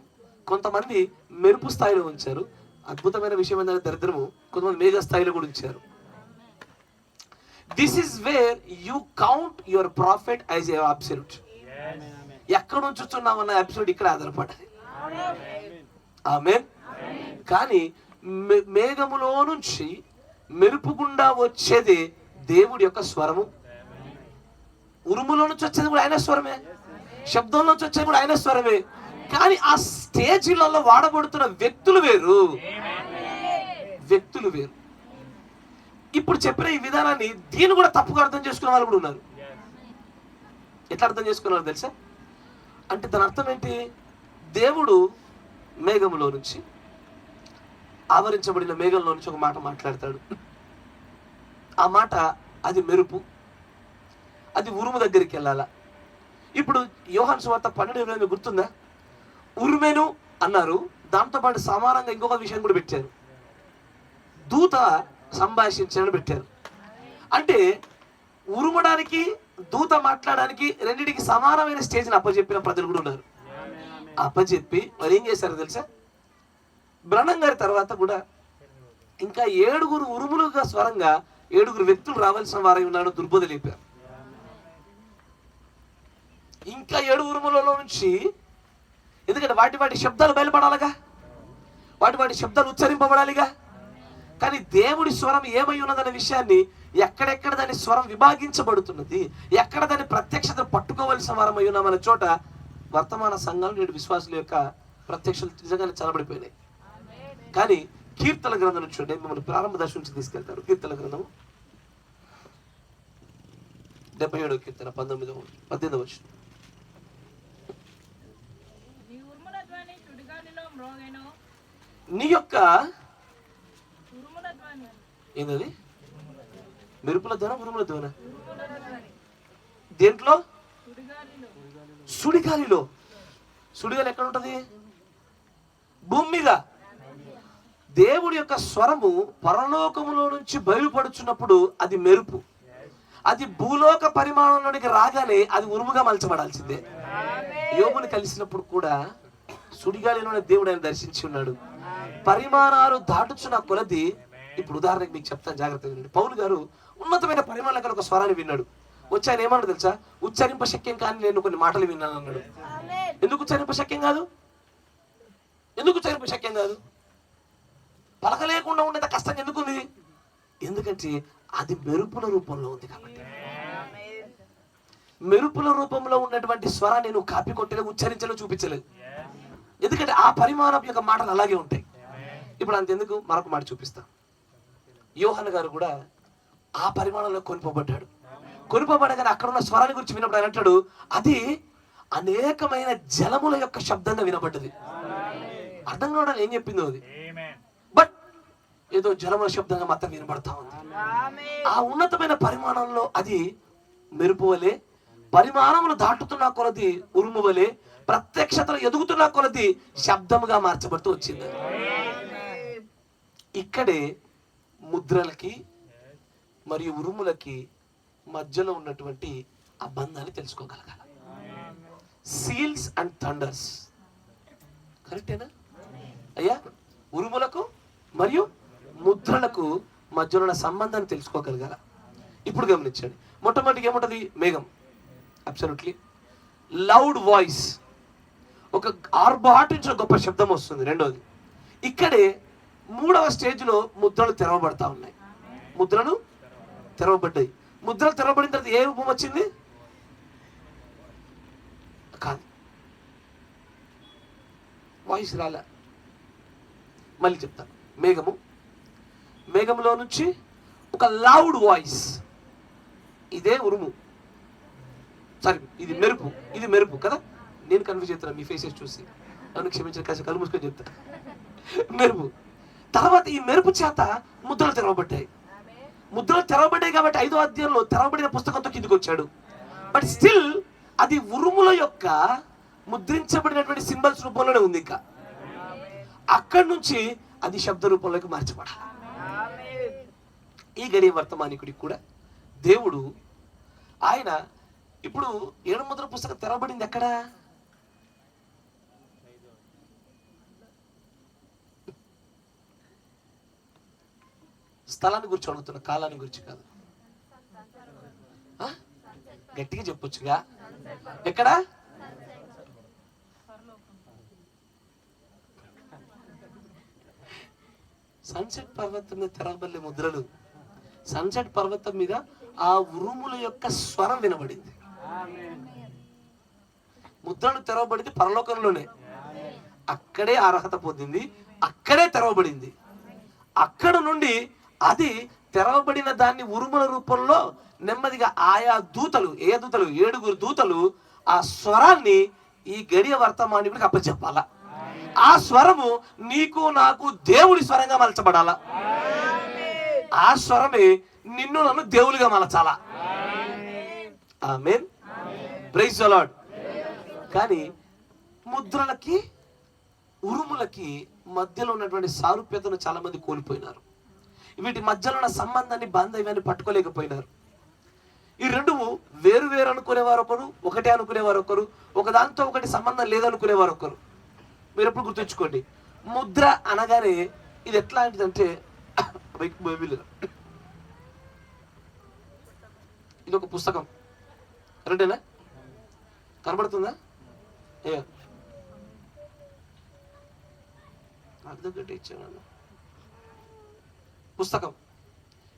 కొంతమంది మెరుపు స్థాయిలో ఉంచారు. అద్భుతమైన విషయం ఏంటంటే దరిద్రము, కొంతమంది మేఘ స్థాయిలో కూడా ఉంచారు. This is where you count your profit as a absolute. ఎక్కడ ఉంచుతున్నామన్న అబ్సల్యూట్ ఇక్కడ ఆధారపడాలి. ఆమేన్. కానీ మేఘములో నుంచి మెరుపు గుండా వచ్చేది దేవుడి యొక్క స్వరము. ఉరుములో నుంచి వచ్చేది కూడా ఆయన స్వరమే, శబ్దంలో నుంచి వచ్చేది కూడా ఆయన స్వరమే. కానీ ఆ స్టేజీలలో వాడబడుతున్న వ్యక్తులు వేరు, వ్యక్తులు వేరు. ఇప్పుడు చెప్పిన ఈ విధానాన్ని దీన్ని కూడా తప్పుగా అర్థం చేసుకునే వాళ్ళు కూడా ఉన్నారు. ఎట్లా అర్థం చేసుకున్నారు తెలుసా? అంటే దాని అర్థం ఏంటి? దేవుడు మేఘంలో నుంచి, ఆవరించబడిన మేఘంలో నుంచి ఒక మాట మాట్లాడతాడు. ఆ మాట అది మెరుపు, అది ఉరుము దగ్గరికి వెళ్ళాలా. ఇప్పుడు యోహాను సువార్త 12:20 గుర్తుందా? ఉరుమెను అన్నారు, దాంతోపాటు సమానంగా ఇంకొక విషయం కూడా పెట్టారు, దూత సంభాషించని పెట్టారు. అంటే ఉరుమడానికి దూత మాట్లాడడానికి రెండింటికి సమానమైన స్టేజ్ని అప్పచెప్పిన ప్రజలు కూడా ఉన్నారు. అప్పచెప్పి మరి ఏం చేశారు తెలుసా? బ్రహ్నం గారి తర్వాత కూడా ఇంకా 7 ఉరుములుగా స్వరంగా 7 వ్యక్తులు రావాల్సిన వారై ఉన్నాడు దుర్బోధ లేపారు. ఇంకా 7 ఉరుములలో నుంచి, ఎందుకంటే వాటి శబ్దాలు బయలుపడాలిగా, వాటి శబ్దాలు ఉచ్చరింపబడాలిగా. కానీ దేవుడి స్వరం ఏమై ఉన్నదనే విషయాన్ని, ఎక్కడెక్కడ దాని స్వరం విభాగించబడుతున్నది, ఎక్కడ దాని ప్రత్యక్షత పట్టుకోవలసిన వారం అయి ఉన్నామన్న చోట వర్తమాన సంఘాలు నేడు విశ్వాసుల యొక్క ప్రత్యక్షలు నిజంగానే చలబడిపోయినాయి. కానీ కీర్తన గ్రంథం నుంచి చూడండి, మిమ్మల్ని ప్రారంభ దశ నుంచి తీసుకెళ్తారు. కీర్తన గ్రంథం 77వ కీర్తన 18వ వచనం. నీ యొక్క ఏంటది? మెరుపుల ధ్వన, ఉరుముల ధ్వన. దేంట్లో? సుడిగాలిలో. సుడిగాలి ఎక్కడ ఉంటది? భూమి మీద. దేవుడి యొక్క స్వరము పరలోకములో నుంచి బయలుపడుచున్నప్పుడు అది మెరుపు. అది భూలోక పరిమాణంలోనికి రాగానే అది ఉరుముగా మలచబడాల్సిందే. యోబుని కలిసినప్పుడు కూడా సుడిగాలిలోనే దేవుడు ఆయన దర్శించి ఉన్నాడు. పరిమాణాలు దాటుచున్న కొలది, ఇప్పుడు ఉదాహరణకి మీకు చెప్తాను, జాగ్రత్తగా వినండి. పౌలు గారు ఉన్నతమైన పరిమాణాల ఒక స్వరాన్ని విన్నాడు. వచ్చి ఆయన ఏమన్నాడు తెలుసా? ఉచ్చరింప శక్యం కానీ నేను కొన్ని మాటలు విన్నాను అన్నాడు. ఎందుకు ఉచ్చరింప శక్యం కాదు? ఎందుకు ఉచ్చరింప శక్యం కాదు? పలకలేకుండా ఉండేంత కష్టంగా ఎందుకు ఉంది? ఎందుకంటే అది మెరుపుల రూపంలో ఉంది కాబట్టి. మెరుపుల రూపంలో ఉన్నటువంటి స్వరాన్ని నువ్వు కాపీ కొట్టలేదు, ఉచ్చరించలేదు, చూపించలేదు. ఎందుకంటే ఆ పరిమాణం యొక్క మాటలు అలాగే ఉంటాయి. ఇప్పుడు అంతెందుకు, మరొక మాట చూపిస్తా. యోహాను గారు కూడా ఆ పరిమాణంలో కొనిపోబడ్డాడు. కొనుపబడగానే అక్కడ ఉన్న స్వరాన్ని గురించి విన్నప్పుడు ఆయన అంటాడు, అది అనేకమైన జలముల యొక్క శబ్దంగా వినబడ్డది. అర్థం కావడానికి ఏం చెప్పిందో అది, బట్ ఏదో జలముల శబ్దంగా మాత్రం వినబడతా ఉంది. ఆ ఉన్నతమైన పరిమాణంలో అది మెరుపు వలె, పరిమాణములు దాటుతున్న కొలది ఉరుము వలె, ప్రత్యక్షతలు ఎదుగుతున్న కొలది శబ్దముగా మార్చబడుతూ వచ్చింది. ఇక్కడే ముద్రలకి మరియు ఉరుములకి మధ్యలో ఉన్నటువంటి ఆ బంధాన్ని తెలుసుకోగలగాలి. సీల్స్ అండ్ థండర్స్, కరెక్టేనా అయ్యా? ఉరుములకు మరియు ముద్రలకు మధ్యలో ఉన్న సంబంధాన్ని తెలుసుకోగలగాల. ఇప్పుడు గమనించండి, మొట్టమొదటిగా ఏముంటది? మేఘం. అబ్సల్యూట్లీ లౌడ్ వాయిస్, ఒక ఆర్భాటించిన గొప్ప శబ్దం వస్తుంది. రెండోది, ఇక్కడే మూడవ స్టేజ్లో ముద్రలు తెరవబడతా ఉన్నాయి. ముద్రలు తెరవబడ్డాయి. ముద్రలు తెరవబడిన తర్వాత ఏ రూపం వచ్చింది? కాదు, వాయిస్ రాలే. మళ్ళీ చెప్తాను. మేఘము, మేఘంలో నుంచి ఒక లౌడ్ వాయిస్. ఇదే ఉరుము, సారీ ఇది మెరుపు. ఇది మెరుపు కదా, నేను కన్ఫ్యూజ్ చేస్తాను మీ ఫేసెస్ చూసి, నన్ను క్షమించిన కాసి కళ్ళు మూసుకొని చెప్తా. మెరుపు తర్వాత ఈ మెరుపు చేత ముద్రలు తెరవబడ్డాయి. ముద్రలు తెరవబడ్డాయి కాబట్టి 5వ అధ్యాయంలో తెరవబడిన పుస్తకంతో కిందికి వచ్చాడు. బట్ స్టిల్ అది ఉరుముల యొక్క ముద్రించబడినటువంటి సింబల్స్ రూపంలోనే ఉంది. ఇంకా అక్కడి నుంచి అది శబ్ద రూపంలోకి మార్చబడాలి. ఈ గడియ వర్తమానికుడికి కూడా దేవుడు ఆయన ఇప్పుడు 7వ ముద్ర పుస్తకం తెరవబడింది ఎక్కడ? స్థలాన్ని గురించి అడుగుతున్నా, కాలాన్ని గురించి కాదు. గట్టిగా చెప్పొచ్చుగా. ఎక్కడ? సన్సెట్ పర్వతం మీద తెరవబడిన ముద్రలు. సన్సెట్ పర్వతం మీద ఆ ఉరుముల యొక్క స్వరం వినబడింది. ముద్రలు తెరవబడింది పరలోకంలోనే. అక్కడే అర్హత పొందింది, అక్కడే తెరవబడింది. అక్కడ నుండి అది తెరవబడిన దాన్ని ఉరుముల రూపంలో నెమ్మదిగా ఆయా దూతలు, ఏ దూతలు? 7 దూతలు ఆ స్వరాన్ని ఈ గడియ వర్తమానికుడికి అప్పచెప్పాలా. ఆ స్వరము నీకు నాకు దేవుడి స్వరంగా మలచబడాలా. ఆ స్వరమే నిన్ను నన్ను దేవుడిగా మలచాలా. ఆమేన్, ప్రైజ్ ది లార్డ్. కానీ ముద్రలకి ఉరుములకి మధ్యలో ఉన్నటువంటి సారూప్యతను చాలా మంది కోల్పోయినారు. వీటి మధ్యలో ఉన్న సంబంధాన్ని, బాంధవ్యాన్ని పట్టుకోలేకపోయినారు. ఈ రెండు వేరు వేరు అనుకునేవారు ఒకరు, ఒకటే అనుకునేవారు ఒకరు, ఒకదాంతో ఒకటి సంబంధం లేదనుకునేవారు ఒకరు. మీరు ఎప్పుడు గుర్తుంచుకోండి, ముద్ర అనగానే ఇది ఎట్లాంటిదంటే, ఇది ఒక పుస్తకం. రెండేనా? కనబడుతుందా? అర్థం ఇచ్చాను. పుస్తకం.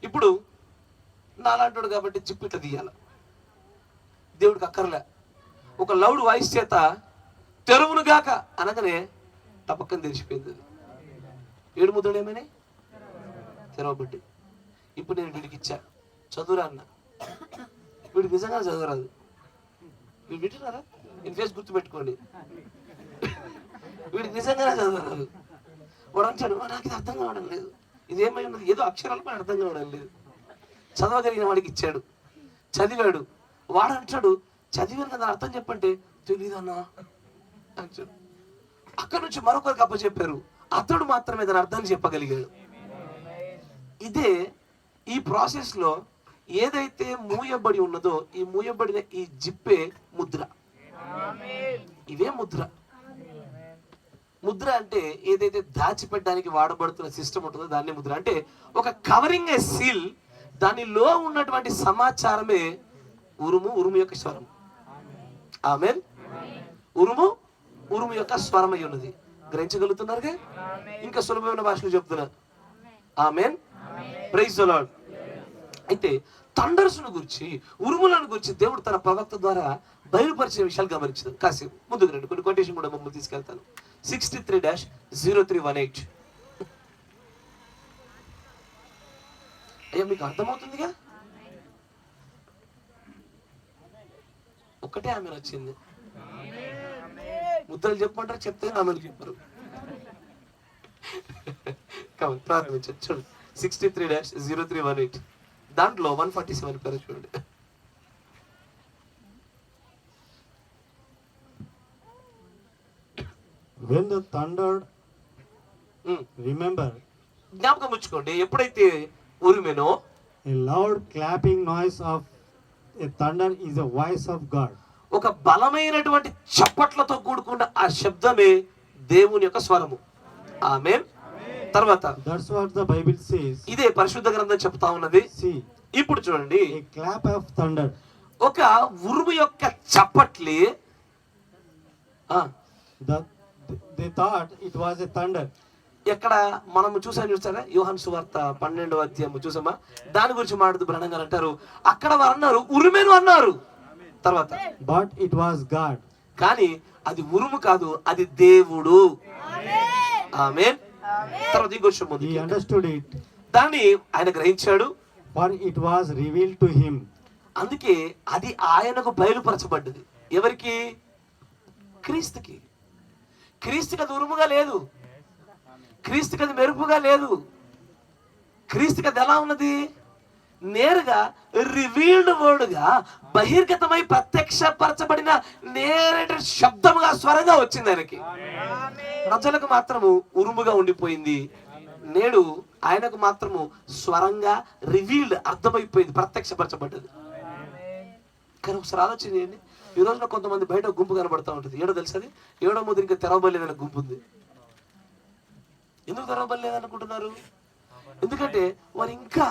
ఇప్పుడు నాలాంటోడు కాబట్టి జిప్ ఇట్లా తీయాల, దేవుడికి అక్కర్లే. ఒక లౌడ్ వాయిస్ చేత తెరువును గాక అనగానే టపక్కన తెరిచిపోయింది. 7 ముద్రలు ఏమైనా తెరవబడ్డాయి. ఇప్పుడు నేను వీడికి ఇచ్చా, చదువురా అన్న. వీడికి నిజంగా చదువురాదు. వీడు వింటున్నారా? నేను ఫేస్ గుర్తుపెట్టుకోండి, వీడికి నిజంగానే చదవరాదు. వాడు అంటాడు, నాకు ఇది అర్థం కావడం లేదు, ఇదేమై ఉన్నది, ఏదో అక్షరాలు కూడా అర్థం కావడం లేదు. చదవగలిగిన వాడికి ఇచ్చాడు, చదివాడు. వాడు అంటాడు, చదివాను కదా అర్థం చెప్పంటే, తెలీదన్నా అంటాడు. అక్కడి నుంచి మరొకరికి అప్పచెప్పారు, అతడు మాత్రమే దాని అర్థాన్ని చెప్పగలిగాడు. ఇదే ఈ ప్రాసెస్ లో ఏదైతే మూయబడి ఉన్నదో, ఈ మూయబడిన ఈ జిప్పే ముద్ర. ఇవే ముద్ర. ముద్ర అంటే ఏదైతే దాచిపెట్టడానికి వాడబడుతున్న సిస్టమ్ ఉంటుందో దాన్ని ముద్ర అంటే. ఒక కవరింగ్ ఏ సీల్, దానిలో ఉన్నటువంటి సమాచారమే ఉరుము, ఉరుము యొక్క స్వరం. ఆమేన్. ఉరుము, ఉరుము యొక్క స్వరం అయి ఉన్నది. గ్రహించగలుగుతున్నారుగా? ఇంకా సులభమైన భాషలో చెప్తున్నా. ఆమేన్, ప్రైజ్ ది లార్డ్. అయితే థండర్స్ను గురించి, ఉరుములను గురించి దేవుడు తన ప్రవక్త ద్వారా బయలుపరిచిన విషయాలు గమనించారు. కాసేపు ముందుకు రండి, కొన్ని కొటేషన్ కూడా మమ్మల్ని తీసుకెళ్తాను. 63-0318. అయ్యా మీకు అర్థమవుతుందిగా? ఒక్కటే ఆమె వచ్చింది. ముద్రలు చెప్పమంటారు, చెప్తే ఆమెను చెప్పరు. ప్రారంభించండి. చూడండి 63-0318 దాంట్లో 147 పేరు చూడండి.
When the thunder, remember,
జ్ఞాపకం ఉంచుకోండి, ఎప్పుడైతే ఉరిమెనో,
a loud clapping noise of a thunder is a voice of God.
ఒక బలమైనటువంటి చప్పట్లతో కూడుకున్న ఆ శబ్దమే దేవుని యొక్క స్వరము. ఆమేన్. తర్వాత
That's what the Bible says.
ఇదే పరిశుద్ధ గ్రంథం చెప్తా ఉన్నది.
See,
ఇప్పుడు చూడండి,
a clap of thunder.
ఒక ఉరుము యొక్క చప్పట్లి.
They thought it was a thunder.
ఎక్కడ మనం చూసారా, యోహాను సువార్త 12వ అధ్యాయం చూసామా, దాని గురించి మాట్లాడుతూ బ్రహ్మం గారు అంటారు, అక్కడ వారు అన్నారు ఉరుమేను అన్నారు. తర్వాత
But it was God.
కానీ అది ఉరుము కాదు, అది దేవుడు. ఆమేన్. తర్వాత ఇంకో విషయం ఉంది.
He understood it,
దాన్ని ఆయన గ్రహించాడు.
for it was revealed to him.
అందుకే అది ఆయనకు బయలుపరచబడ్డది. ఎవరికి? క్రీస్తుకి. క్రీస్తుకి అది ఉరుముగా లేదు, క్రీస్తుకి అది మెరుపుగా లేదు. క్రీస్తుకి అది ఎలా ఉన్నది? నేరుగా రివీల్డ్ వర్డ్గా, బహిర్గతమై ప్రత్యక్షపరచబడిన నేరేట శబ్దముగా, స్వరంగా వచ్చింది ఆయనకి. ప్రజలకు మాత్రము ఉరుముగా ఉండిపోయింది. నేడు ఆయనకు మాత్రము స్వరంగా రివీల్డ్, అర్థమైపోయింది, ప్రత్యక్షపరచబడ్డది. కానీ ఒకసారి ఆలోచన చేయండి, ఈ రోజున కొంతమంది బయట గుంపు కనబడతా ఉంటుంది. ఏడో తెలుసది, 7వ ముద్ర ఇంకా తెరవబడలేదన్న గుంపు ఉంది. ఎందుకు తెరవబడలేదనుకుంటున్నారు? ఎందుకంటే వారు ఇంకా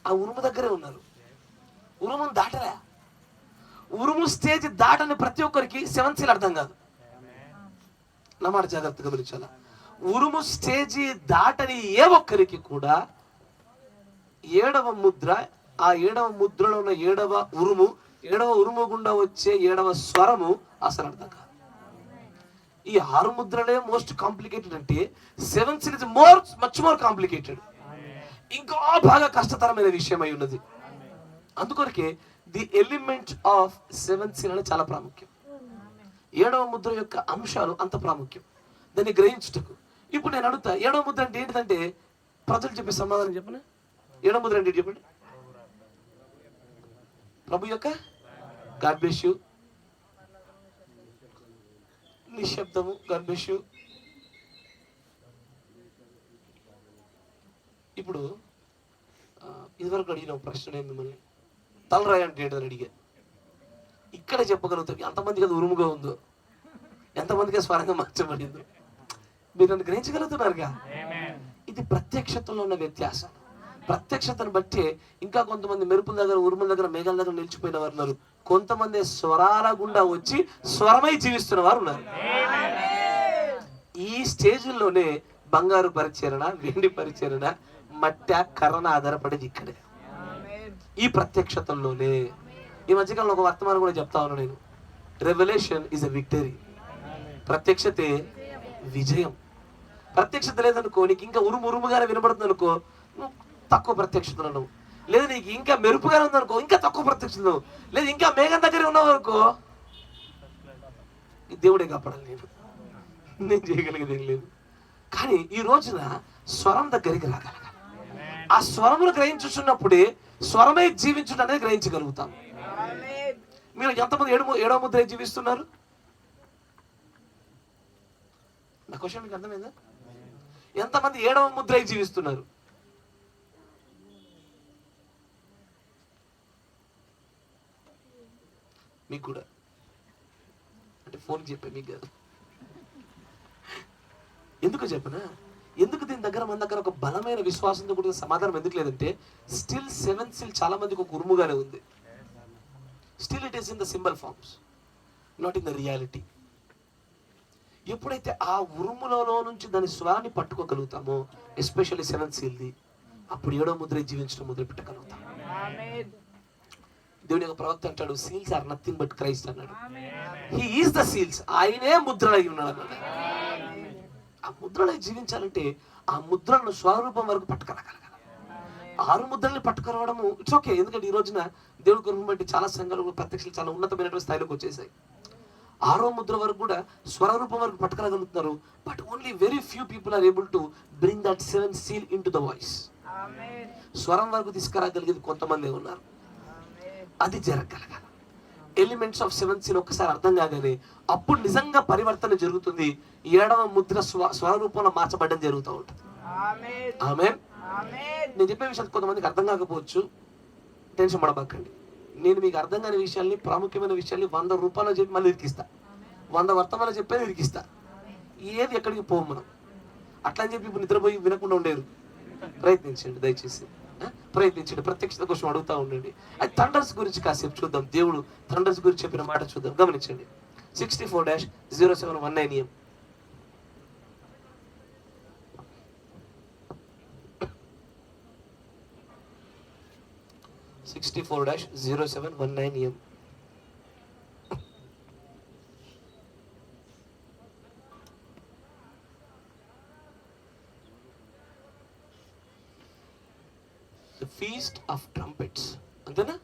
ఆ ఉరుము దగ్గరే ఉన్నారు. ఉరుమును దాటలే. ఉరుము స్టేజ్ దాటని ప్రతి ఒక్కరికి 7 సీల్ అర్థం కాదు. నా మాట జాగ్రత్తగా గమనించాలా. ఉరుము స్టేజీ దాటని ఏ ఒక్కరికి కూడా 7వ ముద్ర, ఆ 7వ ముద్రలో ఉన్న 7వ ఉరుము, 7వ ఉరుము గుండా వచ్చే 7వ స్వరము అసలు అర్థం కాదు. ఈ 6 ముద్రలే మోస్ట్ కాంప్లికేటెడ్ అంటే 7 seal is much more complicated. ఇంకా బాగా కష్టతరమైన విషయం అయి ఉన్నది. అందుకొరకే ది ఎలిమెంట్ ఆఫ్ 7 సీల్ అనేది చాలా ప్రాముఖ్యం. 7వ ముద్ర యొక్క అంశాలు అంత ప్రాముఖ్యం దాన్ని గ్రహించుటకు. ఇప్పుడు నేను అడుగుతా, 7వ ముద్ర అంటే ఏంటిదంటే ప్రజలు చెప్పే సమాధానం చెప్పండి. 7వ ముద్ర అంటే చెప్పండి. ప్రభు యొక్క గాడ్ బ్లెస్ యు, నిశ్శబ్దము, గాడ్ బ్లెస్ యు. ఇప్పుడు ఇదివరకు అడిగిన ప్రశ్న నేను మిమ్మల్ని తలరాయి అంటే ఏంటని అడిగా. ఇక్కడే చెప్పగలుగుతాం ఎంతమందికి అది ఉరుముగా ఉందో, ఎంతమందికి స్వరంగా మార్చబడిందో. మీరు నన్ను గ్రహించగలుగుతున్నారుగా. ఇది ప్రత్యక్షతలో ఉన్న వ్యత్యాసం. ప్రత్యక్షతను బట్టి ఇంకా కొంతమంది మెరుపుల దగ్గర, ఉరుముల దగ్గర, మేఘాల దగ్గర నిలిచిపోయిన వారు ఉన్నారు. కొంతమంది స్వరాల గుండా వచ్చి స్వరమై జీవిస్తున్న వారు ఉన్నారు. ఈ స్టేజ్లోనే బంగారు పరిచరణ, వెండి పరిచరణ, మట్టె, కర్రన ఆధారపడేది ఇక్కడే, ఈ ప్రత్యక్షతల్లోనే. ఈ మధ్యకాలంలో ఒక వర్తమానం కూడా చెప్తా ఉన్నాను నేను. Revolution is a victory. ప్రత్యక్షతే విజయం. ప్రత్యక్షత లేదనుకో, నీకు ఇంకా ఉరుముగానే వినబడుతుంది అనుకో, నువ్వు తక్కువ ప్రత్యక్షతలను. లేదు నీకు ఇంకా మెరుపుగానే ఉందనుకో, ఇంకా తక్కువ ప్రత్యక్షతలు. లేదు ఇంకా మేఘం దగ్గరే ఉన్నావు అనుకో, దేవుడే కాపాడాలి, నేను చేయగలిగేది ఏం లేదు. కానీ ఈ రోజున స్వరం దగ్గరికి రాగలగాలి. ఆ స్వరమును గ్రహించుచున్నప్పుడే స్వరమై జీవించుట అనేది గ్రహించగలుగుతాం. మీరు ఎంతమంది 7వ ముద్ర జీవిస్తున్నారు? నా క్వశ్చన్ మీకు అర్థమైందా? ఎంతమంది 7వ ముద్ర జీవిస్తున్నారు? మీకు కూడా అంటే ఫోన్ చెప్పే మీకు కాదు. ఎందుకు చెప్పనా? ఎందుకు దీని దగ్గర మన దగ్గర ఒక బలమైన విశ్వాసంతో కూడిన సమాధానం ఎందుకు లేదంటే, స్టిల్ 7 సీల్ చాలా మందికి ఒక ఉరుముగానే ఉంది. Still it is in the symbol forms, not in the reality. ఎప్పుడైతే ఆ ఉరుములలో నుంచి దాని స్వరాన్ని పట్టుకోగలుగుతామో, ఎస్పెషల్లీ 7 సీల్ది, అప్పుడు 7వ ముద్ర జీవించడం మొదలు పెట్టగలుగుతాం. దేవుని యొక్క ప్రవక్త అంటాడు, seals are nothing but Christ అన్నాడు. He is the seals. ఆయనే ముద్రలై ఉన్నాడు అన్నాడు. ఆ ముద్రలై జీవించాలంటే ఆ ముద్రలను స్వరూపం వరకు పట్టుకరాగలగాలి. 6 ముద్రల్ని పట్టుకురావడము ఇట్స్ ఓకే. ఎందుకంటే ఈ రోజున దేవుడి కృపను బట్టి చాలా సంఘాలు ప్రత్యక్షలు చాలా ఉన్నతమైనటువంటి స్థాయిలోకి వచ్చేసాయి. 6వ ముద్ర వరకు కూడా స్వరరూపం వరకు పట్టుకురాగలుగుతున్నారు. But only very few people are able to bring that 7th seal into the voice. స్వరం వరకు తీసుకురాగలిగేది కొంతమంది ఉన్నారు. అది జరగగలగాలి. ఎలిమెంట్స్ ఆఫ్ 7th seal ఒక్కసారి అర్థం కాగానే అప్పుడు నిజంగా పరివర్తన జరుగుతుంది. 7వ ముద్ర స్వరూపంలో మార్చబడడం జరుగుతూ ఉంటుంది. ఆమేన్. నేను చెప్పే విషయాలు కొంతమందికి అర్థం కాకపోవచ్చు, టెన్షన్ పడబాకండి. నేను మీకు అర్థం కాని విషయాల్ని, ప్రాముఖ్యమైన విషయాల్ని 100 రూపాయలు చెప్పి మళ్ళీ ఇరికిస్తా, 100 వర్తమానాలు చెప్పేది ఇరికిస్తా. ఏది ఎక్కడికి పోవు మనం. అట్లా అని చెప్పి ఇప్పుడు నిద్రపోయి వినకుండా ఉండేరు. ప్రయత్నించండి, దయచేసి ప్రయత్నించండి. ప్రత్యక్షత కోసం అడుగుతూ ఉండండి. అది థండర్స్ గురించి కాసేపు చూద్దాం. దేవుడు థండర్స్ గురించి చెప్పిన మాట చూద్దాం. గమనించండి. 64-0719 EM. The Feast of Trumpets. అంతేనా?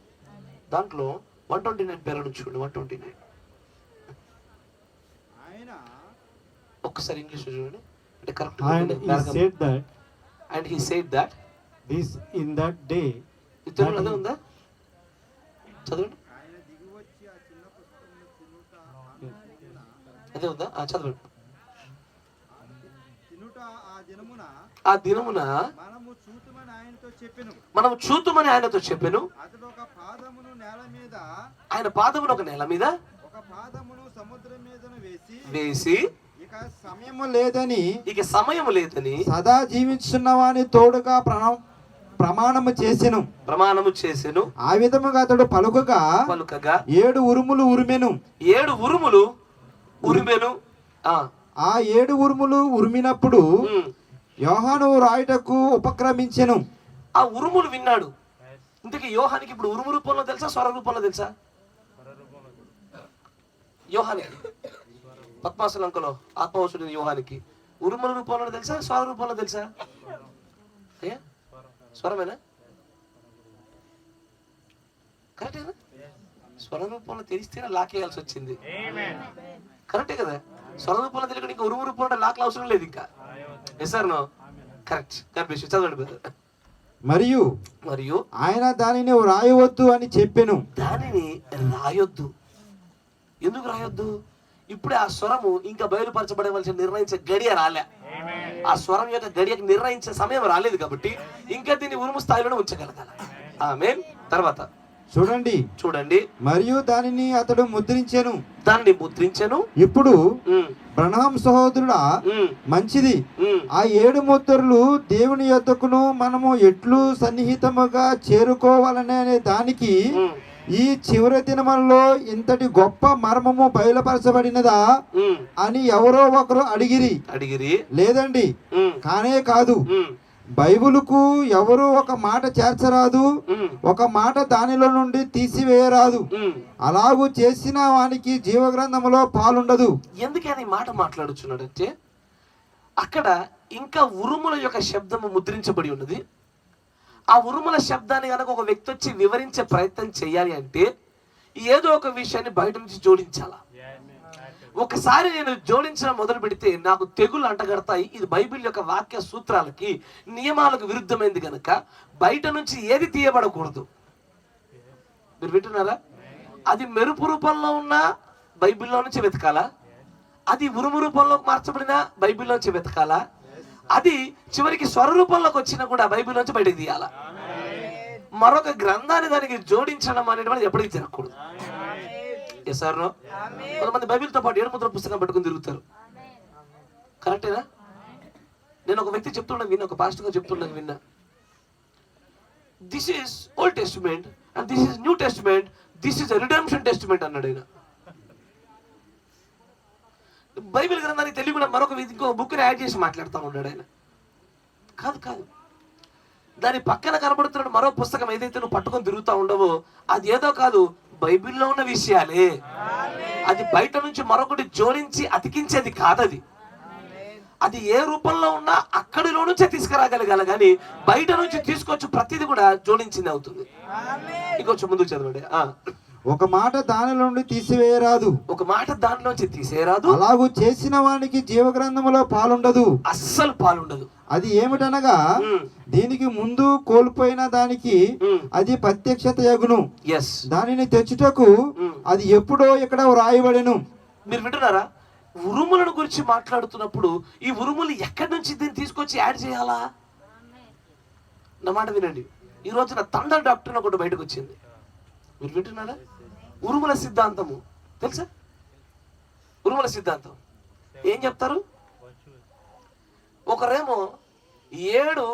దాంట్లో 129 పేరు చూడండి. 129 ఒక్కసారి ఇంగ్లీష్ చూడండి. అంటే correct.
And he said that this in that day.
తెలుగులో అదే ఉందా? చదవండి. అదే ఉందా? చదవండి. ఆ దినమున మనము చూతుమని ఆయనతో చెప్పెను. ఆయన పాదమును ఒక నేల మీద వేసి
ఇక సమయము లేదని
సదా
జీవించున్నవాని తోడుగా ప్రమాణము చేసెను. ఆ విధముగా అతడు పలుకగా 7 ఉరుములు ఉరిమెను.
7 ఉరుములు ఉరిమెను.
ఆ 7 ఉరుములు ఉరిమినప్పుడు యోహాను రాయుటకు ఉపక్రమించెను.
ఆ ఉరుములు విన్నాడు. ఇంతకీ యోహానికి ఇప్పుడు ఉరుము రూపంలో తెలుసా, స్వర రూపంలో తెలుసా? యోహానికి పద్మాసలంకలో ఆత్మవశుడు యోహానికి ఉరుముల రూపంలో తెలుసా, స్వర రూపంలో తెలుసా? స్వరమేనా? కరెక్టేనా? స్వర రూపంలో తెలిస్తేనే లాకేయాల్సి వచ్చింది. కరెక్టే కదా? స్వర రూపంలో తెలియక ఇంకా ఉరుము రూపంలో లాక్ల అవసరం లేదు ఇంకా. Sir no correct. చదవండి.
మరియు ఆయన దానిని రాయవద్దు అని చెప్పెను.
దానిని రాయొద్దు. ఎందుకు రాయొద్దు? ఇప్పుడే ఆ స్వరము ఇంకా బయలుపరచబడవలసిన నిర్ణయించే గడియ రాలే. ఆ స్వరం యొక్క గడియకు నిర్ణయించే సమయం రాలేదు కాబట్టి ఇంకా దీన్ని ఉరుము స్థాయిలోనే ఉంచగలగాల. ఆమేన్. తర్వాత చూడండి.
మరియు దానిని అతడు ముద్రించెను.
దాన్ని ముద్రించెను.
ఇప్పుడు బ్రహ్మం సహోదరుడా, మంచిది. ఆ 7 ముద్రలు దేవుని యొద్దకును మనము ఎట్లు సన్నిహితముగా చేరుకోవాలనే దానికి ఈ చివరి దినములలో ఇంతటి గొప్ప మర్మము బయలుపరచబడినదా అని ఎవరో ఒకరు అడిగిరి. లేదండి, కానే కాదు. బైబిలుకు ఎవరు ఒక మాట చేర్చరాదు, ఒక మాట దానిలో నుండి తీసివేయరాదు. అలాగూ చేసిన వానికి జీవగ్రంథములో పాలుండదు.
ఎందుకని మాట మాట్లాడుచున్నాడంటే అక్కడ ఇంకా ఉరుముల యొక్క శబ్దము ముద్రించబడి ఉన్నది. ఆ ఉరుముల శబ్దాన్ని కనుక ఒక వ్యక్తి వచ్చి వివరించే ప్రయత్నం చేయాలి అంటే ఏదో ఒక విషయాన్ని బయట నుంచి జోడించాలా. ఒకసారి నేను జోడించడం మొదలు పెడితే నాకు తెగులు అంటగడతాయి. ఇది బైబిల్ యొక్క వాక్య సూత్రాలకి, నియమాలకు విరుద్ధమైంది కనుక బయట నుంచి ఏది తీయబడకూడదు. మీరు వింటున్నారా? అది మెరుపు రూపంలో ఉన్న బైబిల్లో నుంచి వెతకాలా, అది ఉరుము రూపంలో మార్చబడిన బైబిల్లో నుంచి వెతకాలా, అది చివరికి స్వర రూపంలోకి వచ్చినా కూడా బైబిల్ నుంచి బయటకు తీయాలా. మరొక గ్రంథాన్ని దానికి జోడించడం అనేటువంటి ఎప్పటికీ జరగకూడదు. కొంతమంది బైబిల్తో పాటు 7 ముద్రల పుస్తకం పట్టుకుని తిరుగుతారు. కరెక్టేనా? నేను ఒక వ్యక్తి చెప్తున్నా ఒక పాస్టర్ గా చెప్తున్నా విన్నా. This is old testament and this is new testament, this is redemption testament అన్నాడు ఆయన. బైబిల్ గ్రంథానికి తెలియకుండా మరొక ఇంకో బుక్ని యాడ్ చేసి మాట్లాడుతూ ఉన్నాడు ఆయన. కాదు, దాని పక్కన కనబడుతున్న మరో పుస్తకం ఏదైతే నువ్వు పట్టుకొని తిరుగుతూ ఉండవో అది ఏదో కాదు, బైబిల్లో ఉన్న విషయాలే. అది బయట నుంచి మరొకటి జోడించి అతికించేది కాదది. అది ఏ రూపంలో ఉన్నా అక్కడిలో నుంచే తీసుకురాగలగాలి, కానీ బయట నుంచి తీసుకొచ్చి ప్రతిదీ కూడా జోడించింది అవుతుంది. ఇంకొంచెం ముందుకు చదవండి.
ఒక మాట దానిలో నుండి తీసివేయరాదు,
ఒక మాట దానిలోంచి తీసేయరాదు,
అలాగూ చేసిన వానికి జీవగ్రంథములో పాలుండదు,
అస్సలు పాలుండదు.
అది ఏమిటనగా దీనికి ముందు కోల్పోయిన దానికి అది ప్రత్యక్షత యగును, దానిని తెచ్చుటకు అది ఎప్పుడో ఇక్కడ వ్రాయబడెను.
మీరు వింటున్నారా? ఉరుములను గురించి మాట్లాడుతున్నప్పుడు ఈ ఉరుములు ఎక్కడి నుంచి దీన్ని తీసుకొచ్చి యాడ్ చేయాలా? నా మాట వినండి. ఈ రోజున థండర్ డాక్టర్ ఒకటి బయటకు వచ్చింది. మీరు వింటున్నారా? ఉరుముల సిద్ధాంతము తెలుసా? ఉరుముల సిద్ధాంతం ఏం చెప్తారు? ఒకరేమో 7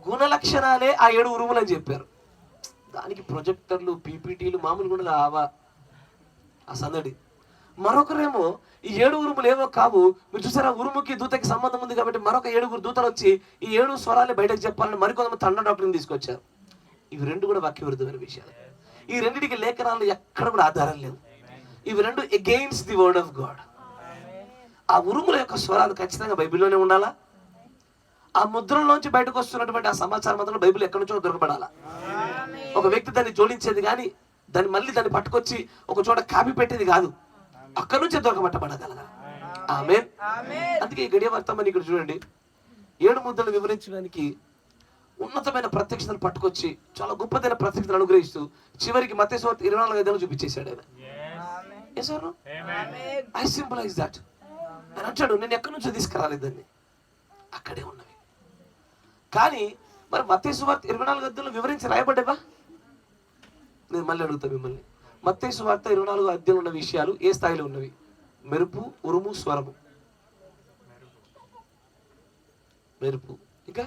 గుణలక్షణాలే ఆ 7 ఉరుములు అని చెప్పారు. దానికి ప్రొజెక్టర్లు, పీపీటీలు మామూలు కూడా ఆవా ఆ సందడి. మరొకరేమో ఈ 7 ఉరుములు ఏవో కావు. మీరు చూసారా, ఉరుముకి దూతకి సంబంధం ఉంది కాబట్టి మరొక 7 దూతలు వచ్చి ఈ 7 స్వరాలే బయటకు చెప్పాలని మరికొంతమంది థండర్ డాక్టర్ని తీసుకొచ్చారు. ఇవి 2 కూడా వాక్య విరుద్ధమైన విషయాలు. ఈ రెండింటికి లేఖనాలు ఎక్కడ కూడా ఆధారం లేవు. ఇవి 2 against the word of God. ఆ ఉరుముల యొక్క స్వరాలు ఖచ్చితంగా బైబిల్లోనే ఉండాలా? ఆ ముద్రలోంచి బయటకు వస్తున్నటువంటి ఆ సమాచారం అంతా బైబిల్ ఎక్కడి నుంచో దొరకబడాలా? ఒక వ్యక్తి దాన్ని జోడించేది కానీ దాన్ని పట్టుకొచ్చి ఒక చోట కాపీ పెట్టేది కాదు, అక్కడి నుంచే దొరకబట్టబడగలగాలి. ఆమేన్. అందుకే ఈ గడియ వర్తమాన్ని ఇక్కడ చూడండి. 7 ముద్రలు వివరించడానికి ఉన్నతమైన ప్రత్యక్షతను పట్టుకొచ్చి చాలా గొప్పదైన ప్రత్యక్షతను అనుగ్రహిస్తూ చివరికి మత్తయి సువార్త 24:5 చూపించేశాడు ఆయన. I symbolise that. ఆయన అంటాడు, నేను ఎక్కడి నుంచో తీసుకురాలేదని, అక్కడే ఉన్నవి. కానీ మరి మత్తయి సువార్త 24 వివరించి రాయబడ్డవా? నేను మళ్ళీ అడుగుతా మిమ్మల్ని, మత్తయి సువార్త 24 ఉన్న విషయాలు ఏ స్థాయిలో ఉన్నవి? మెరుపు, ఉరుము, స్వరము. మెరుపు, ఇంకా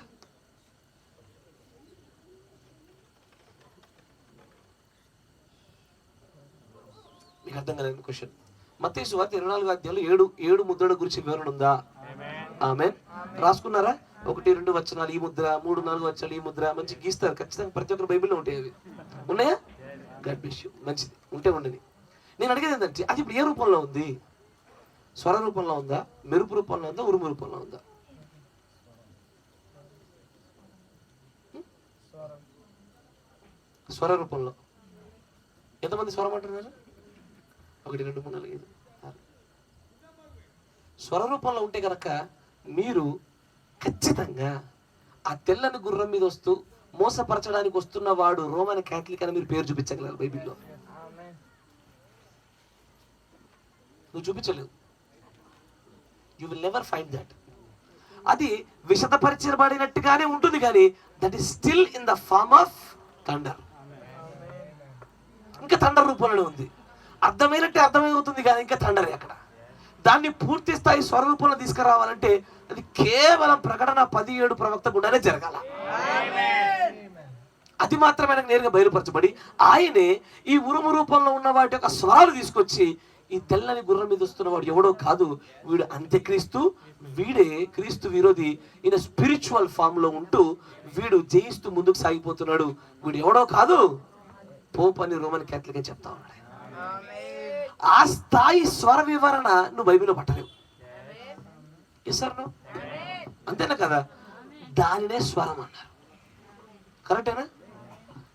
మీకు అర్థం కాలేదు క్వశ్చన్. మత్తయి సువార్త 24 7 ముద్రల గురించి వివరణ ఉందా? ఆమేన్. రాసుకున్నారా? 1, 2 వచనాలు ఈ ముద్ర, 3, 4 వచనాలు ఈ ముద్ర. మంచి గీస్తారు ఖచ్చితంగా, ప్రతి ఒక్కరు బైబిల్లో ఉంటాయి. అవి ఉన్నాయా? God bless you. మంచిది, ఉంటే ఉండని. నేను అడిగేది ఏంటంటే, అది ఇప్పుడు ఏ రూపంలో ఉంది? స్వర రూపంలో ఉందా? మెరుపు రూపంలో ఉందా? ఉరుము రూపంలో ఉందా? స్వర రూపంలో. ఎంతమంది స్వరం అంటున్నారు? 1, 2, 3, 4, 5, 6. స్వర రూపంలో ఉంటే కనుక మీరు ఖచ్చితంగా ఆ తెల్లని గుర్రం మీద వస్తూ మోసపరచడానికి వస్తున్న వాడు రోమన్ క్యాథలిక్ అని మీరు పేరు చూపించగలరు బైబిల్లో. నువ్వు చూపించలేవు. You will never find that. అది విశదపరచబడినట్టుగానే ఉంటుంది, కానీ that is still in the form of thunder. ఇంకా థండర్ రూపంలోనే ఉంది. అర్థమైనట్టే అర్థమవుతుంది, కానీ ఇంకా థండరే అక్కడ. దాన్ని పూర్తి స్థాయి స్వర రూపంలో తీసుకురావాలంటే అది కేవలం ప్రకటన 17 ప్రవక్త గుండానే జరగాల. అది మాత్రమే నేరుగా బయలుపరచబడి ఆయనే ఈ ఉరుము రూపంలో ఉన్న వాటి యొక్క స్వరాలు తీసుకొచ్చి ఈ తెల్లని గుర్రం మీద వస్తున్న వాడు ఎవడో కాదు, వీడు అంత్యక్రీస్తు, వీడే క్రీస్తు విరోధి. ఈయన స్పిరిచువల్ ఫామ్ లో ఉంటూ వీడు జయిస్తూ ముందుకు సాగిపోతున్నాడు. వీడు ఎవడో కాదు, పోప్ అని రోమన్ క్యాథలిక్ అని చెప్తా ఉన్నాడు. ఆ స్థాయి స్వర వివరణ నువ్వు బైబిల్లో పట్టలేవు. అంతేనా కదా? దానినే స్వరం అన్నారు. కరెక్టేనా?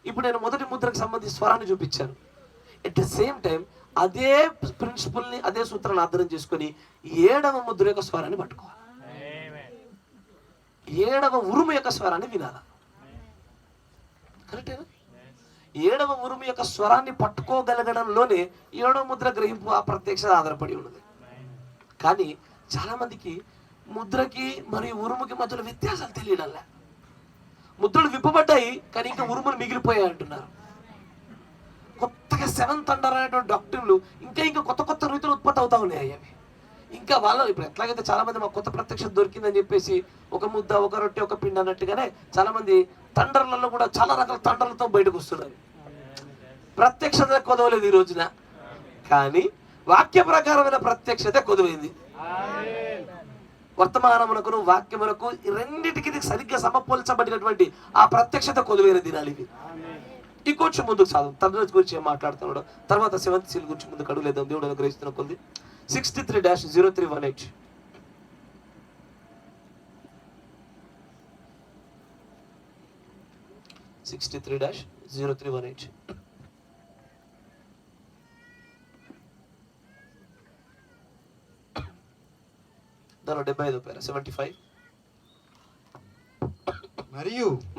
ఇప్పుడు నేను మొదటి ముద్రకు సంబంధించి స్వరాన్ని చూపించాను. ఎట్ ద సేమ్ టైం అదే ప్రిన్సిపల్ని, అదే సూత్రాన్ని ఆధారం చేసుకొని 7వ ముద్ర యొక్క స్వరాన్ని పట్టుకోవాలి. 7వ ఉరుము యొక్క స్వరాన్ని వినాలి. కరెక్టేనా? 7వ ఉరుము యొక్క స్వరాన్ని పట్టుకోగలగడంలోనే 7వ ముద్ర గ్రహింపు ఆ ప్రత్యక్షత ఆధారపడి ఉన్నది. కానీ చాలా మందికి ముద్రకి మరియు ఉరుముకి మధ్యలో వ్యత్యాసాలు తెలియడంలే. ముద్రలు విప్పబడ్డాయి కానీ ఇంకా ఉరుములు మిగిలిపోయాయి అంటున్నారు. కొత్తగా 7th థండర్ అనేటువంటి డాక్టర్లు ఇంకా కొత్త రీతిలో ఉత్పత్తి అవుతా ఉన్నాయి. అవి ఇంకా వాళ్ళు ఇప్పుడు ఎట్లాగైతే చాలా మంది మాకు కొత్త ప్రత్యక్షత దొరికిందని చెప్పేసి ఒక ముద్ద, ఒక రొట్టె, ఒక పిండి అన్నట్టుగానే చాలా మంది థండర్లలో కూడా చాలా రకాల థండర్లతో బయటకు వస్తున్నారు. ప్రత్యక్షత కొదవలేదు ఈ రోజున, కానీ వాక్య ప్రకారమైన ప్రత్యక్షత కొదవైంది. వర్తమానమునకును వాక్యమునకు రెండింటికి సరిగ్గా సమపోల్చబడినటువంటి ఆ ప్రత్యక్షత కొదువైన దినాలు ఇవి. ఇంకొంచెం ముందుకు సాధం తండ్రి గురించి ఏం మాట్లాడుతున్నాడు, తర్వాత 7th సీల్ గురించి ముందుకు అడుగులేదాం. దేవుడు అనుగ్రహిస్తున్న కొద్ది 63-0318 63-0318. దానిలో 75 పేర 75.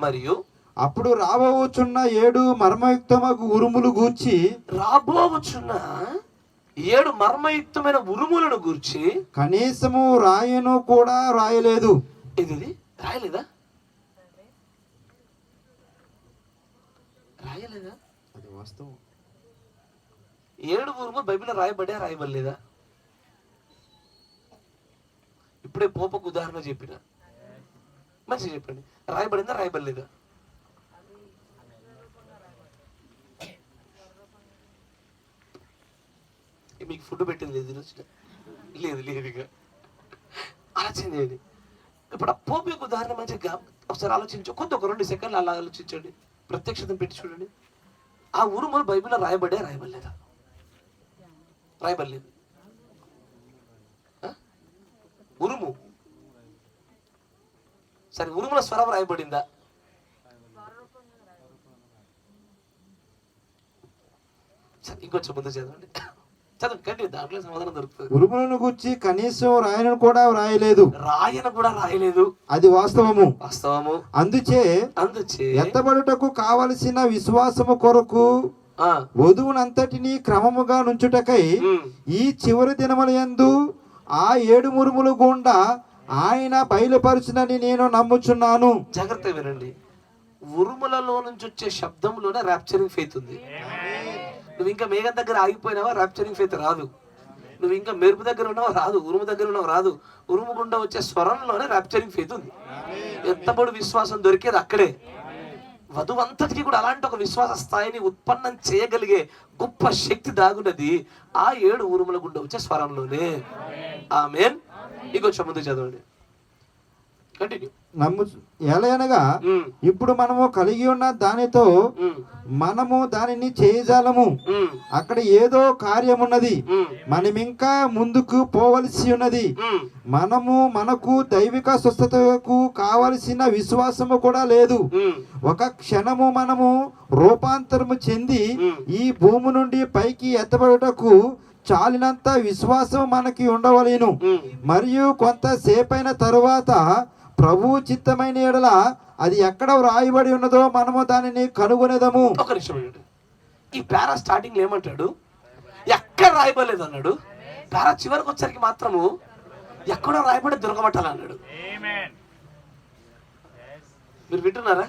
మరియు
అప్పుడు రాబోచున్న 7 మర్మయుక్తమగు ఉరుములు గూర్చి
రాబోచున్న 7 మర్మయుక్తమైన ఉరుములను గూర్చి
కనీసము రాయను కూడా రాయలేదు.
ఇది రాయలేదా?
అది వాస్తవం.
7 ఉరుములు బైబిల్లో రాయబడలేదా? ఇప్పుడే పోపకు ఉదాహరణ చెప్పిన, మంచిగా చెప్పండి. రాయబడిందా రాయబడలేదా? మీకు ఫుడ్ పెట్టింది లేదు ఇక ఆలోచన చేయండి. ఇప్పుడు ఆ పోపు యొక్క ఉదాహరణ మంచిగా ఒకసారి ఆలోచించు, ఒక 2 సెకండ్లు అలా ఆలోచించండి, ప్రత్యక్షతను పెట్టి చూడండి. ఆ ఉరుములు బైబిల్లో రాయబడలేదా? రాయబడలేదు. ఉరుము సరే, ఉరుముల స్వరం రాయబడిందా? సరే, ఇంకొంచెం ముందు చదవండి. చదవండి, దాంట్లో సమాధానం దొరుకుతుంది.
ఉరుములను గురించి కనీసం రాయను కూడా రాయలేదు.
అది
వాస్తవము. అందుచే
ఎత్తబడుటకు
కావలసిన విశ్వాసము కొరకు వధువునంతటిని క్రమముగా నుంచుటకై ఈ చివరి దినములయందు ఆ 7 మురుములు గుండా ఆయన బయలుపరచునని నేను నమ్ముచున్నాను.
జాగ్రత్త వినండి. ఉరుములలో నుంచి వచ్చే శబ్దంలోనే ర్యాప్చరింగ్ ఫెయిత్ ఉంది. నువ్వు ఇంకా మేఘం దగ్గర ఆగిపోయినావా, ర్యాప్చరింగ్ ఫెయిత్ రాదు. నువ్వు ఇంకా మెరుపు దగ్గర ఉన్నావా, రాదు. ఉరుము దగ్గర ఉన్నావు, రాదు. ఉరుము గుండా వచ్చే స్వరంలోనే ర్యాప్చరింగ్ ఫెయిత్ ఉంది. ఎత్తబడు విశ్వాసం దొరికేది అక్కడే. వధువు అంతటికి కూడా అలాంటి ఒక విశ్వాస స్థాయిని ఉత్పన్నం చేయగలిగే గొప్ప శక్తి దాగున్నది ఆ 7 ఉరుముల గుండా వచ్చే స్వరంలోనే. ఆమేన్. ఇంకొంచెం ముందు చదవండి, కంటిన్యూ.
ఎలయనగా ఇప్పుడు మనము కలిగి ఉన్న దానితో మనము దానిని చేయజాలము. అక్కడ ఏదో కార్యమున్నది, మనమింకా ముందుకు పోవలసి ఉన్నది. మనకు దైవిక స్వస్థతకు కావలసిన విశ్వాసము కూడా లేదు. ఒక క్షణము మనము రూపాంతరము చెంది ఈ భూమి నుండి పైకి ఎత్తబడుటకు చాలినంత విశ్వాసం మనకి ఉండవలేను. మరియు కొంతసేపైన తరువాత ప్రభు చిత్తమైన ఎడల అది ఎక్కడ వ్రాయబడి ఉన్నదో మనము దానిని కనుగొనేదము.
ఒక నిమిషం. ఈ పారా స్టార్టింగ్ ఏమంటాడు? ఎక్కడ రాయబడలేదు అన్నాడు. పారా చివరికి వచ్చరికి మాత్రము ఎక్కడో రాయబడి దొరకబట్టాలన్నాడు. మీరు వింటున్నారా?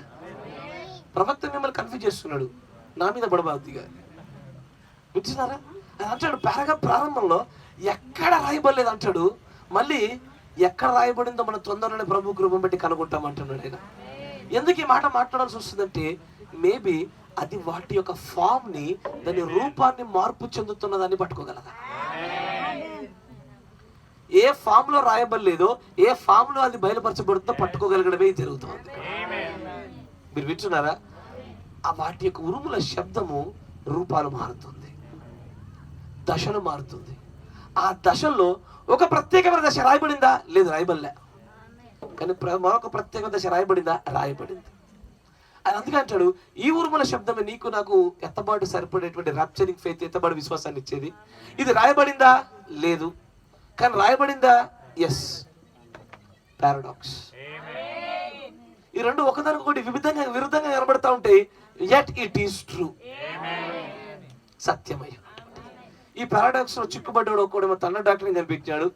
ప్రవక్త మిమ్మల్ని కన్ఫ్యూజ్ చేస్తున్నాడు, నా మీద బడబాద్దిగా. వింటున్నారా? అంటాడు పారాగా ప్రారంభంలో ఎక్కడ రాయబడలేదు అంటాడు. మళ్ళీ ఎక్కడ రాయబడిందో మనం తొందరలోనే ప్రభు కృపను బట్టి కనుగొంటామంటున్నాడు ఆయన. ఎందుకు ఈ మాట మాట్లాడాల్సి వస్తుందంటే మేబీ అది వాటి యొక్క ఫామ్ ని, దాని రూపాన్ని మార్పు చెందుతున్నదాన్ని పట్టుకోగలదా? ఏ ఫామ్ లో రాయబడలేదో, ఏ ఫామ్ లో అది బయలుపరచబడుతుందో పట్టుకోగలగడమే జరుగుతుంది. మీరు వింటున్నారా? ఆ వాటి యొక్క ఉరుముల శబ్దము రూపాలు మారుతుంది, దశలు మారుతుంది. ఆ దశల్లో ఒక ప్రత్యేకమైన దశ రాయబడిందా? లేదు, రాయబడలే. కానీ మరొక ప్రత్యేక దశ రాయబడిందా? రాయబడింది. అది అందుకే అంటాడు, ఈ ఉరుముల శబ్దమే నీకు నాకు ఎత్తబాటు సరిపడేటువంటి ర్యాప్చరింగ్ ఫెయిత్, ఎత్తబాటు విశ్వాసాన్ని ఇచ్చేది. ఇది రాయబడిందా? లేదు. కానీ రాయబడిందా? ఎస్. పారాడాక్స్. ఈ రెండు ఒకదానికొకటి విరుద్ధంగా కనబడతా ఉంటాయి. Yet it is true. సత్యమయ్య. ఈ పారాడాక్స్ లో చిక్కుబడ్డాడు. ఒకడేమో తన్న డాక్టర్ని కనిపించాడు,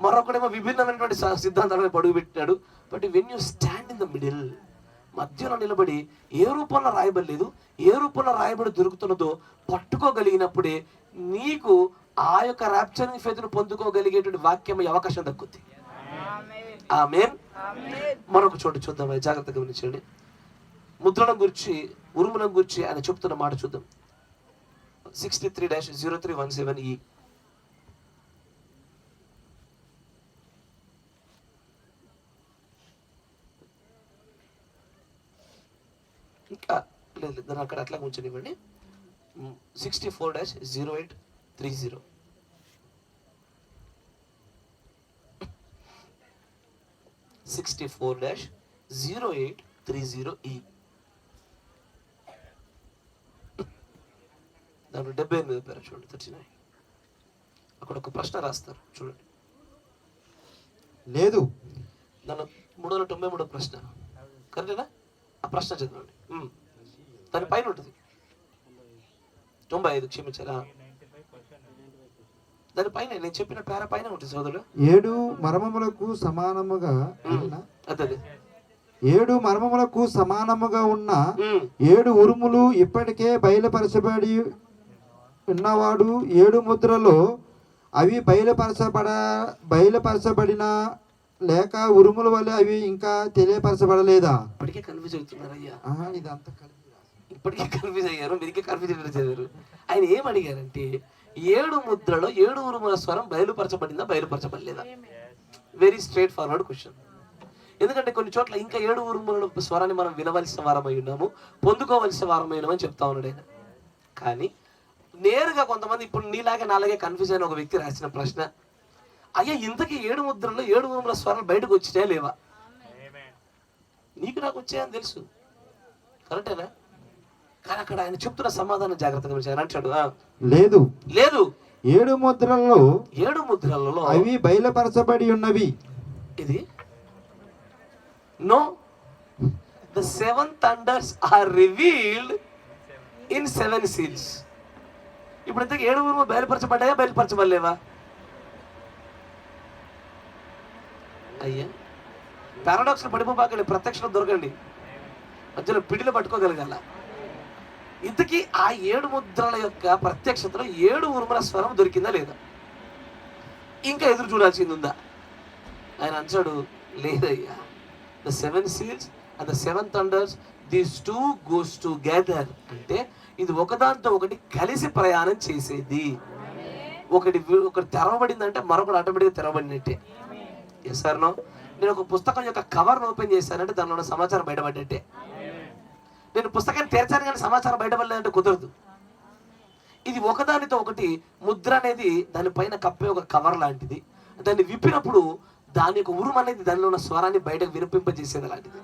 మరొకడేమో విభిన్నమైనటువంటి సిద్ధాంతాలను పడుగు పెట్టాడు. But when you stand in the middle, మధ్యలో నిలబడి ఏ రూపంలో రాయబడలేదు, ఏ రూపంలో రాయబడి దొరుకుతున్నదో పట్టుకోగలిగినప్పుడే నీకు ఆ యొక్క ర్యాప్చరింగ్ ఫెయిత్ ను పొందుకోగలిగేటువంటి వాక్యం అవకాశం దక్కుద్ది. ఆమేన్. మరొక చోటు చూద్దాం, జాగ్రత్తగా గమనించండి. ముద్రణం గురించి, ఉరుములం గురించి ఆయన చెప్తున్న మాట చూద్దాం. 63-0317E. ఇంకా లేదు, దాన్ని అక్కడ అట్లా ఉంచనివ్వండి. 64-0830. 30E. దాంట్లో 78 పేరు చూడండి, 39. అక్కడ ఒక ప్రశ్న రాస్తారు చూడండి.
లేదు,
దాని 393 ప్రశ్న కరెక్టేనా? ఆ ప్రశ్న చదవండి. దాని పైన ఉంటుంది 95, క్షమించారా? దాని పైన నేను చెప్పిన పేర పైన ఉంటుంది సోదరుడు.
7 మర్మములకు సమానముగా
అదే
7 మర్మములకు సమానముగా ఉన్న 7 ఉరుములు ఇప్పటికే బయలుపరచబడి ఉన్నవాడు 7 ముద్రలో అవి బయలుపరచబడిన లేక ఉరుముల వల్ల అవి ఇంకా తెలియపరచబడలేదా?
ఇప్పటికే కన్ఫ్యూజ్ అవుతున్నారయ్యా.
ఇదంతా
ఇప్పటికే కన్ఫ్యూజ్ అయ్యారు, మీరికే కన్ఫ్యూజ్ చదివారు. ఆయన ఏమడిగారంటే 7 ముద్రలో 7 ఉరుముల స్వరం బయలుపరచబడిందా, బయలుపరచబడలేదా? Very straightforward question. ఎందుకంటే కొన్ని చోట్ల ఇంకా 7 ఉరుముల స్వరాన్ని మనం వినవలసిన వారమై ఉన్నాము, పొందుకోవలసిన వారమై ఉన్నామని చెప్తా ఉన్నాడు ఆయన. కానీ నేరుగా కొంతమంది ఇప్పుడు నీలాగే నాలాగే కన్ఫ్యూజ్ అయిన ఒక వ్యక్తి రాసిన ప్రశ్న, అయ్యా ఇంతకీ 7 ముద్రలో 7 ఉరుముల స్వరాలు బయటకు వచ్చినాయా లేవా? నీకు నాకు వచ్చాయని తెలుసు, కరెక్టేనా? కానీ అక్కడ ఆయన చెప్తున్న సమాధానం జాగ్రత్తగా ఆయన అంటాడు,
లేదు
లేదు
7 ముద్రలలో
7 ముద్రలలో
అవి బయలుపరచబడి ఉన్నవి.
ఇది no, the 7 thunders are revealed in 7 seals. ఇప్పుడు ఇంతకు 7 ఉరుములు బయలుపరచబడ్డాయా, బయలుపరచబడలేవా? అయ్యా పారాడాక్స్లో పడిపోబాకండి, ప్రత్యక్షలో దొరకండి, మధ్యలో పిడిలో పట్టుకోగలగాల. ఇంతకీ ఆ 7 ముద్రల యొక్క ప్రత్యక్షతలో 7 ఉరుముల స్వరం దొరికిందా లేదా? ఇంకా ఎదురు చూడాల్సింది ఉందా? ఆయన అంటాడు, లేదయ్యా. The 7 seals and the 7 thunders, these two goes together. అంటే ఇది ఒకదాంతో ఒకటి కలిసి ప్రయాణం చేసేది. ఒకటి తెరవబడిందంటే మరొకటి ఆటోమేటిక్గా తెరవబడినట్టే. Yes sir no? నేను ఒక పుస్తకం యొక్క కవర్ను ఓపెన్ చేశానంటే దానిలో ఉన్న సమాచారం బయటపడ్డట్టే. నేను పుస్తకాన్ని తెరచాను కానీ సమాచారం బయటపడలేదంటే కుదరదు. ఇది ఒకదానితో ఒకటి ముద్ర అనేది దానిపైన కప్పే ఒక కవర్ లాంటిది. దాన్ని విప్పినప్పుడు దాని యొక్క ఉరుము అనేది దానిలో ఉన్న స్వరాన్ని బయటకు వినిపింపజేసేది లాంటిది.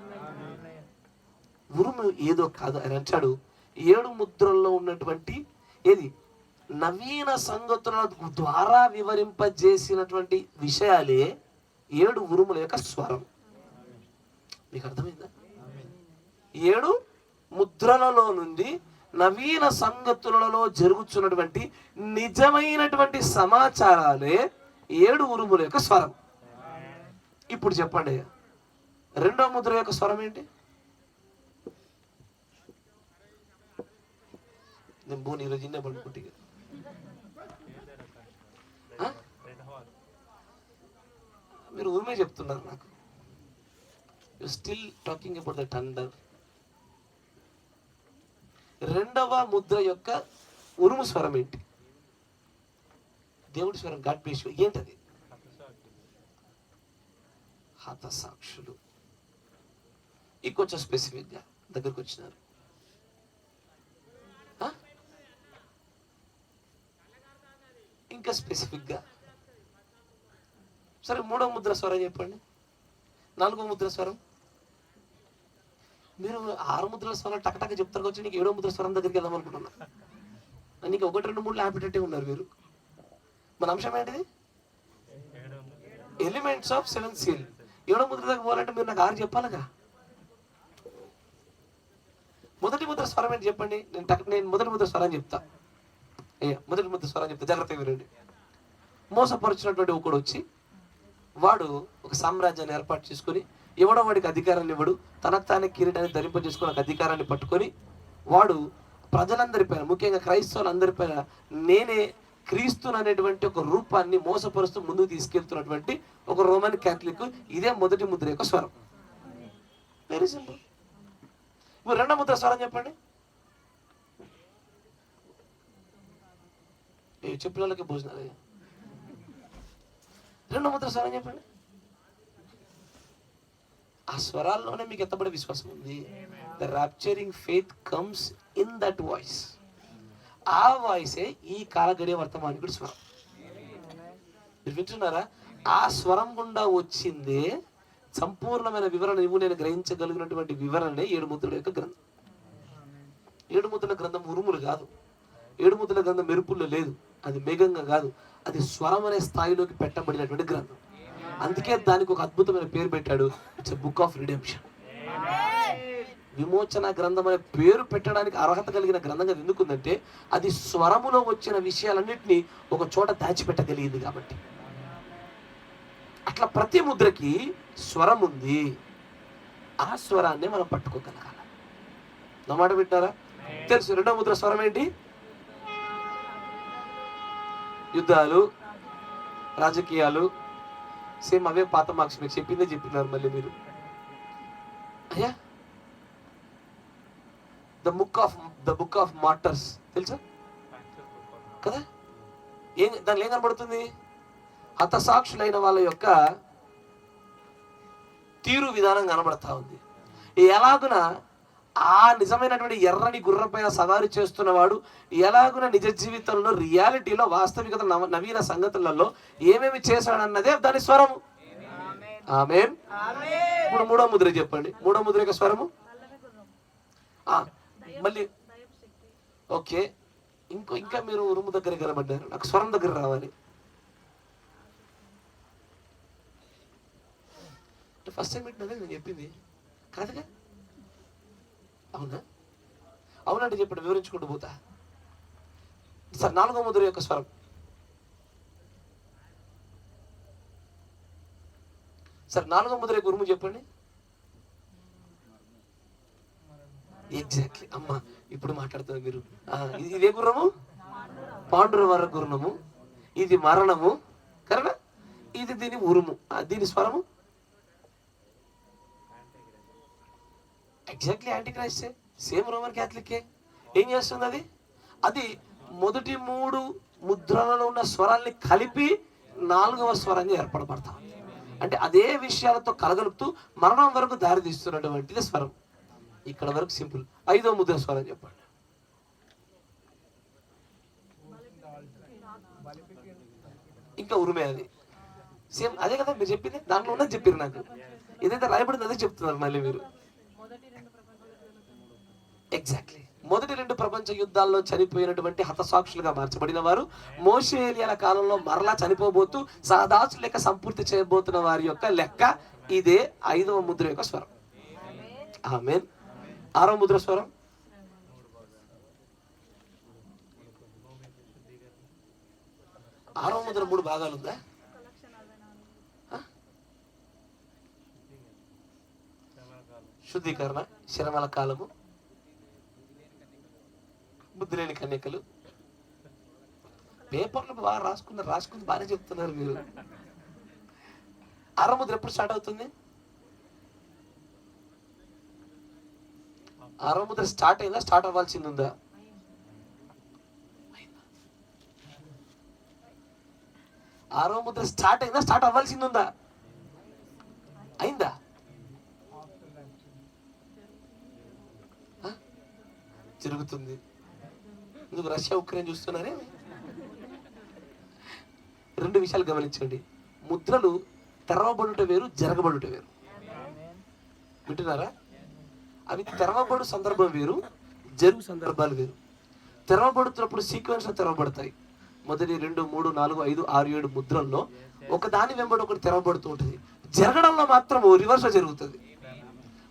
ఉరుము ఏదో కాదు. ఆయన అంటాడు 7 ముద్రల్లో ఉన్నటువంటి ఏది నవీన సంగతుల ద్వారా వివరింపజేసినటువంటి విషయాలే 7 ఉరుముల యొక్క స్వరం. మీకు అర్థమైందా? 7 ముద్రలలో నుండి నవీన సంగతులలో జరుగుతున్నటువంటి నిజమైనటువంటి సమాచారాలే 7 ఉరుముల యొక్క స్వరం. ఇప్పుడు చెప్పండి, 2వ ముద్ర యొక్క స్వరం ఏంటి? నేను బోని ఈరోజు ఇన్నే పడుకుంటే మీరు ఊరిమే చెప్తున్నారు నాకు. You still talking about the thunder. 2వ ముద్ర యొక్క ఉరుము స్వరం ఏంటి? దేవుడి స్వరం, గాడ్ బ్లెస్ యు. ఏంటది? హతసాక్షులు. ఇంకొంచెం స్పెసిఫిక్గా దగ్గరకు వచ్చినారు. ఇంకా స్పెసిఫిక్గా సరే 3వ ముద్ర స్వరం చెప్పండి. 4వ ముద్ర స్వరం. మీరు 6 ముద్రల స్వరం టకటక చెప్తారు వచ్చి నీకు 7వ ముద్ర స్వరం దగ్గరికి వెళ్దాం అనుకుంటున్నా. నీకు 1, 2, 3 ఆపేటట్టే ఉన్నారు మీరు. మన అంశం ఏంటిది? Elements of 7 seal. 7వ ముద్ర దగ్గర పోవాలంటే మీరు నాకు 6 చెప్పాలిగా. మొదటి ముద్ర స్వరం ఏంటి చెప్పండి. నేను మొదటి ముద్ర స్వరం చెప్తా. మొదటి ముద్ర స్వరం చెప్తా, జాగ్రత్తగా వినండి. మోసపరుచినటువంటి ఒకడు వచ్చి వాడు ఒక సామ్రాజ్యాన్ని ఏర్పాటు చేసుకుని ఎవడో వాడికి అధికారాన్ని ఇవ్వడు, తనకు తానే కిరీటాన్ని ధరింపజేసుకుని ఒక అధికారాన్ని పట్టుకొని వాడు ప్రజలందరి పైన, ముఖ్యంగా క్రైస్తవులందరి పైన నేనే క్రీస్తుని అనేటువంటి ఒక రూపాన్ని మోసపరుస్తూ ముందుకు తీసుకెళ్తున్నటువంటి ఒక రోమన్ క్యాథలిక్. ఇదే మొదటి ముద్ర యొక్క స్వరం. Very simple. ఇప్పుడు 2వ ముద్ర స్వరం చెప్పండి. చెప్పిన వాళ్ళకి భోజనాలు. 2వ ముద్ర స్వరం చెప్పండి. ఆ స్వరాల్లోనే మీకు ఎత్తబడే విశ్వాసం ఉంది. The rapturing faith comes in that voice. ఆ వాయిసే ఈ కాలగడియ వర్తమానికుడి స్వరం. మీరు వింటున్నారా? ఆ స్వరం గుండా వచ్చిందే సంపూర్ణమైన వివరణ నువ్వు నేను గ్రహించగలిగినటువంటి వివరణనే 7 ముద్రల యొక్క గ్రంథం. 7 ముద్రల గ్రంథం ఉరుములు కాదు, 7 ముద్రల గ్రంథం మెరుపుల్లో లేదు, అది మేఘంగా కాదు, అది స్వరం అనే స్థాయిలోకి పెట్టబడినటువంటి గ్రంథం. అందుకే దానికి ఒక అద్భుతమైన పేరు పెట్టాడు, it's a book of redemption. విమోచన గ్రంథం అనే పేరు పెట్టడానికి అర్హత కలిగిన గ్రంథంగా ఎందుకుందంటే అది స్వరములో వచ్చిన విషయాలన్నింటినీ ఒక చోట దాచిపెట్టగలిగింది కాబట్టి. అట్లా ప్రతి ముద్రకి స్వరం ఉంది, ఆ స్వరాన్ని మనం పట్టుకోగలగాలి. నా మాట వింటారా? తెలుసు. 2వ ముద్ర స్వరం ఏంటి? యుద్ధాలు, రాజకీయాలు. సేమ్ అవే పాత మార్క్స్ మీకు చెప్పిందే చెప్పినారు మళ్ళీ మీరు. అయ్యా ద బుక్ ఆఫ్ మార్టర్స్ తెలుసా కదా? దానిలో ఏం కనబడుతుంది? హతసాక్షులైన వాళ్ళ యొక్క తీరు విధానం కనబడతా ఉంది. ఎలాగున ఆ నిజమైనటువంటి ఎర్రని గుర్రం పైన సవారీ చేస్తున్నవాడు ఎలాగున నిజ జీవితంలో రియాలిటీలో వాస్తవికత నవీన సంగతులలో ఏమేమి చేశాడన్నదే దాని స్వరము. ఆమేన్. ఇప్పుడు 3వ ముద్ర చెప్పండి. 3వ ముద్ర యొక్క స్వరము మళ్ళీ ఓకే. ఇంకా మీరు ఉరుము దగ్గర కనబడ్డారు, నాకు స్వరం దగ్గర రావాలి. ఫస్ట్ టైం పెట్టినదే నేను చెప్పింది కాదుగా? అవునా? అవునంటే చెప్పండి, వివరించుకుంటూ పోతా. సార్ 4వ ముద్ర యొక్క స్వరం. సార్ 4వ ముద్ర యొక్క ఉరుము చెప్పండి. ఎగ్జాక్ట్లీ అమ్మా, ఇప్పుడు మాట్లాడుతుంది మీరు. ఇదే గుర్రము? పాండురవర గుర్రము. ఇది మరణము, కరెక్టా? ఇది దీని ఉరుము, దీని స్వరము ఎగ్జాక్ట్లీ యాంటీ క్రైస్టే, సేమ్ రోమన్ క్యాథలికే. ఏం చేస్తుంది అది? అది మొదటి 3 ముద్రలలో ఉన్న స్వరాల్ని కలిపి 4వ స్వరంగా ఏర్పడబడతాం. అంటే అదే విషయాలతో కలగలుపుతూ మరణం వరకు దారి తీస్తున్నటువంటిది స్వరం. ఇక్కడ వరకు సింపుల్. 5వ ముద్ర స్వరం చెప్పండి. ఇంకా ఉరుమే, అది సేమ్ అదే కదా మీరు చెప్పింది, దాంట్లో ఉన్నది చెప్పారు నాకు. ఏదైతే రాయబడింది అదే చెప్తున్నారు మళ్ళీ మీరు. ఎగ్జాక్ట్లీ. మొదటి 2 ప్రపంచ యుద్ధాల్లో చనిపోయినటువంటి హతసాక్షులుగా మార్చబడిన వారు మోషే ఏలియాల కాలంలో మరలా చనిపోబోతూ సహదాసుల లెక్క సంపూర్తి చేయబోతున్న వారి యొక్క లెక్క ఇదే 5వ ముద్ర యొక్క స్వరం. ఆమేన్. 6వ ముద్ర స్వరం. ఆరవ ముద్ర 3 భాగాలు ఉందా? శుద్ధీకరణ, శ్రమల కాలము, బుద్ధి లేని కన్యకలు. పేపర్లు బాగా రాసుకుని బాగానే చెప్తున్నారు మీరు. 6వ ముద్ర ఎప్పుడు స్టార్ట్ అవుతుంది? 6వ ముద్ర స్టార్ట్ అయిందా? స్టార్ట్ అవ్వాల్సింది ఉందా? 6వ ముద్ర స్టార్ట్ అయిందా? స్టార్ట్ అవ్వాల్సింది ఉందా? అయిందా? జరుగుతుంది. ఎందుకు రష్యా ఉక్రెయిన్ చూస్తున్నారే? 2 విషయాలు గమనించండి. ముద్రలు తెరవబడుట వేరు, జరగబడుట వేరు. వింటున్నారా? అవి తెరవబడు సందర్భం వేరు, జరుగు సందర్భాలు వేరు. తెరవబడుతున్నప్పుడు సీక్వెన్స్ లో తెరవబడతాయి. మొదటి 2, 3, 4, 5, 6, 7 ముద్రల్లో ఒక దాని వెంబడి ఒకటి తెరవబడుతూ ఉంటుంది. జరగడంలో మాత్రం రివర్స్ జరుగుతుంది.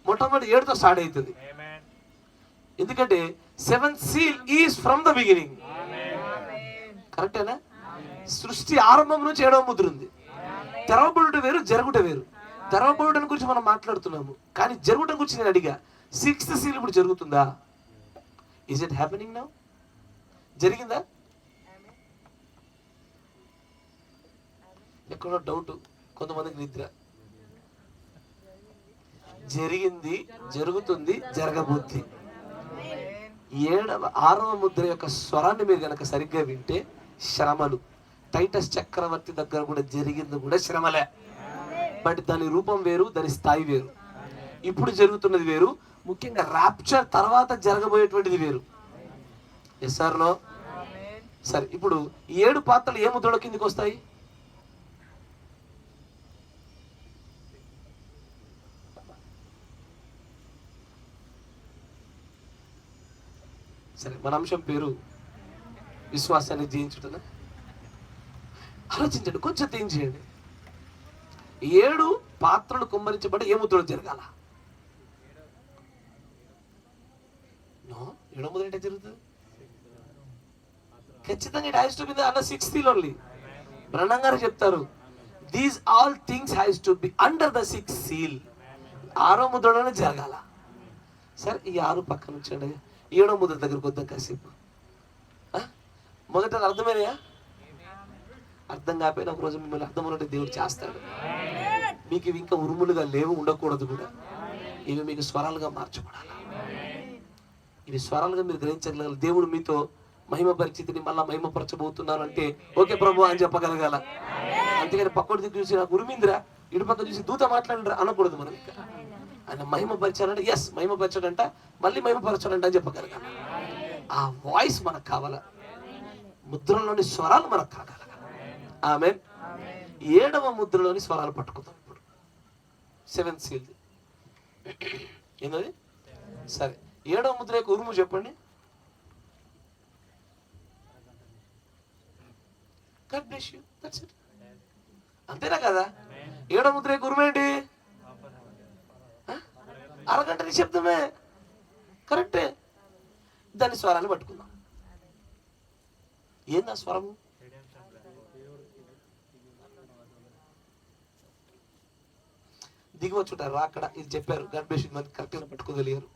మొట్టమొదటి 7తో స్టార్ట్ అవుతుంది. ఎందుకంటే 7th seal is from the beginning. కరెక్టేనా? సృష్టి ఆరంభం నుంచి 7వ ముద్ర ఉంది. తెరవబడుట వేరు, జరుగుట వేరు. తెరవబడుట గురించి మనం మాట్లాడుతున్నాము, కానీ జరుగుట గురించి నేను అడిగా. 6th seal ఇప్పుడు జరుగుతుందా? Is it happening now? జరిగిందా? ఎక్కడో డౌట్ కొంతమందికి నిద్ర. జరిగింది, జరుగుతుంది, జరగబోద్ది. 6వ ముద్ర యొక్క స్వరాన్ని మీరు కనుక సరిగ్గా వింటే శ్రమలు. టైటస్ చక్రవర్తి దగ్గర కూడా జరిగింది కూడా శ్రమలే, బట్ దాని రూపం వేరు, దాని స్థాయి వేరు. ఇప్పుడు జరుగుతున్నది వేరు, ముఖ్యంగా రాప్చర్ తర్వాత జరగబోయేటువంటిది వేరు. Yes or no? సరే, ఇప్పుడు 7 పాత్రలు ఏ ముద్రలో కిందికి వస్తాయి? సరే, మన అంశం పేరు విశ్వాసాన్ని జయించుటనా? ఆలోచించండి, కొంచెం థింక్ చేయండి. 7 పాత్రలు కుమ్మరించబడి ఏ ముద్రలో జరగాల? 7వ ముద్ర ఏంటో జరుగుతుంది ఖచ్చితంగా. It has to be under 6th seal only. Brahmam garu చెప్తారు, these all things has to be under the 6th seal. 6వ ముద్రలోనే జరగాల. సరే, ఈ 6 పక్కన ఉంచండి. 7వ ముద్ర దగ్గరకు వద్దాం కాసేపు. మొదట అర్థమైనయా? అర్థం కాకపోయినా ఒకరోజు మిమ్మల్ని అర్థం ఉన్నట్టు దేవుడు చేస్తాడు. మీకు ఇవి ఇంకా ఉరుములుగా లేవు, ఉండకూడదు కూడా. ఇవి మీకు స్వరాలుగా మార్చబడాలి. ఇవి స్వరాలుగా మీరు గ్రహించగలగాలి. దేవుడు మీతో మహిమ పరిస్థితిని మళ్ళా మహిమపరచబోతున్నారు అంటే ఓకే ప్రభు అని చెప్పగలగాల. అంతేగాని పక్కడి దిక్కు చూసి నాకు ఉరిమిందిరా, ఇటు పక్క చూసి దూత మాట్లాడిరా అనకూడదు. మనం ఇంకా ఆయన మహిమపరిచాడంటే ఎస్ మహిమపరచాడంట, మళ్ళీ మహిమపరచాడంట అని చెప్పగలగాలి. ఆ వాయిస్ మనకు కావాలా, ముద్రలోని స్వరాలు మనకు కాగలగాలి. ఆమేన్. 7వ ముద్రలోని స్వరాలు పట్టుకుందాం ఇప్పుడు. 7th seal ఏంటది? సరే, 7వ ముద్ర యొక్క ఉరుము చెప్పండి. God bless you. That's it. అంతేనా కదా? 7వ ముద్ర యొక్క ఉరుము ఏంటి? అరగంట నిశ్శబ్దమే. కరెక్టే. దాని స్వరాన్ని పట్టుకుందాం. ఏందా స్వరము? దిగివచ్చుట రాకడ. ఇది చెప్పారు. God bless you. మంది కరెక్ట్గా పట్టుకోగలిగారు.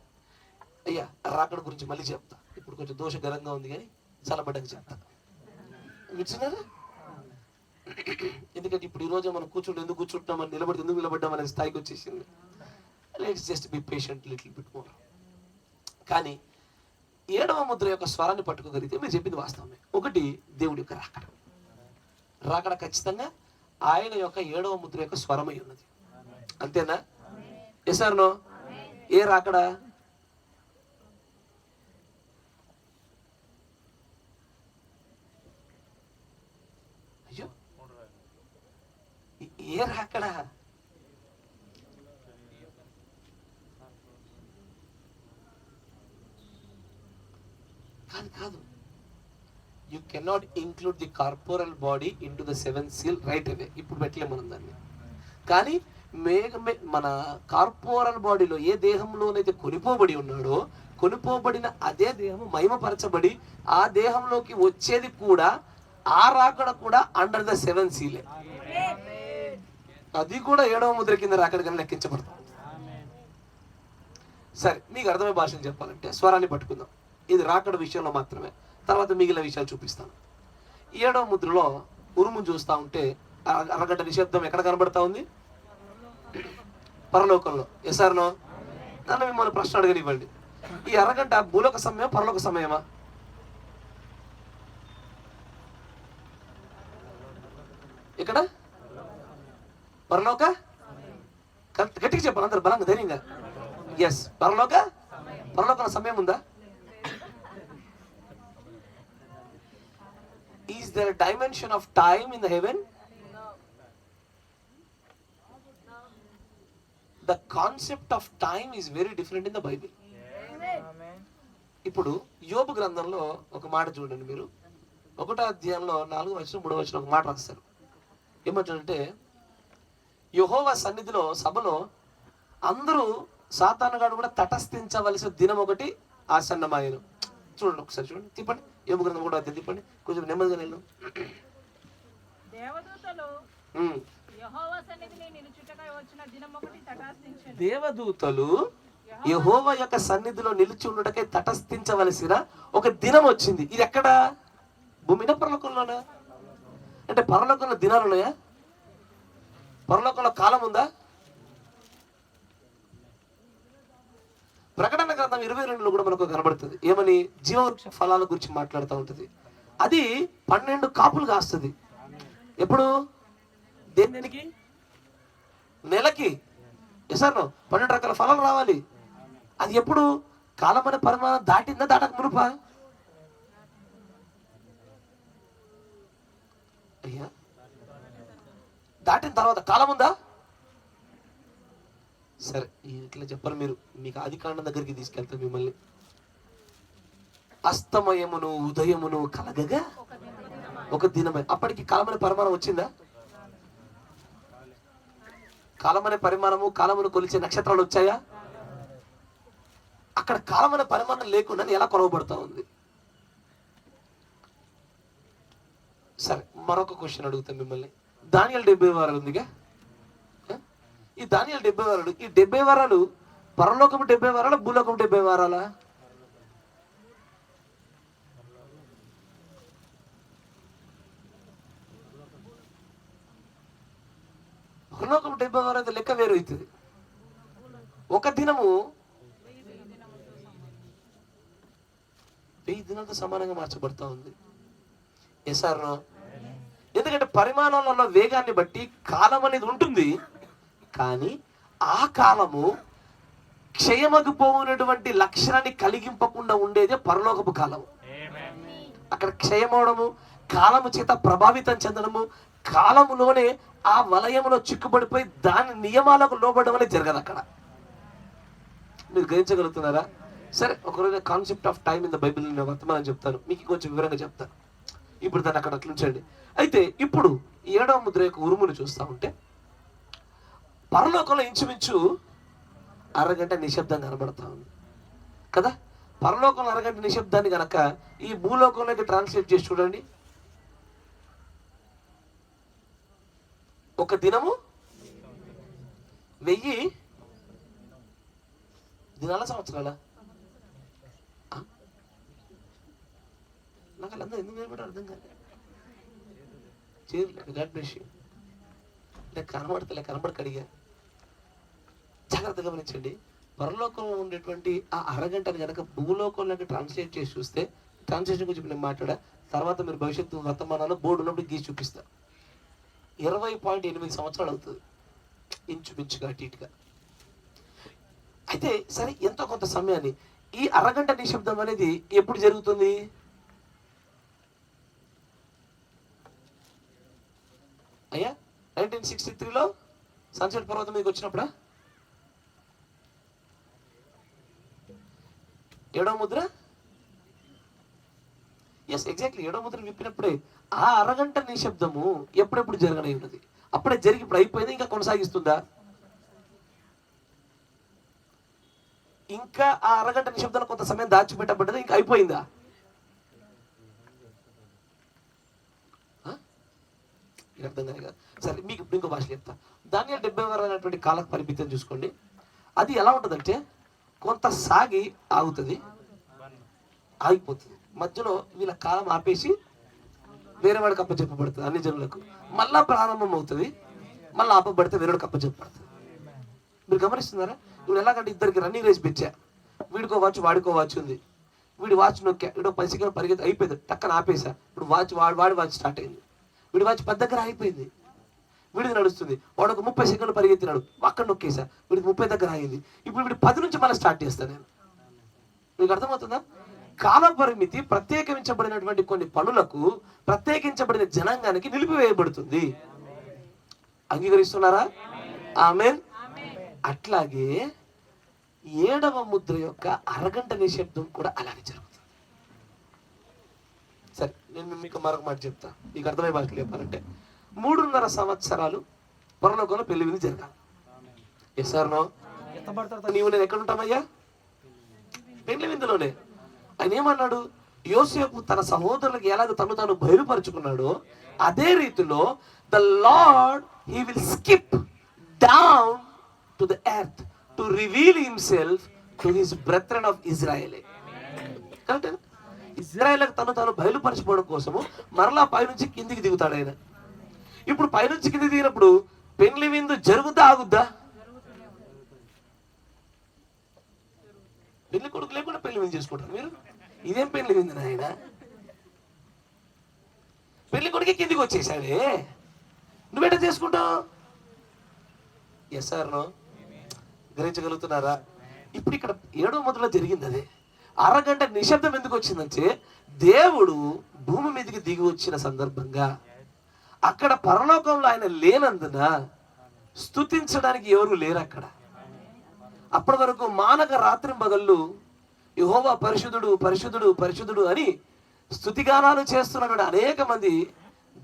అయ్యా, రాకడ గురించి మళ్ళీ చెప్తా. ఇప్పుడు కొంచెం దోషకరంగా ఉంది కానీ చల్లబడ్డాక చెప్తా. వింటున్నారా? ఎందుకంటే ఇప్పుడు ఈ రోజు మనం కూర్చుంటే ఎందుకు కూర్చుంటున్నామని, నిలబడి ఎందుకు నిలబడ్డాం అనే స్థాయికి వచ్చేసింది. Let's just be patient little bit more. కానీ 7వ ముద్ర యొక్క స్వరాన్ని పట్టుకోగలిగితే మీరు చెప్పింది వాస్తవమే. ఒకటి, దేవుడి యొక్క రాకడ. రాకడ ఖచ్చితంగా ఆయన యొక్క 7వ ముద్ర యొక్క స్వరమై ఉన్నది. అంతేనా? Yes or no? ఏ రాకడ? అయ్యో, ఏ రాకడ? కాదు. You cannot include the corporal body in to the 7th seal right away. ఇప్పుడు పెట్టలేము మనం దాన్ని. కానీ మన కార్పోరల్ బాడీలో ఏ దేహంలోనైతే కొనిపోబడి ఉన్నాడో, కొనిపోబడిన అదే దేహం మహిమపరచబడి ఆ దేహంలోకి వచ్చేది కూడా, ఆ రాకడ కూడా అండర్ ద 7th seal. అది కూడా 7వ ముద్ర కింద రాకడ కింద లెక్కించబడుతుంది. సరే, మీకు అర్థమయ్యే భాషను చెప్పాలంటే స్వరాన్ని పట్టుకుందాం. ఇది రాకడ విషయంలో మాత్రమే, తర్వాత మిగిలిన విషయాలు చూపిస్తాను. 7వ ముద్రలో ఉరుము చూస్తూ ఉంటే అరగంట నిశ్శబ్దం ఎక్కడ కనబడతా ఉంది? పరలోకంలో. Yes or no? నన్ను మిమ్మల్ని ప్రశ్న అడగనివ్వండి. ఈ అరగంట భూలోక సమయం, పరలోక సమయమా? ఇక్కడ పరలోక. గట్టిగా చెప్పాలి అందరు బలంగా, ధైర్యంగా. ఎస్, పరలోక సమయం ఉందా? Is there a dimension of time in the heaven? The concept of time is very different in the Bible. ఇప్పుడు యోబు గ్రంథంలో ఒక మాట చూడండి మీరు. 1వ అధ్యాయంలో 4వ వచనం 3వ వచనం ఒక మాట రాస్తారు. ఏమంటారంటే, యెహోవా సన్నిధిలో సభలో అందరూ సాతానుగాడు కూడా తటస్థించవలసిన దినం ఒకటి ఆసన్నమాయెను. చూడండి ఒకసారి, చూడండి, తిప్పండి. యోబు గ్రంథం 1వ అధ్యాయం తిప్పండి, కొంచెం నెమ్మదిగా వెళ్ళు. దేవదూతలు యెహోవా యొక్క సన్నిధిలో నిలిచి ఉండటకై తటస్థించవలసిన ఒక దినం వచ్చింది. ఇది ఎక్కడ? భూమినా పరలోకంలోనా? అంటే పరలోకంలో దినాలు ఉన్నాయా? పరలోకంలో కాలం ఉందా? ప్రకటన గ్రంథం 22లో కూడా మనకు కనబడుతుంది. ఏమని? జీవవృక్ష ఫలాల గురించి మాట్లాడుతూ ఉంటుంది. అది 12 కాపులు కాస్తుంది. ఎప్పుడు? దేనికి? నెలకి. ఎసారు 12 రకాల ఫలాలు రావాలి. అది ఎప్పుడు? కాలం అనే పరిమాణం దాటిందా, దాటక మునుపా? అయ్యా, దాటిన తర్వాత కాలం ఉందా? సరే, ఇట్లా చెప్పరు మీరు. మీకు ఆది కాండం దగ్గరికి తీసుకెళ్తాను మిమ్మల్ని. అస్తమయమును ఉదయమును కలగగా ఒక దినమే. అప్పటికి కాలమనే పరిమాణం వచ్చిందా? కాలమనే పరిమాణము, కాలమును కొలిచే నక్షత్రాలు వచ్చాయా? అక్కడ కాలమనే పరిమాణం లేకుండా ఎలా కొలవబడతా ఉంది? సరే, మరొక క్వశ్చన్ అడుగుతాను మిమ్మల్ని. దానియేలు 70 వారాలు ఉందిగా. ఈ దానియేలు 70 వారాలు, ఈ 70 వారాలు పరలోకము 70 వారాలా, భూలోకము 70 వారాలా? పరలోకము 70 వారాలు లెక్క వేరు అవుతుంది. ఒక దినము 1000 దినాలతో సమానంగా మార్చబడతా ఉంది. ఎసారో? ఎందుకంటే పరిమాణాలలో వేగాన్ని బట్టి కాలం అనేది ఉంటుంది, కానీ ఆ కాలము క్షయమగిపోయినటువంటి లక్షణాన్ని కలిగింపకుండా ఉండేదే పరలోకపు కాలము. అక్కడ క్షయమవడము, కాలము చేత ప్రభావితం చెందడము, కాలములోనే ఆ వలయంలో చిక్కుబడిపోయి దాని నియమాలకు లోబడడం అనేది జరగదు అక్కడ. మీరు గ్రహించగలుగుతున్నారా? సరే, ఒకరోజు concept of time in the Bible నేను వర్తమానం చెప్తాను, మీకు కొంచెం వివరంగా చెప్తాను. ఇప్పుడు దాన్ని అక్కడ ఉంచండి. అయితే ఇప్పుడు 7వ ముద్ర యొక్క ఉరుమును చూస్తూ ఉంటే పరలోకంలో ఇంచుమించు అరగంట నిశ్శబ్దం కనబడతా ఉంది కదా. పరలోకంలో అరగంట నిశ్శబ్దాన్ని కనుక ఈ భూలోకంలోకి ట్రాన్స్లేట్ చేసి చూడండి. ఒక దినము 1000 దినాల సంవత్సరాల. నాకు వాళ్ళందరూ ఎందుకు నిలబడి అర్థం కాదు. చేయలేదు గాడ్ బ్లెస్ యూ. కనబడతలే అడిగా. జాగ్రత్తగా గమనించండి. పరలోకంలో ఉండేటువంటి ఆ అరగంటని కనుక భూలోకంలోకి ట్రాన్స్లేట్ చేసి చూస్తే, ట్రాన్స్లేషన్ గురించి నేను మాట్లాడా, తర్వాత మీరు భవిష్యత్తు వర్తమానాల్లో బోర్డు ఉన్నప్పుడు గీసి చూపిస్తా. 20.8 సంవత్సరాలు అవుతుంది ఇంచుమించుగా, అటు ఇటుగా. అయితే సరే, ఎంతో కొంత సమయాన్ని ఈ అరగంట నిశ్శబ్దం అనేది ఎప్పుడు జరుగుతుంది? అయ్యా 1963లో సన్సెట్ పర్వతం మీదకి వచ్చినప్పుడా? 7వ ముద్ర, ఎస్ ఎగ్జాక్ట్లీ 7వ ముద్ర విప్పినప్పుడే ఆ అరగంట నిశ్శబ్దము ఎప్పుడెప్పుడు జరగనై ఉన్నది. అప్పుడే జరిగి ఇప్పుడు అయిపోయింది, ఇంకా కొనసాగిస్తుందా? ఇంకా ఆ అరగంట నిశ్శబ్దంలో కొంత సమయం దాచిపెట్టబడ్డది, ఇంకా అయిపోయిందా? అర్థం కాదు కదా. సరే, మీకు ఇంకో భాష చెప్తా. దానియేలు 70 వారాలు అనేటువంటి కాల పరిమితం చూసుకోండి. అది ఎలా ఉంటుందంటే కొంత సాగి ఆగుతుంది, ఆగిపోతుంది, మధ్యలో వీళ్ళ కాలం ఆపేసి వేరే వాడికి అప్పచెప్పబడుతుంది, అన్ని జనులకు. మళ్ళా ప్రారంభం అవుతుంది, మళ్ళీ ఆపబడితే వేరే వాడికి అప్పచెప్పబడుతుంది. మీరు గమనిస్తున్నారా? వీడు ఎలాగంటే ఇద్దరికి రన్నింగ్ రేస్ పెట్టా, వీడికో వాచ్ వాడికో వాచ్ ఉంది. వీడి వాచ్ నొక్కా, వీడో 10 సెకండ్లు పరిగెత్తి అయిపోయింది, టక్కన ఆపేసా. ఇప్పుడు వాడి వాచ్ స్టార్ట్ అయింది. వీడి వాచ్ 10 దగ్గర అయిపోయింది, వీడిది నడుస్తుంది. వాడు ఒక 30 సెకండ్లు పరిగెత్తినాడు, అక్కడ నొక్కేసా, వీడికి 30 దగ్గర అయింది. ఇప్పుడు వీడి 10 నుంచి మళ్ళీ స్టార్ట్ చేస్తాను నేను. మీకు అర్థమవుతుందా? కాల పరిమితి ప్రత్యేకించబడినటువంటి కొన్ని పనులకు, ప్రత్యేకించబడిన జనాంగానికి నిలిపివేయబడుతుంది. అంగీకరిస్తున్నారా? ఆమేన్. అట్లాగే 7వ ముద్ర యొక్క అరగంట నిశ్శబ్దం కూడా అలాగే జరుగుతుంది. సరే, నేను మీకు మరొక మాట చెప్తా, మీకు అర్థమయ్యే భాషలు చెప్పాలంటే 3.5 సంవత్సరాలు పరలోకంలో పెళ్లి విందు జరగాలి. Yes or no? ఎత్తబడిన తర్వాత నీవు నేను ఎక్కడ ఉంటామయ్యా? పెళ్లి విందులోనే. ఆయన ఏమన్నాడు? యోసేపు తన సహోదరులకు ఎలాగ తను తాను బయలుపరుచుకున్నాడో అదే రీతిలో the Lord he will skip down to the earth to reveal himself to his brethren of Israel. Correct? ఇజ్రాయెల్కి తను బయలుపరచుకోవడం కోసము మరలా పైనుంచి కిందికి దిగుతాడు ఆయన. ఇప్పుడు పైనుంచి కిందికి దిగినప్పుడు పెళ్లి విందు జరుగుద్దా, ఆగుద్దా? పెళ్లి కొడుకు లేకుండా పెళ్లి విందు చేసుకుంటారు మీరు. ఇదేం పెళ్లి విందు నాయన? పెళ్లి కొడుకే కిందికి వచ్చేసాడే, నువ్వెట చేసుకుంటావు? Yes or no? గ్రహించగలుగుతున్నారా? ఇప్పుడు ఇక్కడ 7వ మొదట్లో జరిగింది అదే. అరగంట నిశ్శబ్దం ఎందుకు వచ్చిందంటే దేవుడు భూమి మీదకి దిగి వచ్చిన సందర్భంగా అక్కడ పరలోకంలో ఆయన లేనందున స్తుతించడానికి ఎవరు లేరు అక్కడ. అప్పటి వరకు మానక రాత్రి పగళ్ళు యెహోవా పరిశుద్ధుడు పరిశుద్ధుడు పరిశుద్ధుడు అని స్తుతిగానాలు చేస్తున్నటువంటి అనేక మంది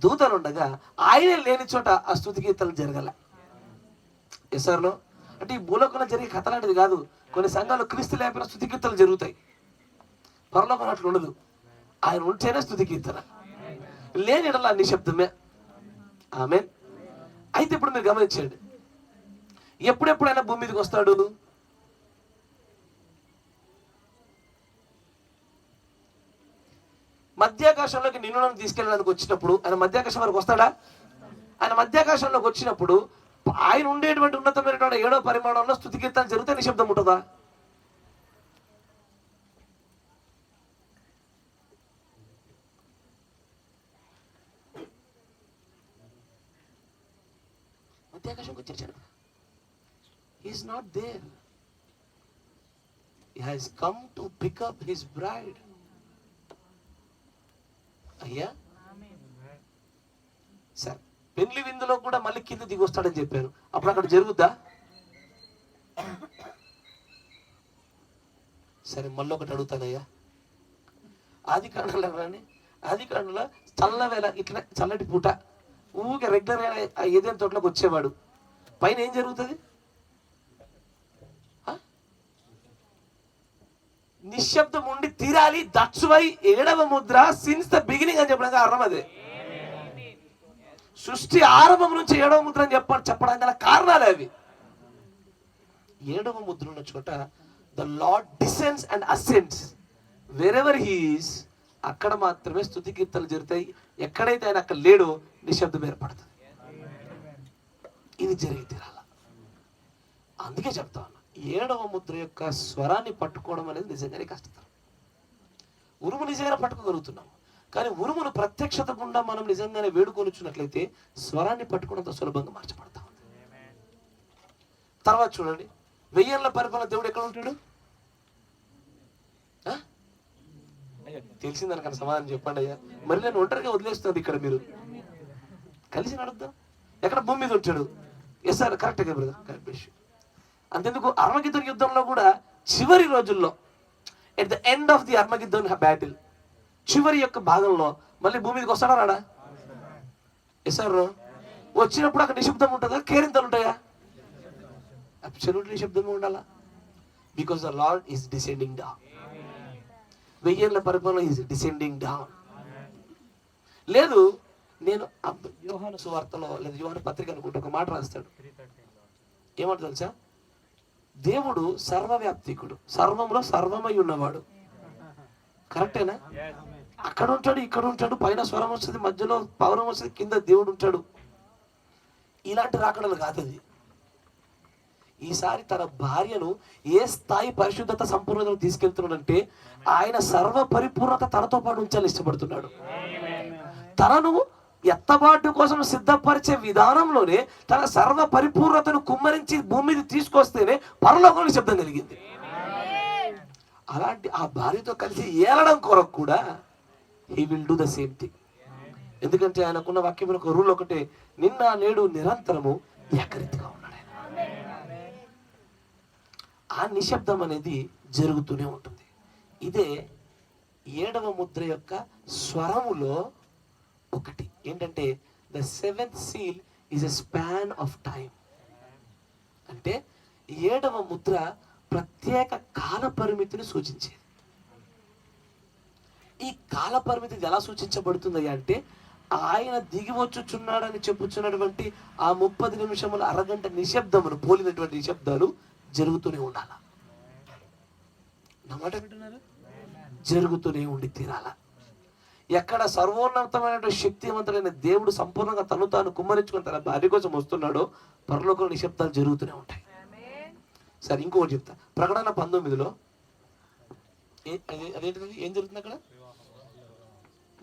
దూతలు ఉండగా ఆయనే లేని చోట ఆ స్తుతి కీర్తనలు జరగల. ఎస్ఆర్లో అంటే ఈ భూలోకంలో జరిగే కథ లాంటిది కాదు. కొన్ని సంఘాలు క్రీస్తు లేకపోయినా స్తుతి కీర్తనలు జరుగుతాయి. పరలోకం అట్లా ఉండదు. ఆయన ఉంటేనే స్తుతి కీర్తన, లేని ఎడల నిశ్శబ్దమే. ఆమేన్. అయితే ఇప్పుడు మీరు గమనించండి, ఎప్పుడెప్పుడైనా భూమి మీదకి వస్తాడు? మధ్యాకాశంలోకి నిన్ను నన్ను తీసుకెళ్ళడానికి వచ్చినప్పుడు ఆయన మధ్యాకాశం వరకు వస్తాడా? ఆయన మధ్యాకాశంలోకి వచ్చినప్పుడు ఆయన ఉండేటువంటి ఉన్నతమైనటువంటి 7వ పరిమాణంలో స్తుతి కీర్తన జరిగితే నిశ్శబ్దం ఉంటుందా? మధ్యాకాశంకి వచ్చేసాడు. He is not there. He has come to pick up his bride. అయ్యా సరే, పెళ్లి విందులో కూడా మళ్ళీ కింద దిగి వస్తాడని చెప్పారు. అప్పుడు అక్కడ జరుగుద్దా? సరే, మళ్ళీ ఒకటి అడుగుతానయ్యా. ఆదికాండంలో కానీ ఆదికాండంలో చల్లవేళ ఇట్లా చల్లటి పూట ఊరికే రెగ్యులర్గా ఏదైనా తోటలోకి వచ్చేవాడు. పైన ఏం జరుగుతుంది? నిశ్శబ్దం ఉండి తీరాలి. దట్స్ వై 7వ ముద్ర సిన్స్ ద బిగినింగ్ అని చెప్పడానికి కారణం అదే. సృష్టి ఆరంభం నుంచి 7వ ముద్ర అని చెప్పడానికి గల కారణాలే అవి. 7వ ముద్ర ఉన్న చోట the Lord descends and ascends wherever he is, అక్కడ మాత్రమే స్తుతి కీర్తనలు జరుగుతాయి. ఎక్కడైతే ఆయన అక్కడ లేడో నిశ్శబ్దం ఏర్పడుతుంది. ఇది జరిగి తీరాల. అందుకే చెప్తా ఉన్నా, 7వ ముద్ర యొక్క స్వరాన్ని పట్టుకోవడం అనేది నిజంగానే కష్టతరం. ఉరుము నిజంగానే పట్టుకోగలుగుతున్నాం, కానీ ఉరుమును ప్రత్యక్షత గుండా మనం నిజంగానే వేడుకొనిచ్చినట్లయితే స్వరాన్ని పట్టుకోవడంతో సులభంగా మార్చబడతాం. తర్వాత చూడండి, 1000 ఏళ్ల పరిపాలన దేవుడు ఎక్కడ ఉంటాడు? తెలిసిందనకన్నా సమాధానం చెప్పండి అయ్యా. మరి నేను ఒంటరిగా వదిలేస్తున్నది ఇక్కడ, మీరు కలిసి నడుద్దాం. ఎక్కడ? భూమి మీద ఉంటాడు. ఎస్ సార్, కరెక్ట్గా బ్రదర్, కరెక్ట్ విషయం. అంతెందుకు, అర్మగిద్దోన్ యుద్ధంలో కూడా చివరి రోజుల్లో, at the end of the Armageddon battle, చివరి యొక్క భాగంలో మళ్ళీ భూమి మీదకి వస్తాడా రాడా? Yes sir. వచ్చినప్పుడు అక్కడ నిశ్శబ్దం ఉంటుందా? కేరింతలు ఉంటాయా? అబ్సల్యూట్లీ నిశ్శబ్దంగా ఉండాలా. Because the Lord is descending down. 1000 ఏళ్ల పరిపాలన ఈజ్ డిసెండింగ్ డౌన్. లేదు, నేను యోహాను సువార్తలో లేదా యోహాను పత్రిక అనుకుంటే ఒక మాట రాస్తాడు. ఏమంట తెలుసా? దేవుడు సర్వవ్యాప్తికుడు, సర్వంలో సర్వమై ఉన్నవాడు. కరెక్టేనా? అక్కడ ఉంటాడు, ఇక్కడ ఉంటాడు, పైన స్వరం వస్తుంది, మధ్యలో పవనం వస్తుంది, కింద దేవుడు ఉంటాడు. ఇలాంటి రాకడలు కాదు అది. ఈసారి తన భార్యను ఏ స్థాయి పరిశుద్ధత సంపూర్ణతను తీసుకెళ్తున్నాడంటే, ఆయన సర్వ పరిపూర్ణత తనతో పాటు ఉంచాలని ఇష్టపడుతున్నాడు. తనను ఎత్తబాటు కోసం సిద్ధపరిచే విధానంలోనే తన సర్వ పరిపూర్ణతను కుమ్మరించి భూమి మీద తీసుకొస్తేనే పరలోకంలో శబ్దం కలిగింది. అలాంటి ఆ భార్యతో కలిసి ఏలడం కొరకు కూడా he will do the same thing. ఎందుకంటే ఆయనకున్న వాక్యం ఒక రూల్ ఒకటే, నిన్న నేడు నిరంతరము ఏకరీతిగా ఉన్నాడు. ఆ నిశ్శబ్దం అనేది జరుగుతూనే ఉంటుంది. ఇదే 7వ ముద్ర యొక్క స్వరములో ఒకటి. ఏంటంటే the 7th seal is a span of time. అంటే 7వ ముద్ర ప్రత్యేక కాల పరిమితిని సూచించేది. ఈ కాల పరిమితి ఎలా సూచించబడుతుంది అంటే, ఆయన దిగి వచ్చుచున్నాడని చెప్పుచున్నటువంటి ఆ 30 నిమిషముల అరగంట నిశ్శబ్దమును పోలినటువంటి నిశ్శబ్దాలు జరుగుతూనే ఉండాల. నమాట వింటున్నారా? జరుగుతూనే ఉండి తీరాల. ఎక్కడ సర్వోన్నతమైన శక్తివంతుడైన దేవుడు సంపూర్ణంగా తను తాను కుమ్మరించుకుని తన భార్య కోసం వస్తున్నాడో పరలోకంలో నిశ్శబ్దాలు జరుగుతూనే ఉంటాయి. సరే, ఇంకొకటి చెప్తా. ప్రకటన 19లో అదేంటిది, ఏం జరుగుతుంది అక్కడ?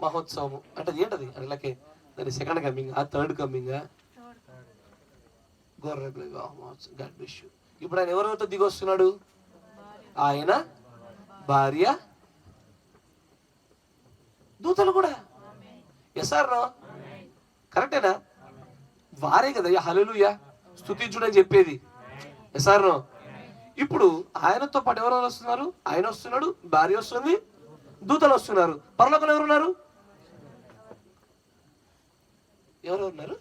మహోత్సవం అంటే ఏంటది? అలాగే దాని సెకండ్ కమింగ్, ఆ థర్డ్ కమింగ్, ఇప్పుడు ఆయన ఎవరెవరితో దిగి వస్తున్నాడు? ఆయన భార్య, దూతలు కూడా. ఎస్ఆర్ కరెక్టేనా? వారే కదా హల్లెలూయా స్తుతించుడని చెప్పేది. ఎస్ఆర్ ఇప్పుడు ఆయనతో పాటు ఎవరెవరు వస్తున్నారు? ఆయన వస్తున్నాడు, భార్య వస్తుంది, దూతలు వస్తున్నారు. పరలోకంలో ఎవరున్నారు? ఎవరెవరు ఉన్నారు?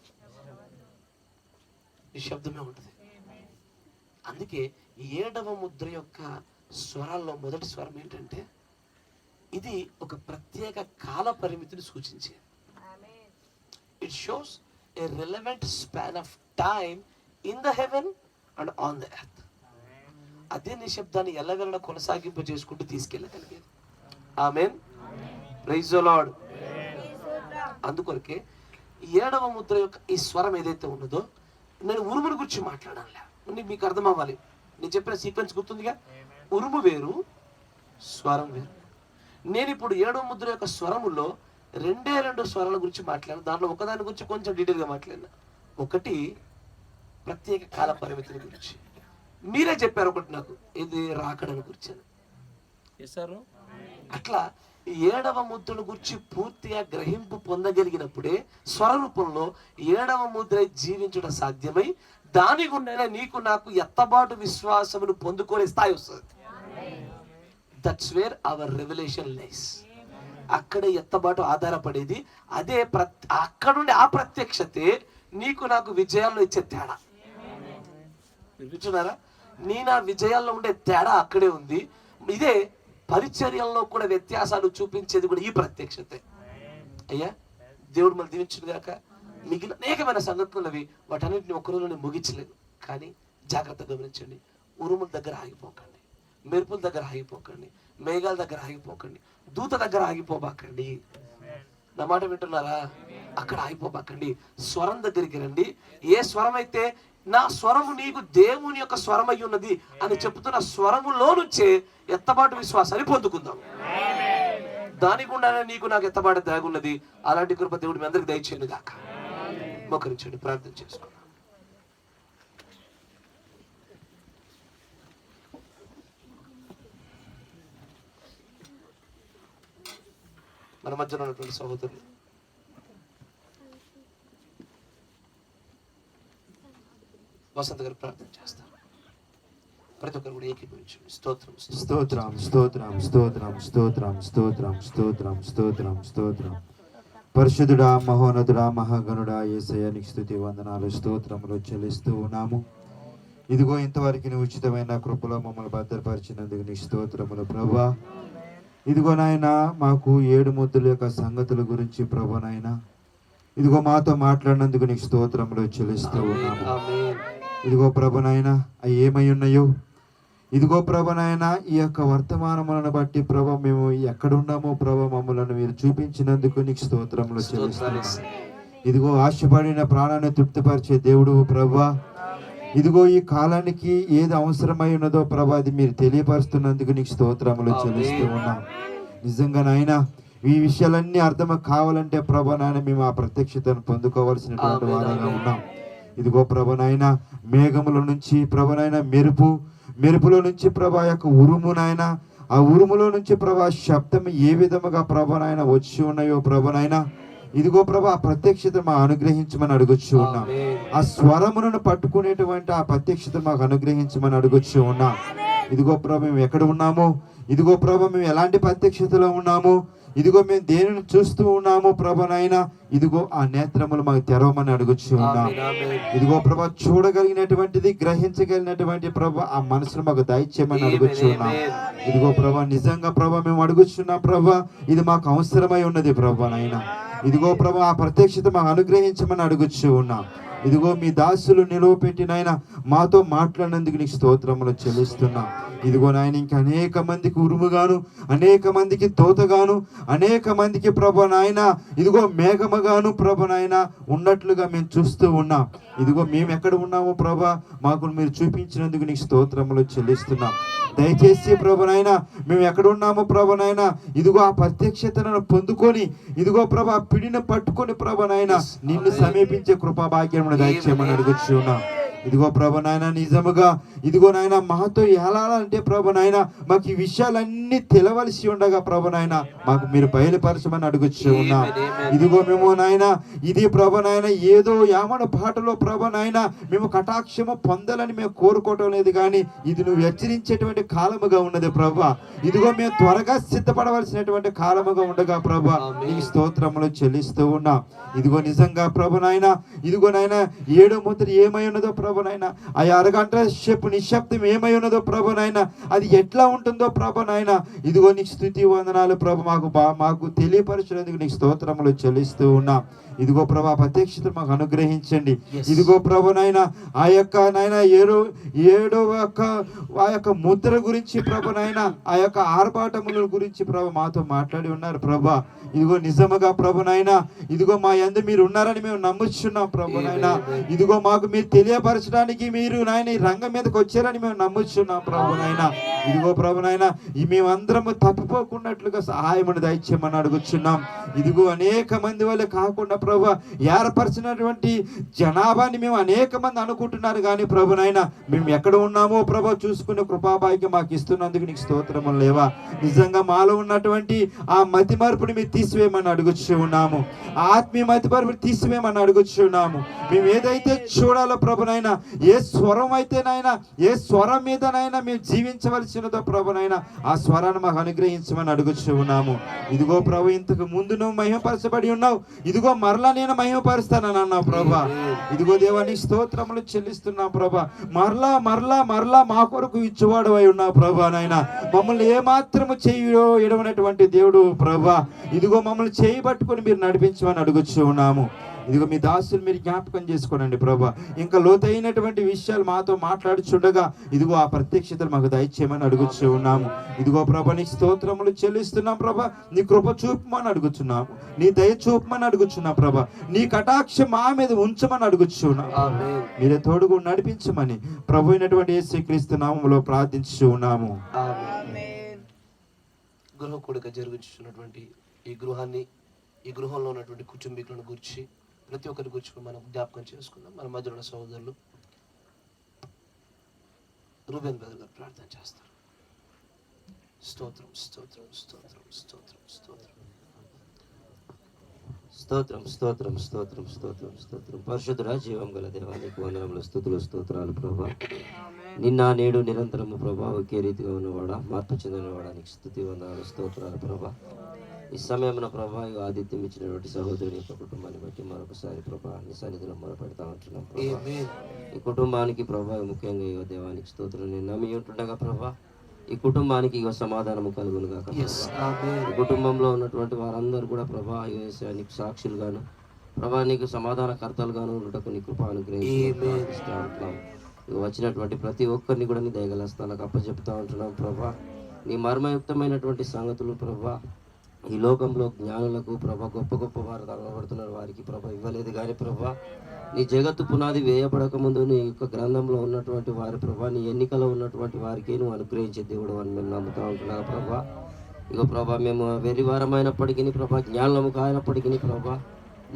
ఈ శబ్దమే ఉంటుంది. అందుకే 7వ ముద్ర యొక్క స్వరాల్లో మొదటి స్వరం ఏంటంటే, ఇది ఒక ప్రత్యేక కాల పరిమితిని సూచించేది. It shows A relevant span of time in the heaven and on the earth. అదే నిశ్శబ్దాన్ని ఎల్లవెల్ల కొనసాగింపు చేసుకుంటూ తీసుకెళ్ళగలిగేది. ఆమేన్, ప్రైజ్ ది లార్డ్. అందుకొరకే 7వ ముద్ర యొక్క ఈ స్వరం ఏదైతే ఉన్నదో, నేను ఉరుముని గురించి మాట్లాడాలి, మీకు అర్థం అవ్వాలి. నేను చెప్పిన సీక్వెన్స్ గుర్తుందిగా, ఉరుము వేరు, స్వరం వేరు. నేను ఇప్పుడు 7వ ముద్ర యొక్క స్వరములో 2 స్వరాల గురించి మాట్లాడాను. దాంట్లో ఒకదాని గురించి కొంచెం డీటెయిల్గా మాట్లాడినా. ఒకటి ప్రత్యేక కాల పరిమితుల గురించి. మీరే చెప్పారు ఒకటి నాకు, ఇది రాకడని గురించి చేశారు. అట్లా 7వ ముద్రను గురించి పూర్తిగా గ్రహింపు పొందగలిగినప్పుడే స్వరరూపంలో 7వ ముద్ర జీవించడం సాధ్యమై దాని గుండా నీకు నాకు ఎత్తబాటు విశ్వాసమును పొందుకునే స్థాయి వస్తుంది. దట్స్ వేర్ అవర్ రెవల్యూషన్ లైస్. అక్కడే ఎత్తబాటు ఆధారపడేది. అదే అక్కడ నుండి ఆ ప్రత్యక్షతే నీకు నాకు విజయాల్లో ఇచ్చే తేడా. వినిపించున్నారా? నీ నా విజయాల్లో ఉండే తేడా అక్కడే ఉంది. ఇదే పరిచర్యల్లో కూడా వ్యత్యాసాలు చూపించేది కూడా ఈ ప్రత్యక్షతే. అయ్యా, దేవుడు మనం దీవించును గాక. మిగిలిన అనేకమైన సంగతులవి, వాటన్నిటిని ఒక్కరోజు నేను ముగించలేదు. కానీ జాగ్రత్తగా గమనించండి. ఉరుముల దగ్గర ఆగిపోకండి, మెరుపుల దగ్గర ఆగిపోకండి, మేఘాల దగ్గర ఆగిపోకండి, దూత దగ్గర ఆగిపోబాకండి. నా మాట వింటున్నారా? అక్కడ ఆగిపోబాకండి. స్వరం దగ్గరికి రండి. ఏ స్వరం అయితే నా స్వరము నీకు దేవుని యొక్క స్వరం అయి ఉన్నది అని చెప్తున్న స్వరములో నుంచే ఎత్తబాటు విశ్వాసాన్ని పొందుకుందాం. దాని గుండానే నీకు నాకు ఎత్తబాటు దాగున్నది. అలాంటి కృప దేవుడు మీ అందరికి దయచేయండి గాక. మోకరించండి, ప్రార్థన చేసుకున్నాం. మన మధ్యలో ఉన్నటువంటి సహోదరులు వసంత గారు ప్రార్థన చేస్తారు. ప్రతి ఒక్కరు కూడా ఏకీభవించండి. స్తోత్రం
స్తోత్రం స్తోత్రం స్తోత్రం స్తోత్రం స్తోత్రం స్తోత్రం స్తోత్రం స్తోత్రం. పరిశుద్ధుడా, మహోన్నతుడా, మహాగణుడా, యేసయ్య నీకు స్తుతి వందనాలు స్తోత్రములు చెల్లిస్తూ ఉన్నాము. ఇదిగో ఇంతవరకు నీ ఉచితమైన కృపలో మమ్మల్ని భద్రపరిచినందుకు నీ స్తోత్రములు ప్రభువా. ఇదిగో నాయన, మాకు 7 ముద్రల యొక్క సంగతుల గురించి ప్రభు నాయన ఇదిగో మాతో మాట్లాడినందుకు నీకు స్తోత్రములు చెల్లిస్తూ ఉన్నాము. ఇదిగో ప్రభు నాయన, అవి ఏమై ఉన్నాయో ఇదిగో ప్రభు నాయన, ఈ యొక్క వర్తమానములను బట్టి ప్రభు మేము ఎక్కడున్నామో ప్రభు మమ్మల్ని మీరు చూపించినందుకు నీకు స్తోత్రములు చెల్లిస్తున్నాము. ఇదిగో ఆశపడిన ప్రాణాన్ని తృప్తిపరిచే దేవుడు ప్రభువా. ఇదిగో ఈ కాలానికి ఏది అవసరమై ఉన్నదో ప్రభు అది మీరు తెలియపరుస్తున్నందుకు నీకు స్తోత్రములు చెల్లిస్తూ ఉన్నాం. నిజంగా నాయన, ఈ విషయాలన్నీ అర్థం కావాలంటే ప్రభు నాయన మేము ఆ ప్రత్యక్షతను పొందుకోవాల్సినటువంటి వారంగా ఉన్నాం. ఇదిగో ప్రభు నాయన, మేఘముల నుంచి ప్రభు నాయన మెరుపులో నుంచి ప్రభా యొక్క ఉరుము నాయన, ఆ ఉరుములో నుంచి ప్రభా శబ్దం ఏ విధముగా ప్రభు నాయన వచ్చి ఉన్నాయో ప్రభు నాయన ఇదిగో ప్రభా ఆ ప్రత్యక్షత మాకు అనుగ్రహించమని అడుగుచూ ఉన్నాం. ఆ స్వరములను పట్టుకునేటువంటి ఆ ప్రత్యక్షత మాకు అనుగ్రహించమని అడుగుచూ ఉన్నాం. ఇదిగో ప్రభు మేము ఎక్కడ ఉన్నామో, ఇదిగో ప్రభు మేము ఎలాంటి ప్రత్యక్షతలో ఉన్నామో, ఇదిగో మేము దేనిని చూస్తూ ఉన్నామో ప్రభు నాయన ఇదిగో ఆ నేత్రములు మాకు తెరవమని అడుగుచూ ఉన్నాం. ఇదిగో ప్రభా చూడగలిగినటువంటిది, గ్రహించగలిగినటువంటి ప్రభు ఆ మనసును మాకు దయచేయమని అడుగుచూ ఉన్నాం. ఇదిగో ప్రభా నిజంగా ప్రభా మేము అడుగుచున్నాం ప్రభా, ఇది మాకు అవసరమై ఉన్నది ప్రభు నాయన. ఇదిగో ప్రభా ఆ ప్రత్యక్షత మాకు అనుగ్రహించమని అడుగుచూ ఉన్నాం. ఇదిగో మీ దాసులు నిలువ పెట్టినైనా మాతో మాట్లాడినందుకు నీకు స్తోత్రములు చెల్లిస్తున్నాం. ఇదిగో నాయన, ఇంకా అనేక మందికి ఉరుముగాను, అనేక మందికి తోతగాను, అనేక మందికి ప్రభు నాయన ఇదిగో మేఘముగాను ప్రభు నాయన ఉన్నట్లుగా మేము చూస్తూ ఉన్నాం. ఇదిగో మేము ఎక్కడ ఉన్నామో ప్రభా మాకు మీరు చూపించినందుకు నీకు స్తోత్రములు చెల్లిస్తున్నాం. దయచేసి ప్రభు నాయన మేము ఎక్కడ ఉన్నామో ప్రభు నాయన ఇదిగో ఆ ప్రత్యక్షతను పొందుకొని ఇదిగో ప్రభు ఆ పిడిని పట్టుకొని ప్రభు నాయన నిన్ను సమీపించే కృపా భాగ్యమును దయచేయమని అడుగుచూ ఉన్నాం. ఇదిగో ప్రభు నాయన నిజముగా ఇదిగో నాయన మాతో ఎలాలంటే ప్రభు నాయన మాకు ఈ విషయాలన్నీ తెలవలసి ఉండగా ప్రభు నాయన మాకు మీరు బయలుపరచమని అడుగుచూ ఉన్నాం. ఇదిగో మేము నాయన ఇది ప్రభు నాయన ఏదో యామడ పాటలో ప్రభు నాయన మేము కటాక్షము పొందాలని మేము కోరుకోవటం లేదు, కానీ ఇది నువ్వు హెచ్చరించేటువంటి కాలముగా ఉన్నది ప్రభు. ఇదిగో మేము త్వరగా సిద్ధపడవలసినటువంటి కాలముగా ఉండగా ప్రభు నీకు స్తోత్రములు చెల్లిస్తూ ఉన్నాం. ఇదిగో నిజంగా ప్రభు నాయన ఇదిగో నాయన 7వ ముద్ర ఏమై ఉన్నదో ప్రభు నాయన, ఆ అరగంట సేపు నిశ్శబ్దం ఏమై ఉన్నదో ప్రభు నాయన, అది ఎట్లా ఉంటుందో ప్రభు నాయన, ఇదిగో నీకు స్తుతి వందనాలు ప్రభు మాకు తెలియపరచినందుకు నీకు స్తోత్రములు చెల్లిస్తూ ఉన్నాం. ఇదిగో ప్రభా ప్రత్యక్షత మాకు అనుగ్రహించండి. ఇదిగో ప్రభు నాయన ఆ యొక్క నాయన ఏడవ ముద్ర గురించి ప్రభు నాయన ఆ యొక్క ఆర్భాటముల గురించి ప్రభు మాతో మాట్లాడి ఉన్నారు ప్రభా. ఇదిగో నిజముగా ప్రభు నాయన ఇదిగో మా యందు మీరు ఉన్నారని మేము నమ్ముచున్నాం ప్రభు నాయన. ఇదిగో మాకు మీరు తెలియపరచడానికి మీరు నాయన ఈ రంగం మీదకి వచ్చారని మేము నమ్ముచున్నాం ప్రభు నాయన. ఇదిగో ప్రభు నాయన మేమందరము తప్పిపోకున్నట్లుగా సహాయమును దయచేయమని అడుగుచున్నాం. ఇదిగో అనేక మంది వల్ల కాకుండా ప్రభు ఏర్పరిచినటువంటి జనాభాని మేము అనేక మంది అనుకుంటున్నారు, కానీ ప్రభు నాయన మేము ఎక్కడ ఉన్నామో ప్రభు చూసుకునే కృపాభాగ్యం మాకు ఇస్తున్నందుకు నీకు స్తోత్రము లేవా. నిజంగా మాలో ఉన్నటువంటి ఆ మతి మరుపుని మీరు తీసివేయమని అడుగుచూ ఉన్నాము. ఆత్మీయ మతి మరుపుని తీసివేయమని అడుగుచూ ఉన్నాము. మేము ఏదైతే చూడాలో ప్రభునైనా, ఏ స్వరం అయితే నాయన ఏ స్వరం మీద నాయన మేము జీవించవలసినదో ప్రభునైనా ఆ స్వరాన్ని మాకు అనుగ్రహించమని అడుగుచూ ఉన్నాము. ఇదిగో ప్రభు ఇంతకు ముందు నువ్వు మహిమపరచబడి ఉన్నావు, ఇదిగో మరలా నేను మహిమపరుస్తానని అన్నావు ప్రభా. ఇదిగో దేవాని స్తోత్రములు చెల్లిస్తున్నావు ప్రభా. మరలా మరలా మరలా మా కొరకు ఇచ్చేవాడు అయి ఉన్నావు ప్రభా. నాయన మమ్మల్ని ఏమాత్రము చేయో ఎడవనటువంటి దేవుడు ప్రభా. ఇదిగో మమ్మల్ని చేయబట్టుకొని మీరు నడిపించమని అడుగుచూ ఉన్నాము. ఇదిగో మీ దాసులు మీరు జ్ఞాపకం చేసుకోనండి ప్రభా. ఇంకా లోతైనటువంటి విషయాలు మాతో మాట్లాడుచుండగా ఇదిగో ఆ ప్రత్యక్షతలు మాకు దయచేయమని అడుగుచూ ఉన్నాము. ఇదిగో ప్రభా నీ స్తోత్రములు చెల్లిస్తున్నాం ప్రభా. నీ కృప చూపమని అడుగుచున్నాము, నీ దయ చూపమని అడుగుచున్నాం ప్రభా. నీ కటాక్షం మా మీద ఉంచమని అడుగుచున్నాం. మీరే తోడుగా నడిపించమని ప్రభు అయినటువంటి యేసుక్రీస్తు నామములో ప్రార్థించు ఉన్నాము.
గృహ కూడిక జరుగుతున్నటువంటి ఈ గృహాన్ని, ఈ గృహంలో ఉన్నటువంటి కుటుంబీకులను గురించి ప్రతి ఒక్కరి గురించి మనం జ్ఞాపకం చేసుకుందాం. మన మధ్య ఉన్న సహోదరులు రూబెన్ బ్రదర్ గారు ప్రార్థన చేస్తారు. స్తోత్రం స్తోత్రం స్తోత్రం స్తోత్రం స్తోత్రం
స్తోత్రం స్తోత్రం స్తోత్రం స్తోత్రం స్తోత్రం. పరిశుద్ధుడా జీవం గల దేవానికి వందనములు స్తుతులు స్తోత్రాలు ప్రభా. నిన్న నేడు నిరంతరము ప్రభా ఒకే రీతిగా ఉన్నవాడా, మార్పు చెందినవాడా నీకు స్తుతి వందనాలు స్తోత్రాలు ప్రభా. ఈ సమయమున ప్రభా ఆదిత్యం ఇచ్చినటువంటి సహోదరుని యొక్క కుటుంబాన్ని బట్టి మరొకసారి ప్రభా నీ సన్నిధిలో మొరపెడతా ఉంటున్నాం ప్రభా. ఈ కుటుంబానికి ప్రభా ముఖ్యంగా ఇగో దేవానికి స్తోత్రం. నేను నమ్మి ఉంటుండగా ప్రభా ఈ కుటుంబానికి ఇగో సమాధానము కలుగును గాక. ఈ కుటుంబంలో ఉన్నటువంటి వారందరూ కూడా ప్రభా నీకు సాక్షులుగాను ప్రభా నీకు సమాధానకర్తలుగాను ఉండటకు నీ కృప అనుగ్రహిస్తూ ఉంటున్నాం. వచ్చినటువంటి ప్రతి ఒక్కరిని కూడా నీ దయగలస్తాలకు అప్పచెప్తా ఉంటున్నాం ప్రభా. నీ మర్మయుక్తమైనటువంటి సంగతులు ప్రభా ఈ లోకంలో జ్ఞానులకు ప్రభా గొప్ప గొప్ప వారు కనబడుతున్నారు, వారికి ప్రభా ఇవ్వలేదు. కానీ ప్రభా నీ జగత్తు పునాది వేయబడక ముందు నీ యొక్క గ్రంథంలో ఉన్నటువంటి వారి ప్రభా నీ ఎన్నికలో ఉన్నటువంటి వారికి నువ్వు అనుగ్రహించే దేవుడు అని మేము నమ్ముతూ ఉంటున్నాను ప్రభా. ఇక ప్రభా మేము వెరివారమైనప్పటికీ ప్రభా జ్ఞానము కానప్పటికీ ప్రభా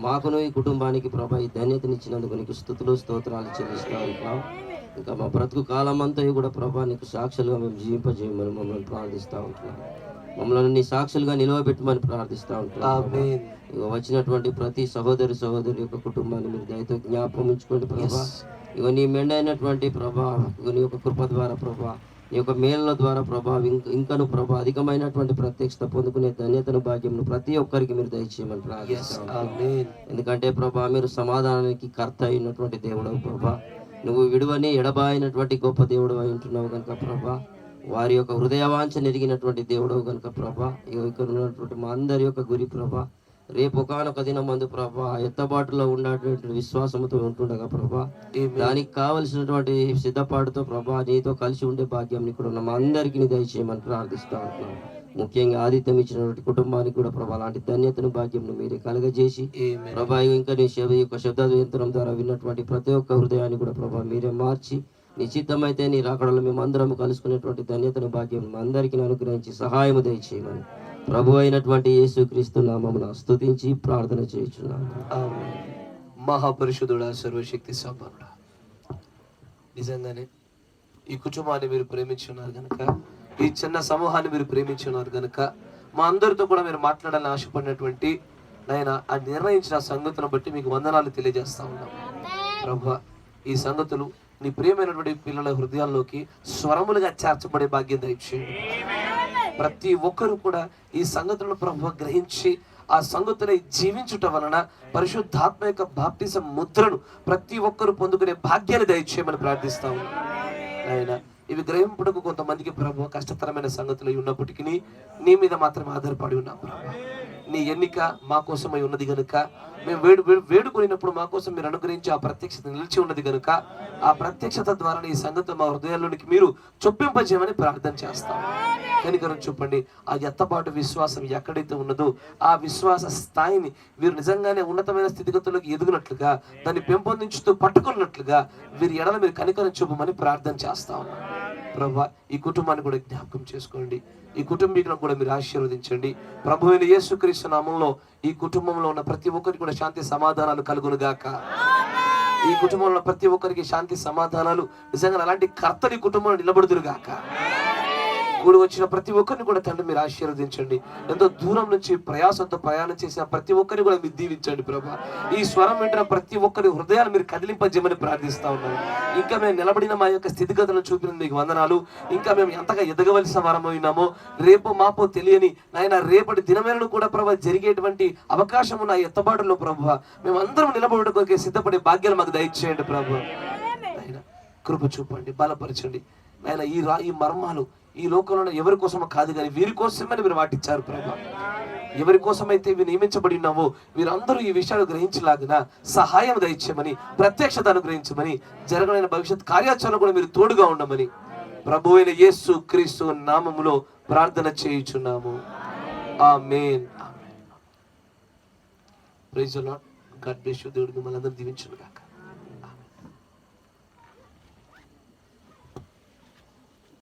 మాకును ఈ కుటుంబానికి ప్రభా ఈ ధన్యతనిచ్చినందుకు నీకు స్తుతులు స్తోత్రాలు చెల్లిస్తూ ఉంటున్నాం. ఇంకా మా బ్రతుకు కాలం అంతా కూడా ప్రభా నీకు సాక్షులుగా మేము జీవింపజేయమని మమ్మల్ని ప్రార్థిస్తూ ఉంటున్నాం. మమ్మల్ని నీ సాక్షులుగా నిలవబెట్టమని ప్రార్థిస్తూ ఉంటున్నాం. వచ్చినటువంటి ప్రతి సహోదరి యొక్క కుటుంబాన్ని మీరు దయతో జ్ఞాపకం ఉంచుకోండి ప్రభా. ఇక నీ మెండైనటువంటి ప్రభా నీ యొక్క కృప ద్వారా ప్రభా నీ యొక్క మేళ్ల ద్వారా ప్రభా ఇంకను ప్రభా అధికమైనటువంటి ప్రత్యక్షత పొందుకునే ధన్యతను భాగ్యమును ప్రతి ఒక్కరికి మీరు దయచేయమని ప్రార్థిస్తాం. ఎందుకంటే ప్రభా మీరు సమాధానానికి కర్త అయినటువంటి దేవుడు ప్రభా. నువ్వు విడువని ఎడబాయినటువంటి గొప్ప దేవుడు అయి ఉంటున్నావు కనుక ప్రభా వారి యొక్క హృదయవాంఛ నెరిగినటువంటి దేవుడు కనుక ప్రభా ఇక్కడ ఉన్నటువంటి మా అందరి యొక్క గురి ప్రభా రేపు ఒకనొక దినం మందు ప్రభా ఎత్తబాటులో ఉన్నటువంటి విశ్వాసంతో ఉంటుండగా ప్రభా దానికి కావలసినటువంటి సిద్ధపాటుతో ప్రభా నీతో కలిసి ఉండే భాగ్యం ఇక్కడ ఉన్న మా అందరికీ నీ దయచేయమని ప్రార్థిస్తూ ఉంటున్నాం. ముఖ్యంగా ఆదిత్యం ఇచ్చినటువంటి కుటుంబానికి కూడా ప్రభా అలాంటి ధన్యతను భాగ్యంను మీరే కలగజేసి ప్రభా ఇంకా నీ యొక్క శబ్దయంత్రం ద్వారా విన్నటువంటి ప్రతి ఒక్క హృదయాన్ని కూడా ప్రభా మీరే మార్చి నిశ్చితమైతే నీ రాకడలో మేము అందరం కలుసుకునేటువంటి ధన్యతను భాగ్యం అందరికీ అనుగ్రహించి సహాయము దయచేయమని ప్రభు అయినటువంటి యేసుక్రీస్తు నామమున స్తుతించి ప్రార్థన చేయుచున్నాము.
మహాపరిశుద్ధుడా సర్వశక్తి సంపన్నుడా నిజంగానే ఈ కుటుంబాన్ని మీరు ప్రేమించున్నారు కనుక, ఈ చిన్న సమూహాన్ని మీరు ప్రేమించున్నారు కనుక, మా అందరితో కూడా మీరు మాట్లాడాలని ఆశపడినటువంటి నాయన ఆ నిర్ణయించిన సంగతులను బట్టి మీకు వందనాలు తెలియజేస్తా ఉన్నాం ప్రభువా. ఈ సంగతులు నీ ప్రియమైనటువంటి పిల్లల హృదయాల్లోకి స్వరములుగా చేర్చబడే భాగ్యం దయచేయండి. ప్రతి ఒక్కరు కూడా ఈ సంగతులను ప్రభువా గ్రహించి ఆ సంగతులై జీవించుట వలన పరిశుద్ధాత్మ యొక్క బాప్టిజం ముద్రను ప్రతి ఒక్కరు పొందుకునే భాగ్యాన్ని దయచేయమని ప్రార్థిస్తాము నాయన. ఇవి గ్రహింపుటకు కొంతమందికి ప్రభు కష్టతరమైన సంగతులు ఉన్నప్పటికీ నీ మీద మాత్రమే ఆధారపడి ఉన్నాం ప్రభు. నీ ఎన్నిక మా కోసమై ఉన్నది కనుక, మేము వేడుకొనినప్పుడు మా కోసం మీరు అనుగ్రహించి ఆ ప్రత్యక్షత నిలిచి ఉన్నది కనుక, ఆ ప్రత్యక్షత ద్వారా ఈ సంగతి మా హృదయాల్లోనికి మీరు చొప్పింపజేయమని ప్రార్థన చేస్తాం. కనికరం చూపండి. ఆ ఎత్తపాటు విశ్వాసం ఎక్కడైతే ఉన్నదో ఆ విశ్వాస స్థాయిని వీరు నిజంగానే ఉన్నతమైన స్థితిగతుల్లోకి ఎదుగునట్లుగా, దాన్ని పెంపొందించుతూ పట్టుకున్నట్లుగా వీరి ఎడల మీరు కనికరం చూపమని ప్రార్థన చేస్తా ఉన్నాం ప్రభా. ఈ కుటుంబాన్ని కూడా జ్ఞాపకం చేసుకోండి. ఈ కుటుంబీకులను కూడా మీరు ఆశీర్వదించండి. ప్రభువైన యేసుక్రీస్తు నామంలో ఈ కుటుంబంలో ఉన్న ప్రతి ఒక్కరికి కూడా శాంతి సమాధానాలు కలుగును గాక. ఈ కుటుంబంలో ప్రతి ఒక్కరికి శాంతి సమాధానాలు నిజంగా అలాంటి కర్తలు ఈ కుటుంబంలో నిలబడుదురు గాక. కూడి వచ్చిన ప్రతి ఒక్కరిని కూడా తండ్రి మీరు ఆశీర్వదించండి. ఎంతో దూరం నుంచి ప్రయాసంతో ప్రయాణం చేసిన ప్రతి ఒక్కరిని కూడా మీరు దీవించండి ప్రభా. ఈ స్వరం వింటున్న ప్రతి ఒక్కరి హృదయాలు మీరు కదిలింపజేయమని ప్రార్థిస్తా ఉన్నాను. ఇంకా మేము నిలబడిన మా యొక్క స్థితిగతులను చూపిన మీకు వందనాలు. ఇంకా మేము ఎంతగా ఎదగవలసిన వారమైనామో రేపు మాపో తెలియని నాయన రేపటి దినమేలను కూడా ప్రభా జరిగేటువంటి అవకాశం ఉన్న ఎత్తబాటులో ప్రభా మేము అందరం నిలబడడానికి సిద్ధపడే భాగ్యాలు మాకు దయచేయండి ప్రభా. నాయన కృప చూపండి, బలపరచండి నాయన. ఈ మర్మాలు ఈ లోకంలో ఎవరి కోసమో కాదు కానీ వీరి కోసమని మీరు వాటిచ్చారు ప్రభా. ఎవరి కోసమైతే ఇవి నియమించబడి ఉన్నావో వీరందరూ ఈ విషయాలు గ్రహించలాగిన సహాయం దయచేయమని, ప్రత్యక్షత అనుగ్రహించమని, జరగలేని భవిష్యత్ కార్యాచరణ కూడా మీరు తోడుగా ఉండమని ప్రభువైన యేసు క్రీస్తు నామములో ప్రార్థన చేయుచున్నాము. Amen. Praise the Lord. God bless you. దేవుడు మిమ్మల్ని అందరిని దీవించును గాక.